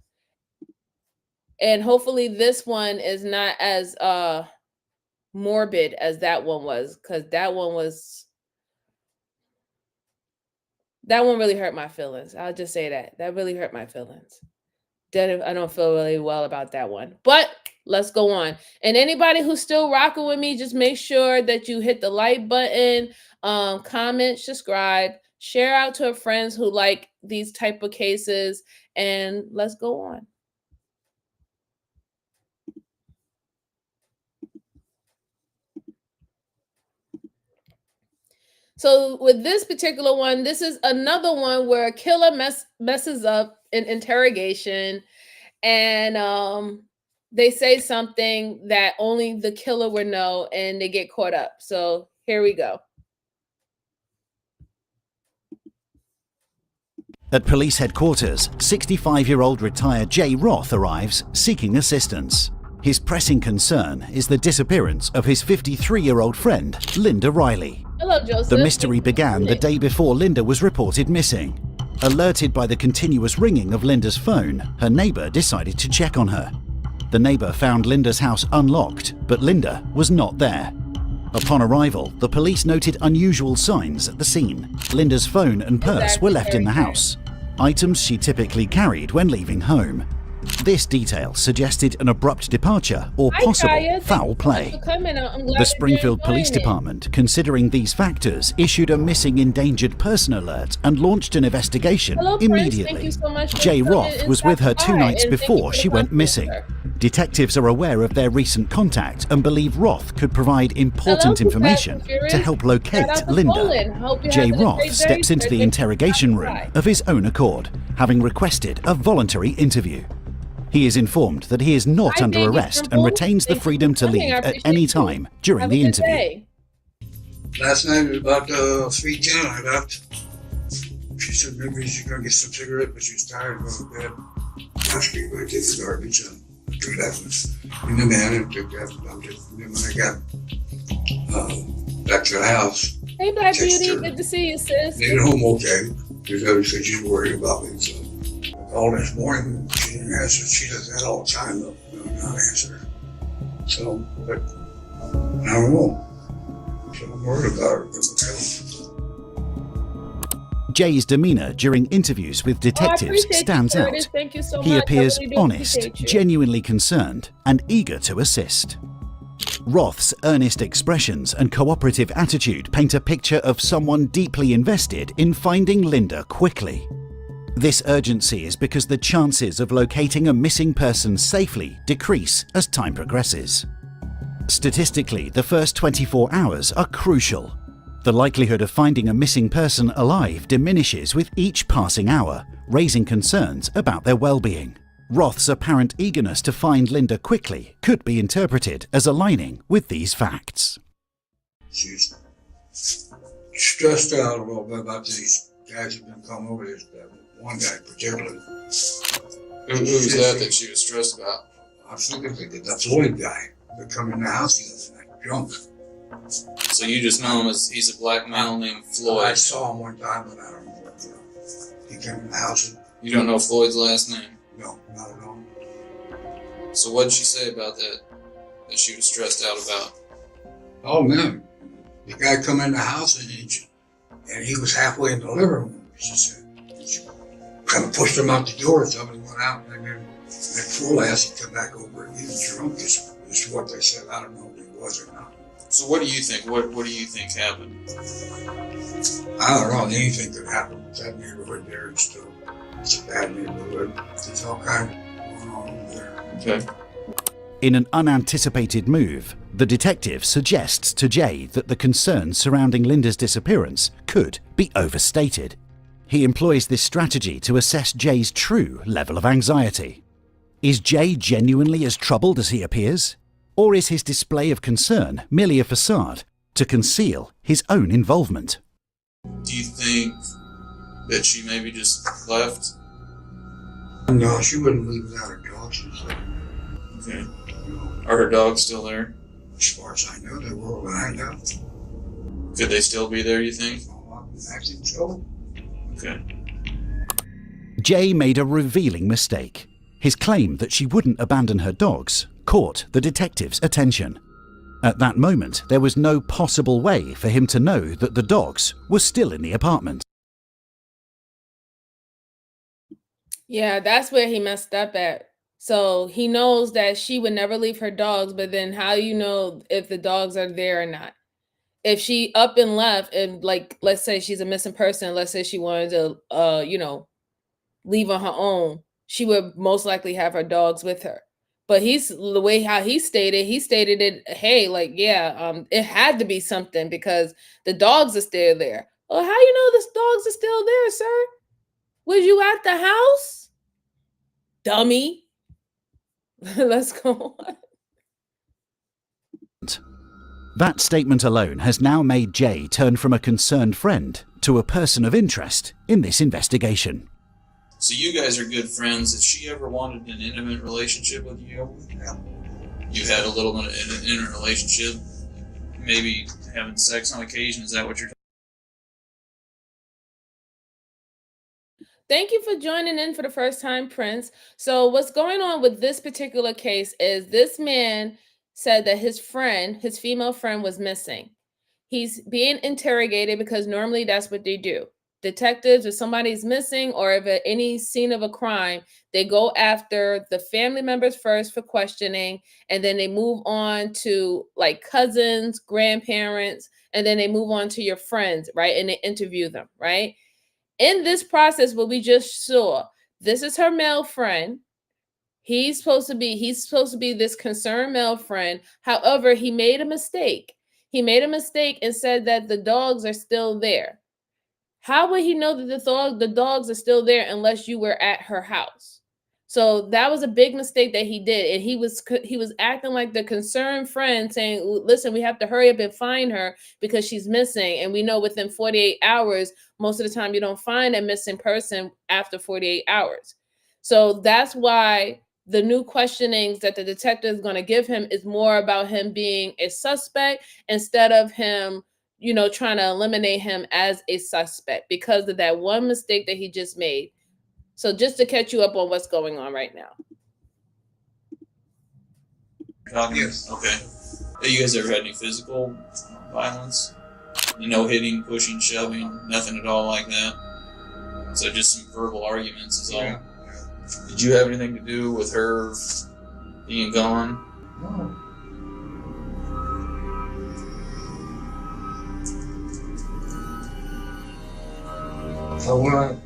And hopefully this one is not as morbid as that one was, because that one really hurt my feelings. I'll just say that. That really hurt my feelings. I don't feel really well about that one. But let's go on. And anybody who's still rocking with me, just make sure that you hit the like button, comment, subscribe, share out to friends who like these type of cases, and let's go on. So with this particular one, this is another one where a killer messes up an interrogation, and they say something that only the killer would know, and they get caught up. So here we go. At police headquarters, 65-year-old retired Jay Roth arrives seeking assistance. His pressing concern is the disappearance of his 53-year-old friend, Linda Riley. Hello, Joseph. The mystery began the day before Linda was reported missing. Alerted by the continuous ringing of Linda's phone, her neighbor decided to check on her. The neighbor found Linda's house unlocked, but Linda was not there. Upon arrival, the police noted unusual signs at the scene. Linda's phone and purse were left in the house, items she typically carried when leaving home. This detail suggested an abrupt departure or possible foul play. The Springfield Police Department, considering these factors, issued a missing endangered person alert and launched an investigation immediately. Jay Roth was with her 2 nights before she went missing. Detectives are aware of their recent contact and believe Roth could provide important information to help locate Linda. Jay Roth steps into the interrogation room of his own accord, having requested a voluntary interview. He is informed that he is not under arrest and retains the freedom to leave at any time during the interview. Last night at about 3:10, I left. She said maybe she's gonna get some cigarette, but she's tired of going to bed. Asked me if I take the garbage and I threw that in the man and took that and dumped it. And then when I got back to the house, hey, Black Beauty, good to see you, sis. Made it home okay, because I said she's worried about me. So I called this morning. She didn't answer. She does that all the time, though. Not answer. So, but I don't know. So I'm worried about her. Jay's demeanor during interviews with detectives appreciate you, stands out. Curtis. Thank you so He much. I appears really do honest, appreciate you. genuinely concerned, and eager to assist. Roth's earnest expressions and cooperative attitude paint a picture of someone deeply invested in finding Linda quickly. This urgency is because the chances of locating a missing person safely decrease as time progresses. Statistically, the first 24 hours are crucial. The likelihood of finding a missing person alive diminishes with each passing hour, raising concerns about their well-being. Roth's apparent eagerness to find Linda quickly could be interpreted as aligning with these facts. She's stressed out a little bit about these guys who've been coming over here. One guy particularly. Who's that she was stressed about? I was thinking the Floyd guy that come in the house the other night, drunk. So you just know him as he's a black male named Floyd. I saw him one time, but I don't know what. He came in the house. And, you don't know Floyd's last name? No, not at all. So what did she say about that she was stressed out about? Oh man, the guy come in the house and he was halfway in the living room. She said, she kind of pushed him out the door. Somebody went out, and then that fool ass he come back over and he was drunk. Is what they said. I don't know if he was or not. So what do you think? What do you think happened? I don't know. Anything could happen with that neighborhood there. It's a bad neighborhood. There's all kinds going on there. Okay. In an unanticipated move, the detective suggests to Jay that the concerns surrounding Linda's disappearance could be overstated. He employs this strategy to assess Jay's true level of anxiety. Is Jay genuinely as troubled as he appears? Or is his display of concern merely a facade to conceal his own involvement? Do you think that she maybe just left? No, she wouldn't leave without her dogs. Okay. Are her dogs still there? As far as I know, they were when I left. Could they still be there, you think? I think so. Okay. Jay made a revealing mistake. His claim that she wouldn't abandon her dogs caught the detective's attention. At that moment, there was no possible way for him to know that the dogs were still in the apartment. Yeah, that's where he messed up at. So he knows that she would never leave her dogs, but then how do you know if the dogs are there or not? If she up and left and, like, let's say she's a missing person, let's say she wanted to leave on her own, she would most likely have her dogs with her. But the way how he stated it, hey, like, yeah, it had to be something because the dogs are still there. Well, how you know the dogs are still there, sir? Was you at the house? Dummy. Let's go on. That statement alone has now made Jay turn from a concerned friend to a person of interest in this investigation. So you guys are good friends. Has she ever wanted an intimate relationship with you? Yeah. You had a little bit of an intimate relationship? Maybe having sex on occasion? Is that what you're talking? Thank you for joining in for the first time, Prince. So what's going on with this particular case is this man said that his female friend was missing. He's being interrogated because normally that's what they do. Detectives, if somebody's missing or if at any scene of a crime, they go after the family members first for questioning, and then they move on to like cousins, grandparents, and then they move on to your friends, right? And they interview them, right? In this process, what we just saw, this is her male friend. He's supposed to be this concerned male friend. However, he made a mistake. He made a mistake and said that the dogs are still there. How would he know that the dogs are still there unless you were at her house? So that was a big mistake that he did. And he was acting like the concerned friend saying, listen, we have to hurry up and find her because she's missing. And we know within 48 hours, most of the time you don't find a missing person after 48 hours. So that's why the new questionings that the detective is going to give him is more about him being a suspect instead of him trying to eliminate him as a suspect because of that one mistake that he just made. So just to catch you up on what's going on right now. Yes. Okay. Have you guys ever had any physical violence? No hitting, pushing, shoving, nothing at all like that? So just some verbal arguments is all. Yeah. Did you have anything to do with her being gone? No. So when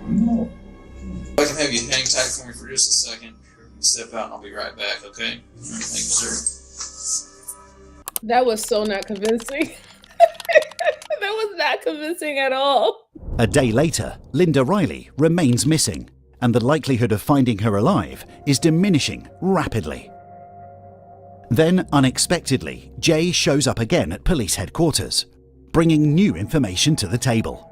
no. I can have you hang tight for me for just a second. Step out and I'll be right back, okay? Thank you, sir. That was so not convincing. That was not convincing at all. A day later, Linda Riley remains missing, and the likelihood of finding her alive is diminishing rapidly. Then, unexpectedly, Jay shows up again at police headquarters, bringing new information to the table.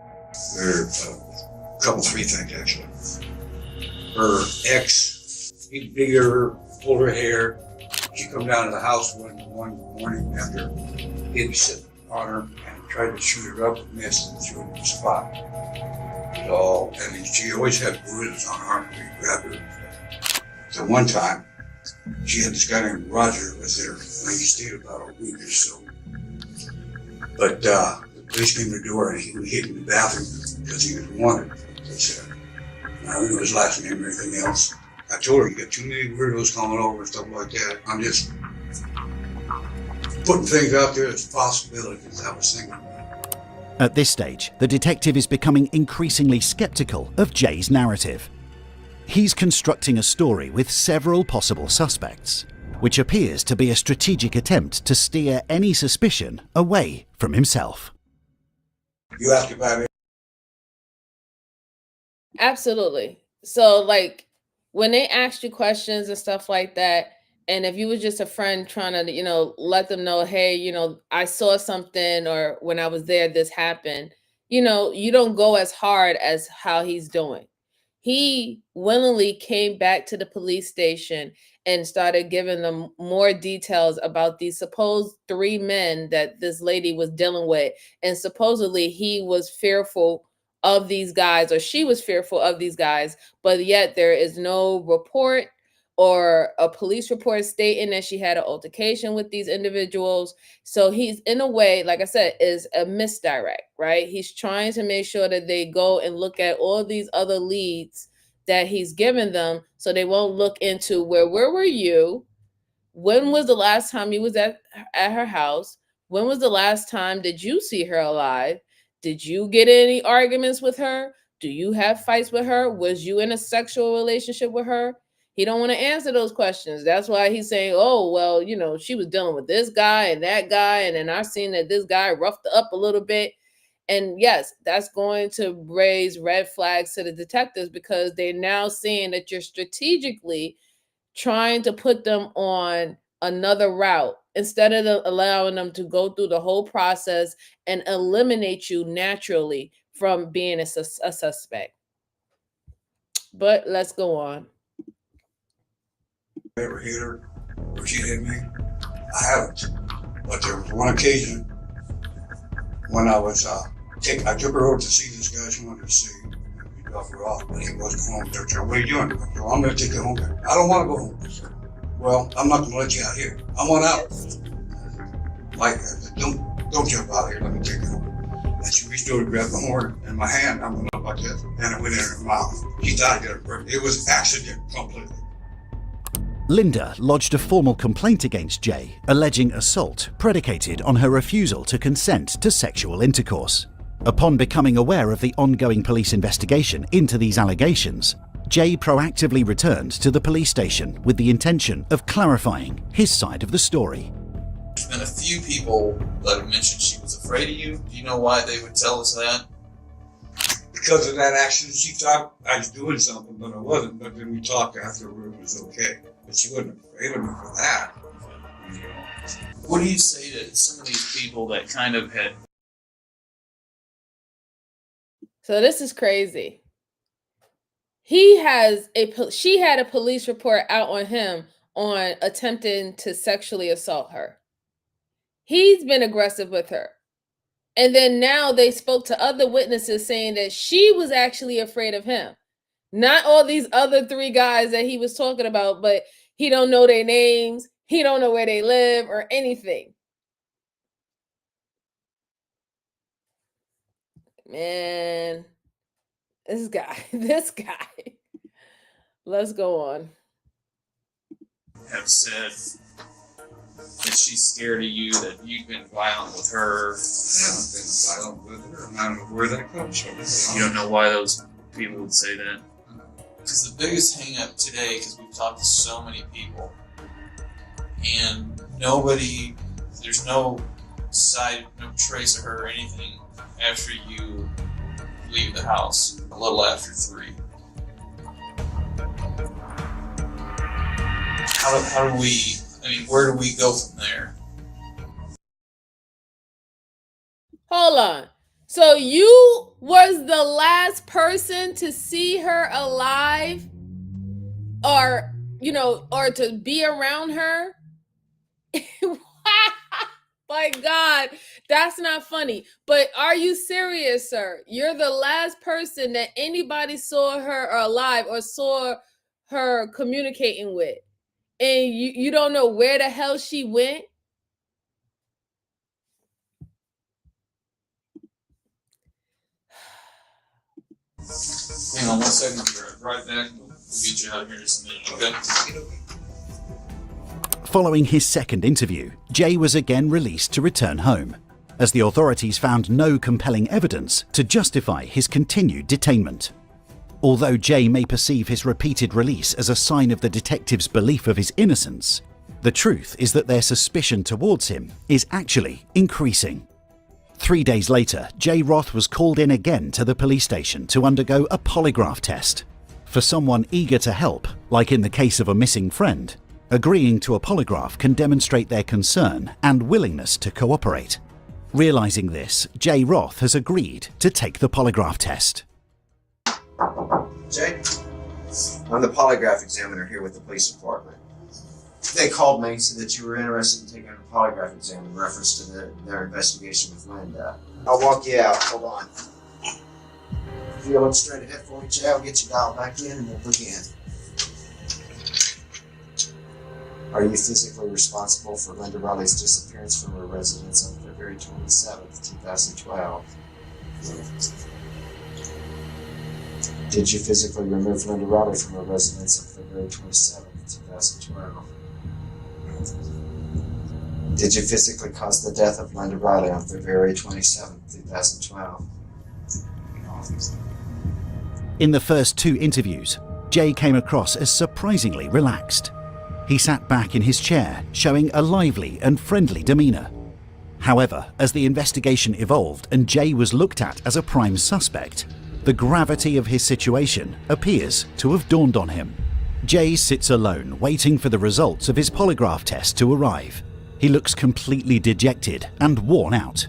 There are a couple, three things actually. Her ex, he beat her, pulled her hair. She come down to the house one morning after he'd be sitting on her and tried to shoot her up and missed and threw her in the spot. So, and she always had bruises on her arm when he grabbed her. So one time, she had this guy named Roger was there, and he stayed about a week or so. But the police came to the door and he was hid in the bathroom because he was wanted, they said. I don't know his last name or anything else. I told her, you got too many weirdos coming over and stuff like that. I'm just putting things out there as possibilities. I was thinking. At this stage, the detective is becoming increasingly skeptical of Jay's narrative. He's constructing a story with several possible suspects, which appears to be a strategic attempt to steer any suspicion away from himself. You asked about it. Absolutely. So, like, when they asked you questions and stuff like that, and if you was just a friend trying to, let them know, hey, I saw something, or when I was there, this happened, you don't go as hard as how he's doing. He willingly came back to the police station and started giving them more details about these supposed 3 men that this lady was dealing with. And supposedly he was fearful of these guys, or she was fearful of these guys, but yet there is no report or a police report stating that she had an altercation with these individuals. So he's, in a way, like I said, is a misdirect, right? He's trying to make sure that they go and look at all these other leads that he's given them, so they won't look into where were you? When was the last time you was at her house? When was the last time did you see her alive? Did you get any arguments with her? Do you have fights with her? Was you in a sexual relationship with her? He don't want to answer those questions. That's why he's saying, oh, well, she was dealing with this guy and that guy, and then I've seen that this guy roughed her up a little bit. And yes, that's going to raise red flags to the detectives, because they're now seeing that you're strategically trying to put them on another route instead of allowing them to go through the whole process and eliminate you naturally from being a suspect. But let's go on. I ever hit her or she hit me? I haven't. But there was one occasion when I was I took her over to see this guy she wanted to see. We dropped her off, but he wasn't home. They're saying, what are you doing? I said, I'm going to take you home. I don't want to go home. I said, well, I'm not going to let you out here. I want out. Like, don't jump out here. Let me take you home. And she reached over to grab the horn in my hand. I went up like this, and it went in her mouth. She thought it was accident completely. Linda lodged a formal complaint against Jay, alleging assault predicated on her refusal to consent to sexual intercourse. Upon becoming aware of the ongoing police investigation into these allegations, Jay proactively returned to the police station with the intention of clarifying his side of the story. There's been a few people that have mentioned she was afraid of you. Do you know why they would tell us that? Because of that accident, she thought I was doing something, but I wasn't. But then we talked afterward, it was okay. But she wasn't afraid of me for that. What do you say to some of these people that kind of had... So this is crazy. She had a police report out on him on attempting to sexually assault her. He's been aggressive with her. And then now they spoke to other witnesses saying that she was actually afraid of him. Not all these other 3 guys that he was talking about, but he don't know their names. He don't know where they live or anything. Man, this guy. Let's go on. Have said that she's scared of you, that you've been violent with her. I haven't been violent with her. I don't know where that comes from. You don't know why those people would say that? Because the biggest hang up today, because we've talked to so many people, and nobody, there's no trace of her or anything after you leave the house, a little after 3. How do we, where do we go from there? Hold on. So you was the last person to see her alive, or or to be around her? My God, that's not funny. But are you serious, sir? You're the last person that anybody saw her alive or saw her communicating with, and you don't know where the hell she went? Hang on 1 second, I'll be right back. We'll get you out of here in just a minute, okay? Following his second interview, Jay was again released to return home, as the authorities found no compelling evidence to justify his continued detainment. Although Jay may perceive his repeated release as a sign of the detectives' belief of his innocence, the truth is that their suspicion towards him is actually increasing. 3 days later, Jay Roth was called in again to the police station to undergo a polygraph test. For someone eager to help, like in the case of a missing friend, agreeing to a polygraph can demonstrate their concern and willingness to cooperate. Realizing this, Jay Roth has agreed to take the polygraph test. Jay, I'm the polygraph examiner here with the police department. They called me, said that you were interested in taking a polygraph exam in reference to their investigation with Linda. I'll walk you out. Hold on. If you look straight ahead for me, Jay, I'll get you dialed back in and we'll begin. Are you physically responsible for Linda Riley's disappearance from her residence on February 27th, 2012? Did you physically remove Linda Riley from her residence on February 27th, 2012? Did you physically cause the death of Linda Riley on February 27th, 2012? In the first 2 interviews, Jay came across as surprisingly relaxed. He sat back in his chair, showing a lively and friendly demeanor. However, as the investigation evolved and Jay was looked at as a prime suspect, the gravity of his situation appears to have dawned on him. Jay sits alone, waiting for the results of his polygraph test to arrive. He looks completely dejected and worn out.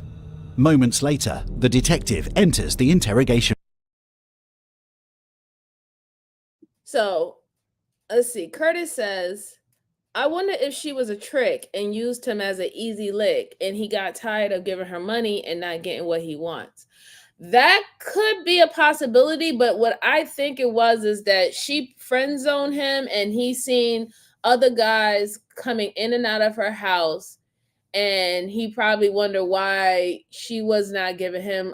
Moments later, the detective enters the interrogation. So, let's see. Curtis says, I wonder if she was a trick and used him as an easy lick and he got tired of giving her money and not getting what he wants. That could be a possibility, but what I think it was is that she friend zoned him and he's seen other guys coming in and out of her house, and he probably wondered why she was not giving him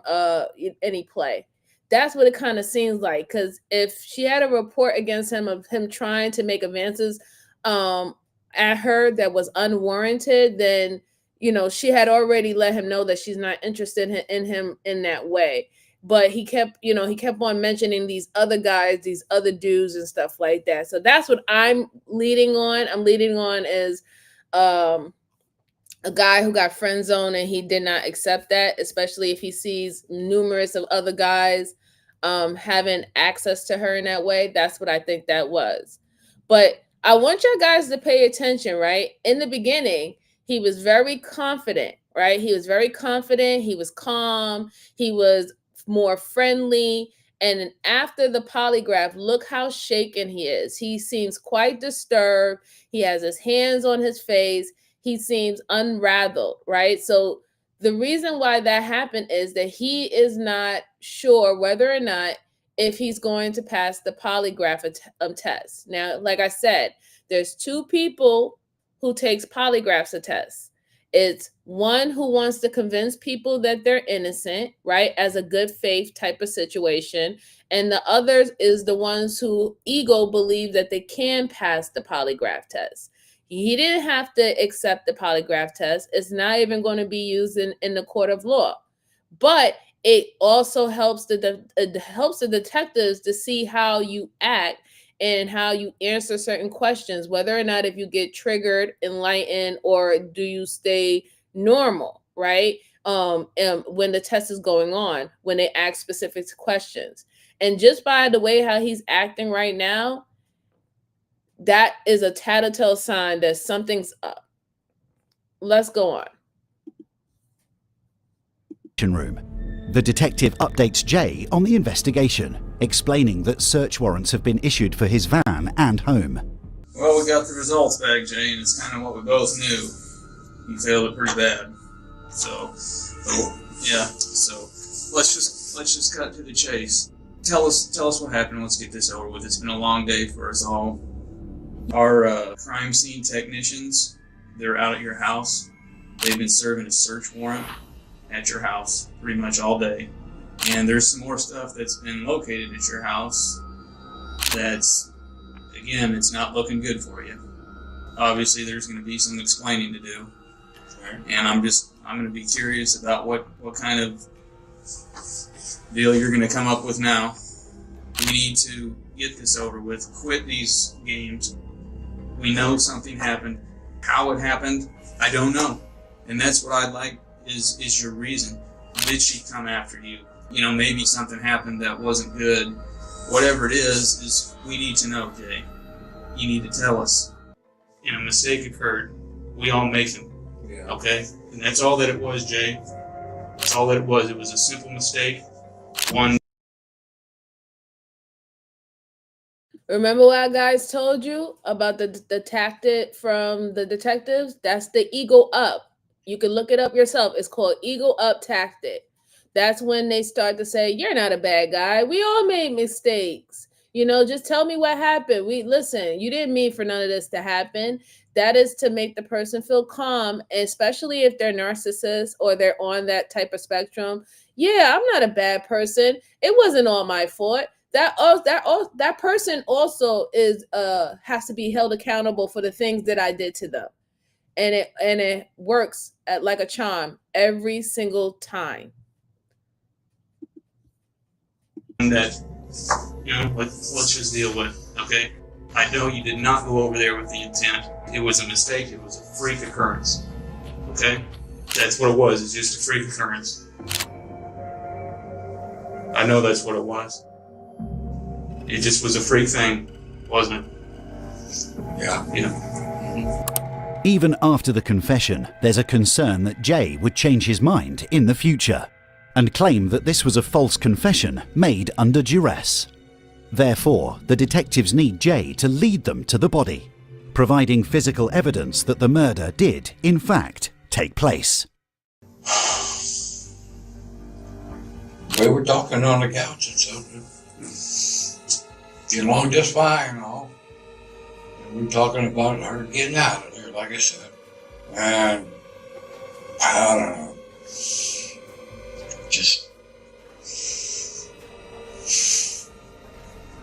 any play. That's what it kind of seems like, because if she had a report against him of him trying to make advances at her that was unwarranted, then she had already let him know that she's not interested in him in that way. But he kept on mentioning these other guys, these other dudes and stuff like that. So that's what I'm leading on. I'm leading on as a guy who got friend zoned and he did not accept that, especially if he sees numerous of other guys having access to her in that way. That's what I think that was. But I want you guys to pay attention, right? In the beginning, he was very confident, right? He was very confident. He was calm. He was more friendly. And after the polygraph, look how shaken he is. He seems quite disturbed. He has his hands on his face. He seems unraveled, right? So the reason why that happened is that he is not sure whether or not if he's going to pass the polygraph test. Now, like I said, there's 2 people who takes polygraphs a test. It's one who wants to convince people that they're innocent, right? As a good faith type of situation. And the others is the ones who ego believe that they can pass the polygraph test. He didn't have to accept the polygraph test. It's not even going to be used in the court of law. But it also helps the detectives to see how you act and how you answer certain questions, whether or not if you get triggered, enlightened, or do you stay normal, right? When the test is going on, when they ask specific questions. And just by the way how he's acting right now, that is a telltale sign that something's up. Let's go on. Room. The detective updates Jay on the investigation, explaining that search warrants have been issued for his van and home. Well, we got the results back, Jay, and it's kind of what we both knew. You failed it pretty bad. So let's just cut to the chase. Tell us what happened. Let's get this over with. It's been a long day for us all. Our crime scene technicians, they're out at your house. They've been serving a search warrant at your house pretty much all day. And there's some more stuff that's been located at your house that's, again, it's not looking good for you. Obviously, there's going to be some explaining to do. And I'm going to be curious about what kind of deal you're going to come up with now. We need to get this over with. Quit these games. We know something happened. How it happened, I don't know. And that's what I'd like is your reason. Did she come after you? You know, maybe something happened that wasn't good. Whatever it is we need to know, Jay. You need to tell us. And a mistake occurred. We all make them. Yeah. Okay? And that's all that it was, Jay. That's all that it was. It was a simple mistake. One. Remember what I guys told you about the tactic from the detectives? That's the ego up. You can look it up yourself. It's called ego up tactic. That's when they start to say, you're not a bad guy. We all made mistakes. You know, just tell me what happened. Listen, you didn't mean for none of this to happen. That is to make the person feel calm, especially if they're narcissists or they're on that type of spectrum. Yeah, I'm not a bad person. It wasn't all my fault. That person also has to be held accountable for the things that I did to them. And it works like a charm every single time. That, you know, let's just deal with, okay? I know you did not go over there with the intent. It was a mistake. It was a freak occurrence, okay? That's what it was. It's just a freak occurrence. I know that's what it was. It just was a freak thing, wasn't it? Yeah. You know. Even after the confession, there's a concern that Jay would change his mind in the future and claim that this was a false confession made under duress. Therefore, the detectives need Jay to lead them to the body, providing physical evidence that the murder did, in fact, take place. We were talking on the couch and stuff. Getting along just fine, you know. And we were talking about her getting out of there, like I said. And I don't know.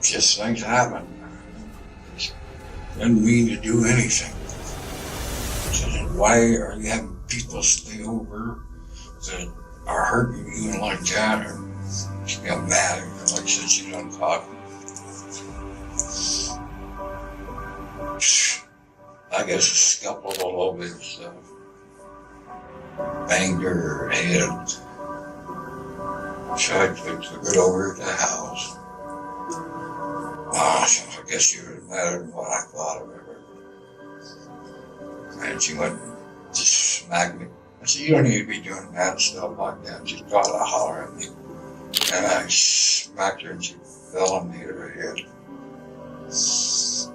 Just things happen. Didn't mean to do anything. So then why are you having people stay over that are hurting you and like that? Or she got mad at her, like I said, she done talking. I guess a scuffled a little bit and stuff. Banged her head. So I took it over to the house. I guess she was mad at what I thought of her. And she went and just smacked me. I said, you don't need to be doing that stuff like that. She started to holler at me. And I smacked her and she fell and hit her head.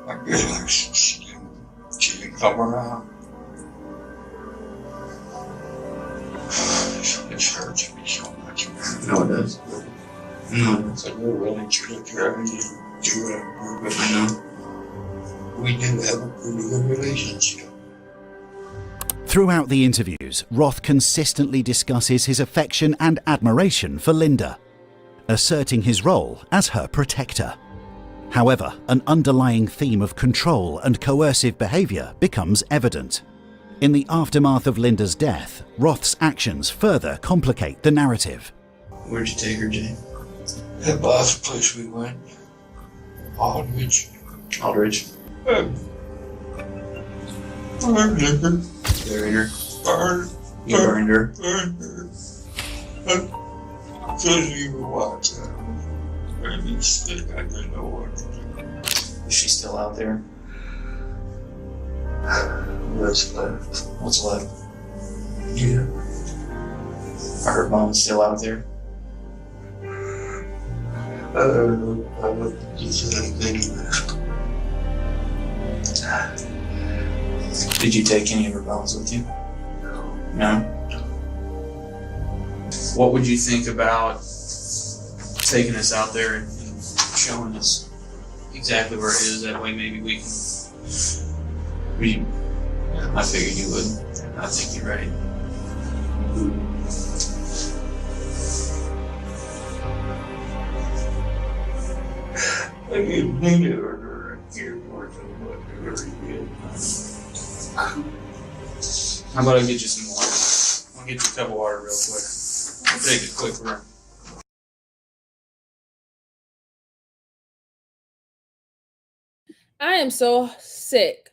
I guess she didn't come around. This hurts me so much, man. No, it does. No, it does. We're really truly trying to do it. I know. We do have a pretty good relationship. Throughout the interviews, Roth consistently discusses his affection and admiration for Linda, asserting his role as her protector. However, an underlying theme of control and coercive behavior becomes evident. In the aftermath of Linda's death, Roth's actions further complicate the narrative. Where'd you take her, Jay? That last place we went, Aldridge. Aldridge. Burned her. Buried her. You Burned burned her. her. I couldn't even watch that. I didn't know what to do. Is she still out there? What's left? What's left? Yeah. Are her bones still out there? I don't know. I don't do anything. Did you take any of her bones with you? No? What would you think about taking us out there and showing us exactly where it is? That way maybe we can... I figured you would. I think you're right. I didn't need it or I cared more than what I really did. How about I get you some water? I'll get you a cup of water real quick. I'll take a quick run. I am so sick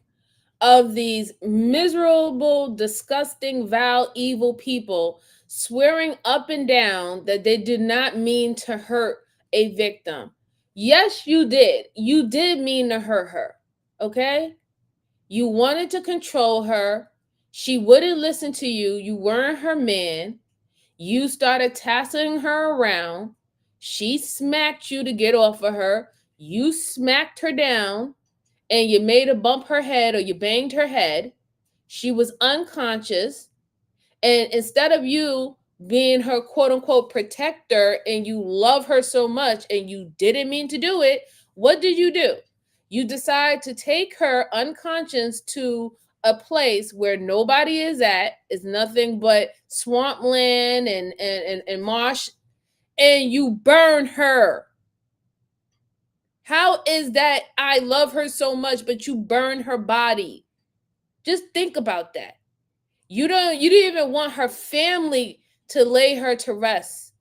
of these miserable, disgusting, vile, evil people swearing up and down that they did not mean to hurt a victim. Yes, you did. You did mean to hurt her. Okay? You wanted to control her. She wouldn't listen to you. You weren't her man. You started tasking her around. She smacked you to get off of her. You smacked her down and you made her bump her head or you banged her head. She was unconscious. And instead of you being her quote unquote protector and you love her so much and you didn't mean to do it, what did you do? You decide to take her unconscious to a place where nobody is at, is nothing but swampland and marsh, and you burn her. How is that I love her so much, but you burn her body? Just think about that. You didn't even want her family to lay her to rest.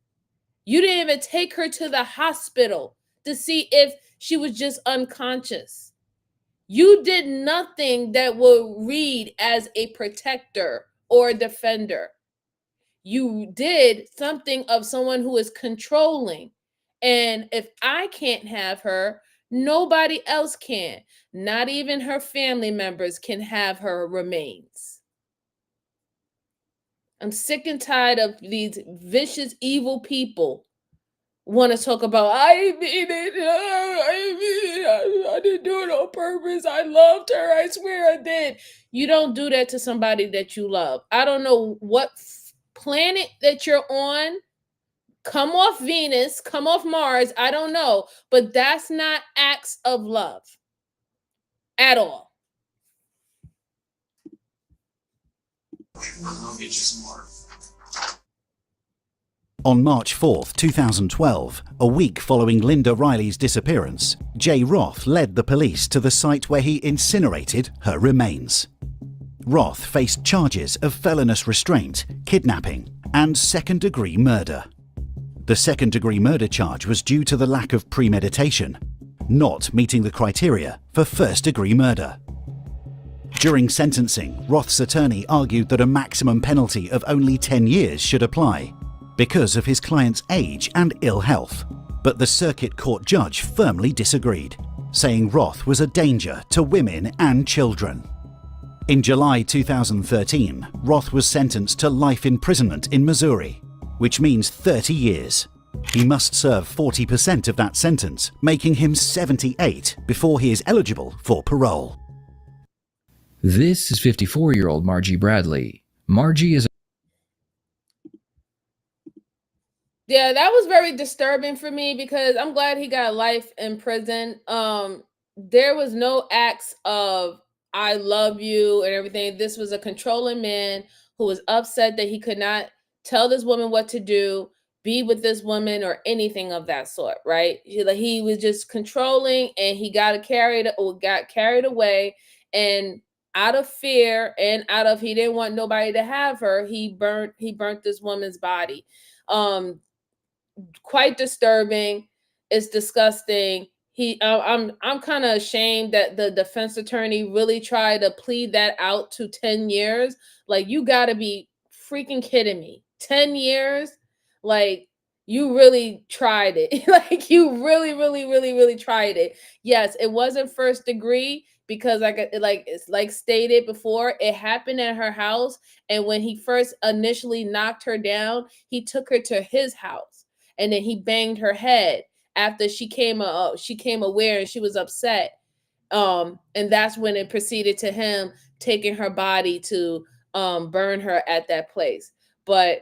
You didn't even take her to the hospital to see if she was just unconscious. You did nothing that would read as a protector or a defender. You did something of someone who is controlling. And if I can't have her, nobody else can. Not even her family members can have her remains. I'm sick and tired of these vicious, evil people want to talk about, I mean it, I didn't do it on purpose. I loved her. I swear I did. You don't do that to somebody that you love. I don't know what planet that you're on. Come off Venus, come off Mars. I don't know. But that's not acts of love at all. I'll get you some water. On March 4th, 2012, a week following Linda Riley's disappearance, Jay Roth led the police to the site where he incinerated her remains. Roth faced charges of felonious restraint, kidnapping, and second-degree murder. The second-degree murder charge was due to the lack of premeditation, not meeting the criteria for first-degree murder. During sentencing, Roth's attorney argued that a maximum penalty of only 10 years should apply, because of his client's age and ill health, but the circuit court judge firmly disagreed, saying Roth was a danger to women and children. In July 2013, Roth was sentenced to life imprisonment in Missouri, which means 30 years. He must serve 40% of that sentence, making him 78 before he is eligible for parole. This is 54-year-old Margie Bradley. Margie is Yeah, that was very disturbing for me because I'm glad he got life in prison. There was no acts of I love you and everything. This was a controlling man who was upset that he could not tell this woman what to do, be with this woman, or anything of that sort, right? He was just controlling, and he got carried away, and out of fear and out of he didn't want nobody to have her, he burnt this woman's body. Quite disturbing. It's disgusting. I'm kind of ashamed that the defense attorney really tried to plead that out to 10 years. Like, you got to be freaking kidding me. 10 years? Like, you really tried it. Like, you really, really, really, really tried it. Yes, it wasn't first degree because it's like stated before, it happened at her house, and when he first initially knocked her down, he took her to his house, and then he banged her head after she came aware, and she was upset. And that's when it proceeded to him taking her body to burn her at that place. But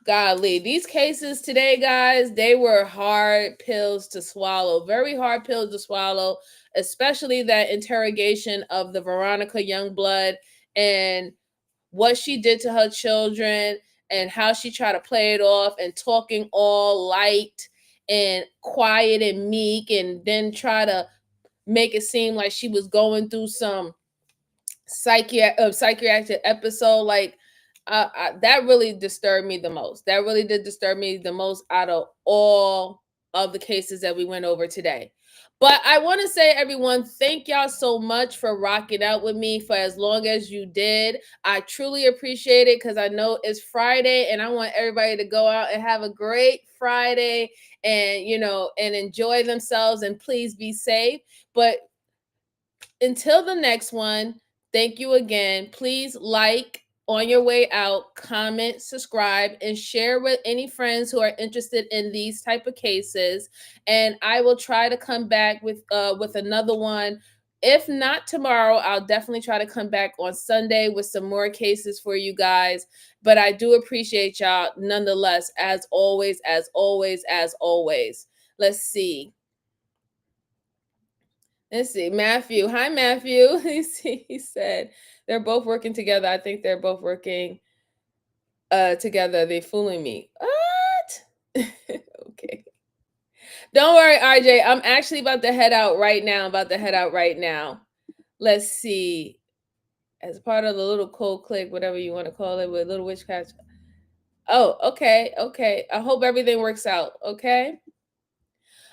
golly, these cases today, guys, they were hard pills to swallow, very hard pills to swallow, especially that interrogation of the Veronica Youngblood and what she did to her children and how she tried to play it off and talking all light and quiet and meek, and then try to make it seem like she was going through some psychiatric episode. Like, that really disturbed me the most. That really did disturb me the most out of all of the cases that we went over today. But I want to say, everyone, thank y'all so much for rocking out with me for as long as you did. I truly appreciate it, because I know it's Friday and I want everybody to go out and have a great Friday and, and enjoy themselves, and please be safe. But until the next one, thank you again. Please like on your way out, comment, subscribe, and share with any friends who are interested in these type of cases. And I will try to come back with another one. If not tomorrow, I'll definitely try to come back on Sunday with some more cases for you guys. But I do appreciate y'all nonetheless, as always, as always, as always. Let's see. Matthew. Hi, Matthew. He said they're both working together. I think they're both working together. They're fooling me. What? Okay. Don't worry, RJ. I'm actually about to head out right now. Let's see. As part of the little cold click, whatever you want to call it, with Little Witchcraft. Oh, okay. Okay. I hope everything works out. Okay.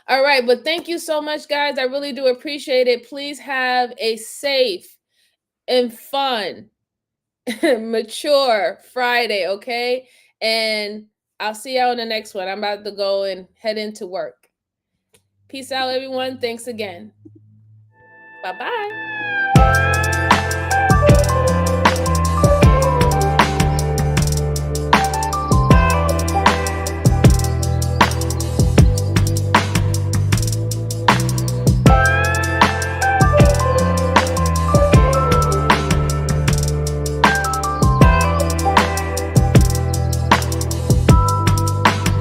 All right, but thank you so much, guys. I really do appreciate it. Please have a safe and fun, mature Friday, okay? And I'll see y'all in the next one. I'm about to go and head into work. Peace out, everyone. Thanks again. Bye-bye.